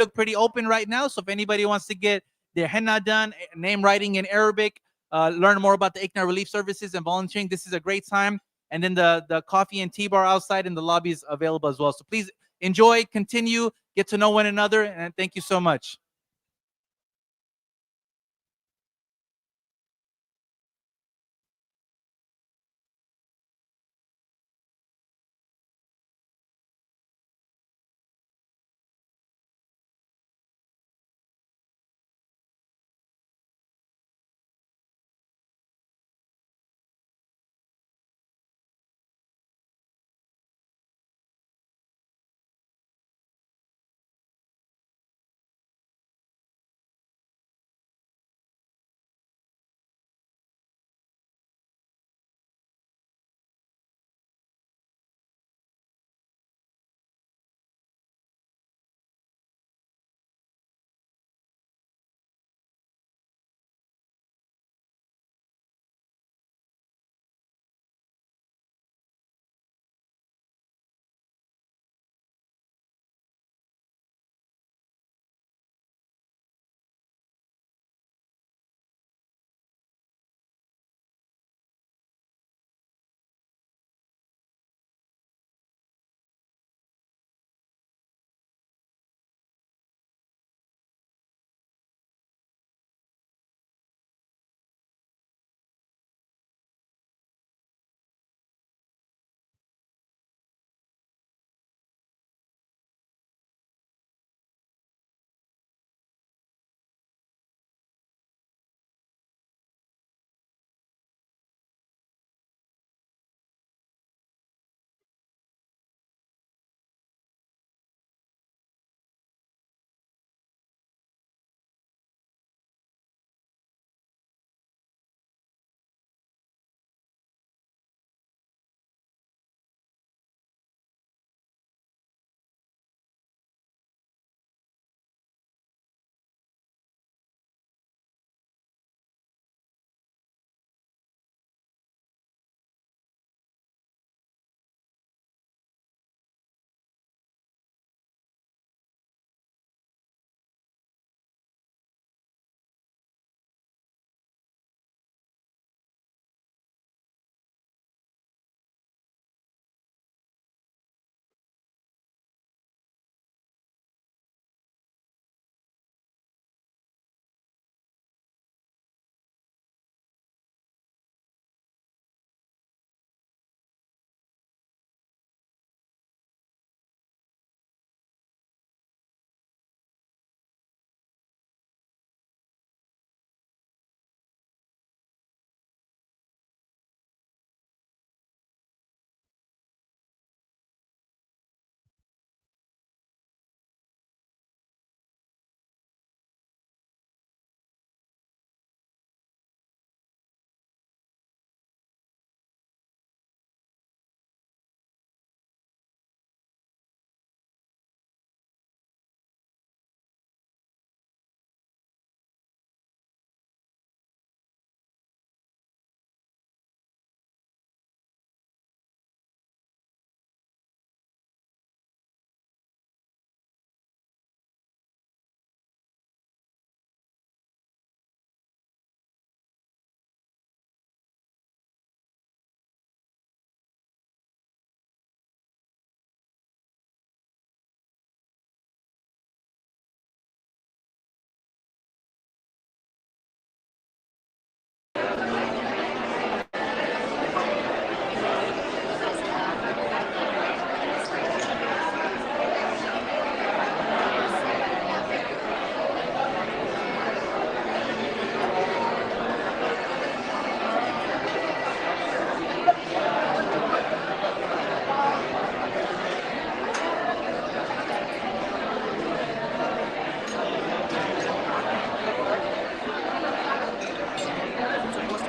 Speaker 1: look pretty open right now. So if anybody wants to get their henna done, name writing in Arabic, learn more about the ICNA relief services and volunteering, this is a great time. And then the coffee and tea bar outside in the lobby is available as well. So please enjoy, continue, get to know one another, and thank you so much.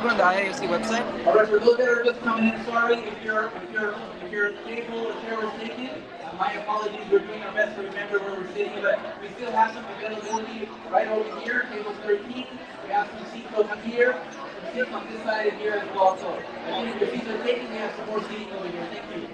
Speaker 7: Go on the IAC website.
Speaker 2: All right, for those that are just coming in, sorry if your table or chair was taken. My apologies. We're doing our best to remember where we're sitting, but we still have some availability right over here, table 13. We have some seats over here, some seats on this side and here as well. So as long as your seats are taken, we have some more seating over here. Thank you.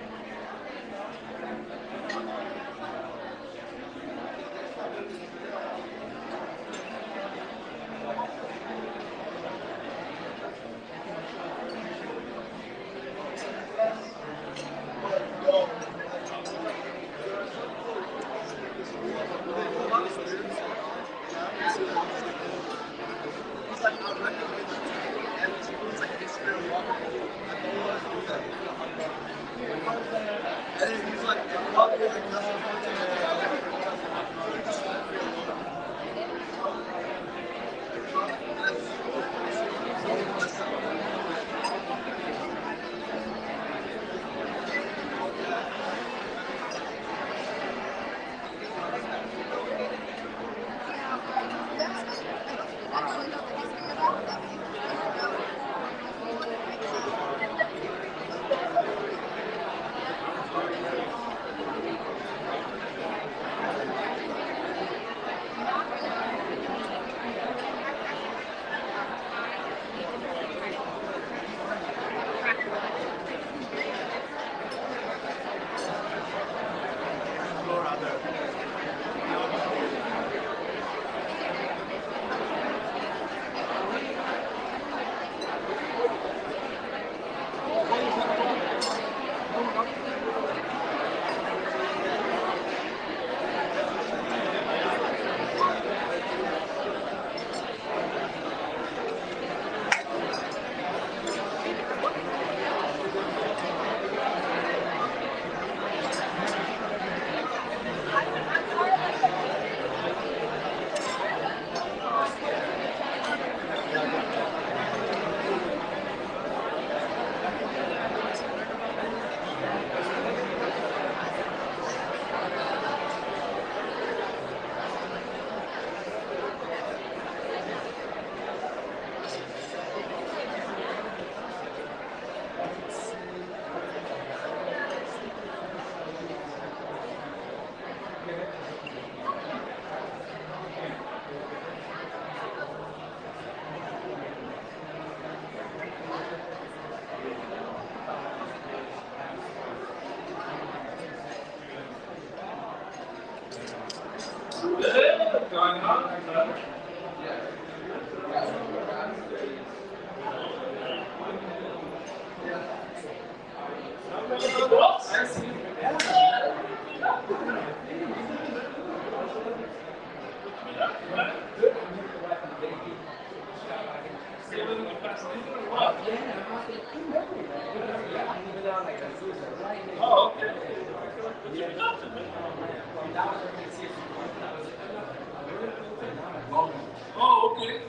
Speaker 5: Oh, okay.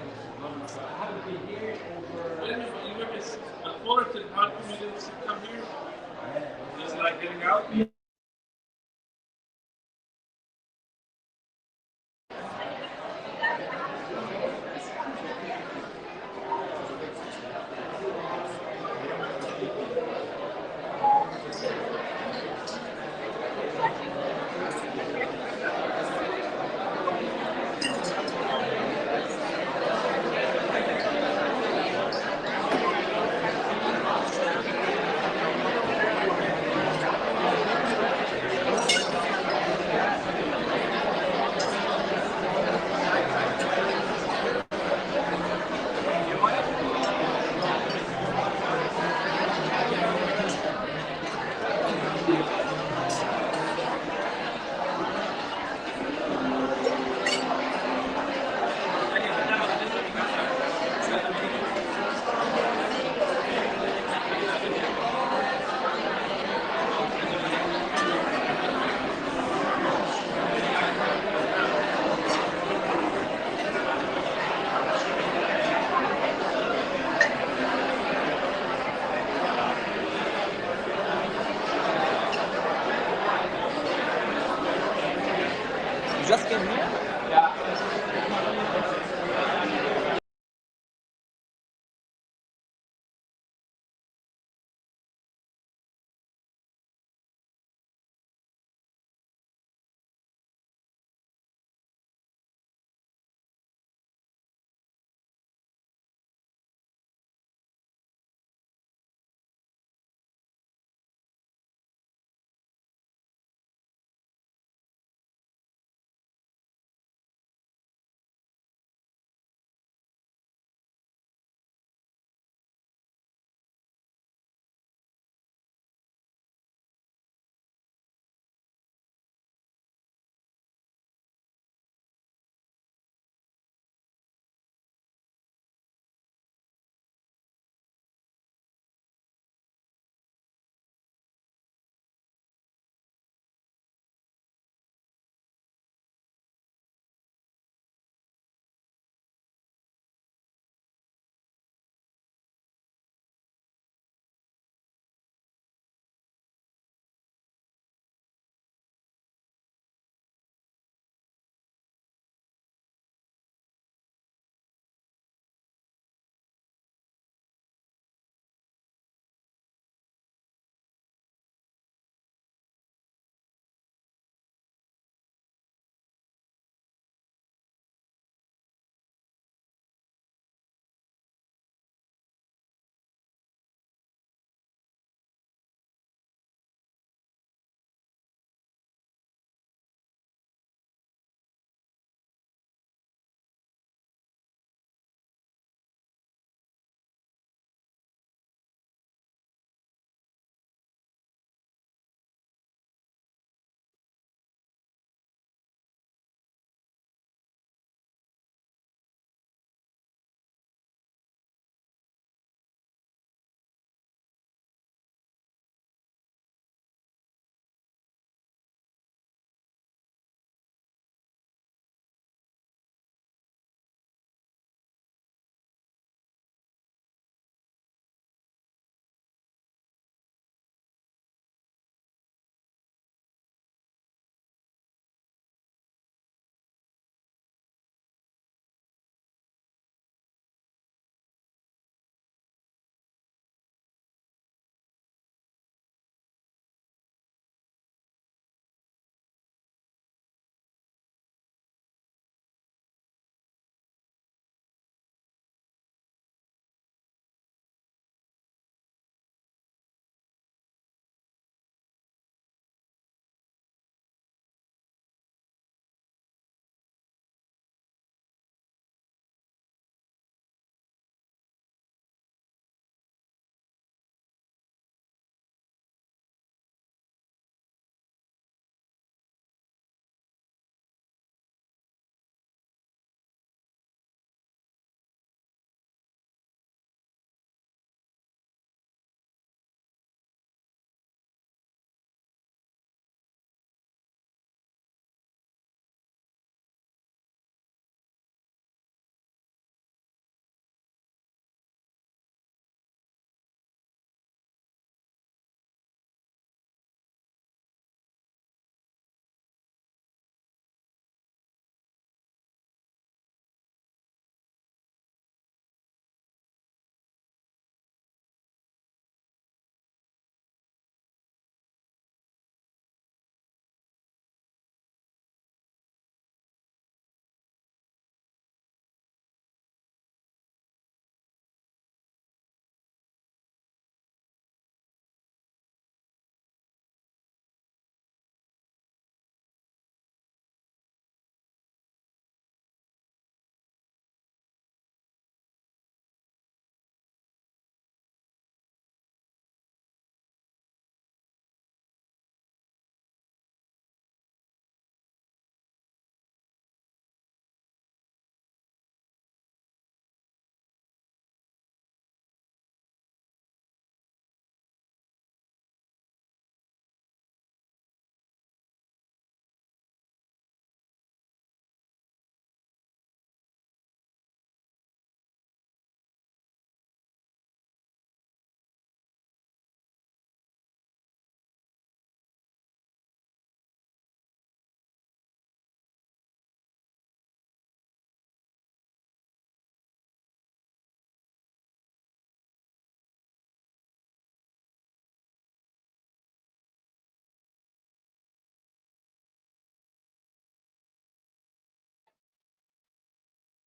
Speaker 5: Wait a minute, you were at Fullerton. How come you didn't come here? Just like getting out?
Speaker 2: You just came here?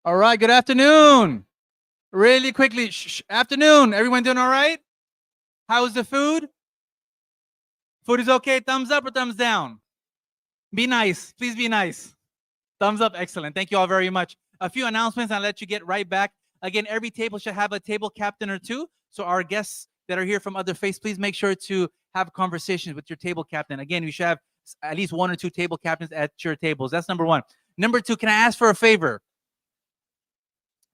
Speaker 1: All right, good afternoon. Really quickly, afternoon. Everyone doing all right? How's the food? Food is okay. Thumbs up or thumbs down? Be nice. Please be nice. Thumbs up. Excellent. Thank you all very much. A few announcements. I'll let you get right back. Again, every table should have a table captain or two. So our guests that are here from other faiths, please make sure to have conversations with your table captain. Again, you should have at least one or two table captains at your tables. That's number one. Number two, can I ask for a favor?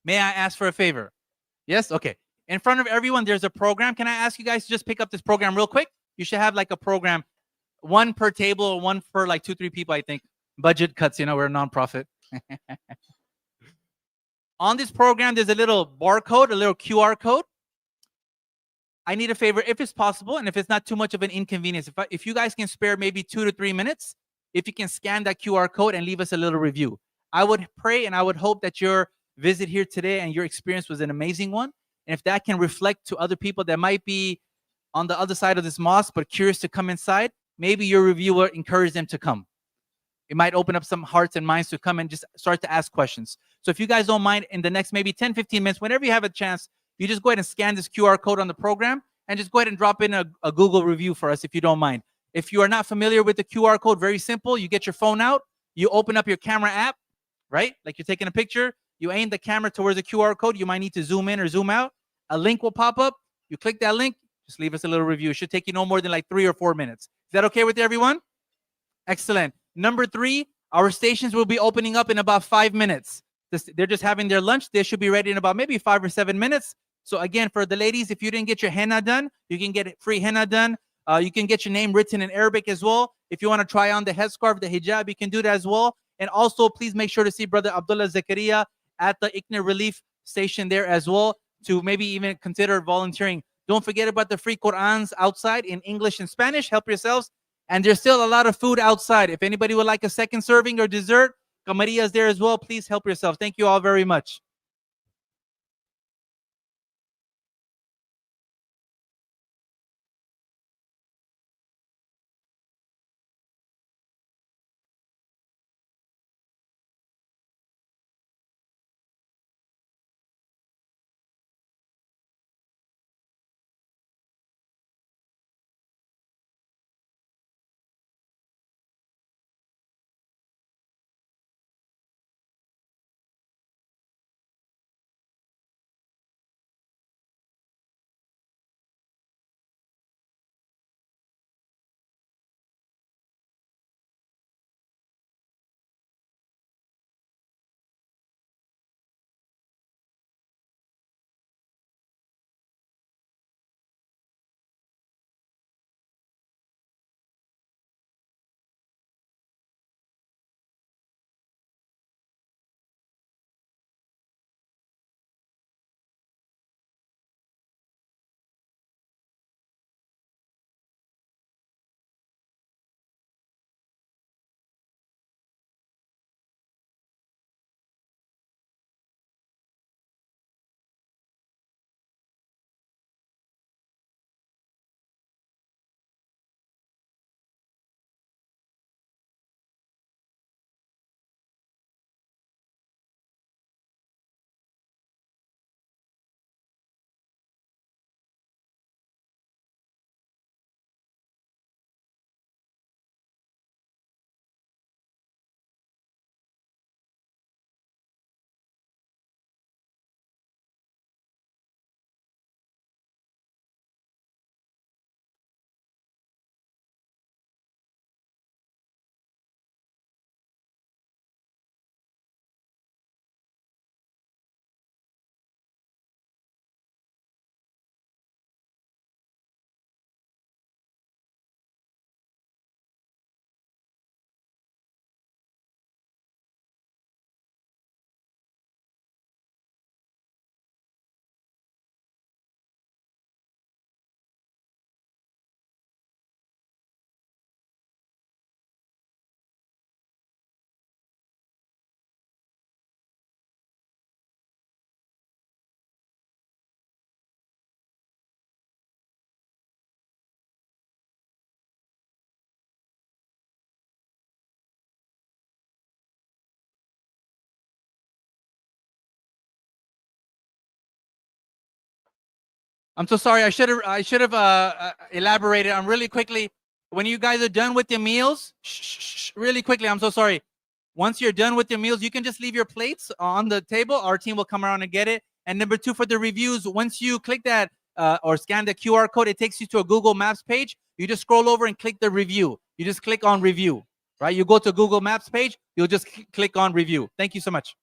Speaker 1: May I ask for a favor? Yes? Okay. In front of everyone, there's a program. Can I ask you guys to just pick up this program real quick? You should have like a program, one per table or one for like 2-3 people, I think. Budget cuts, we're a nonprofit. On this program, there's a little barcode, a little QR code. I need a favor if it's possible, and if it's not too much of an inconvenience. If you guys can spare maybe 2 to 3 minutes, if you can scan that QR code and leave us a little review. I would pray and I would hope that your visit here today and your experience was an amazing one. And if that can reflect to other people that might be on the other side of this mosque but curious to come inside, maybe your review will encourage them to come. It might open up some hearts and minds to come and just start to ask questions. So if you guys don't mind, in the next maybe 10, 15 minutes, whenever you have a chance, you just go ahead and scan this QR code on the program and just go ahead and drop in a Google review for us if you don't mind. If you are not familiar with the QR code, very simple. You get your phone out, you open up your camera app, right? Like you're taking a picture, you aim the camera towards the QR code. You might need to zoom in or zoom out. A link will pop up. You click that link, just leave us a little review. It should take you no more than like 3 or 4 minutes. Is that okay with everyone? Excellent. Number 3, our stations will be opening up in about 5 minutes. They're just having their lunch. They should be ready in about maybe 5 or 7 minutes. So again, for the ladies, if you didn't get your henna done, you can get free henna done. You can get your name written in Arabic as well. If you want to try on the headscarf, the hijab, you can do that as well. And also, please make sure to see Brother Abdullah Zakaria at the ICNA Relief Station there as well, to maybe even consider volunteering. Don't forget about the free Qur'ans outside in English and Spanish. Help yourselves. And there's still a lot of food outside. If anybody would like a second serving or dessert, Camaria is there as well. Please help yourself. Thank you all very much. I'm so sorry. I should have elaborated on really quickly. When you guys are done with your meals, really quickly. I'm so sorry. Once you're done with your meals, you can just leave your plates on the table. Our team will come around and get it. And number two, for the reviews, once you click that or scan the QR code, it takes you to a Google Maps page. You just scroll over and click the review. You just click on review, right? You go to Google Maps page. You'll just click on review. Thank you so much.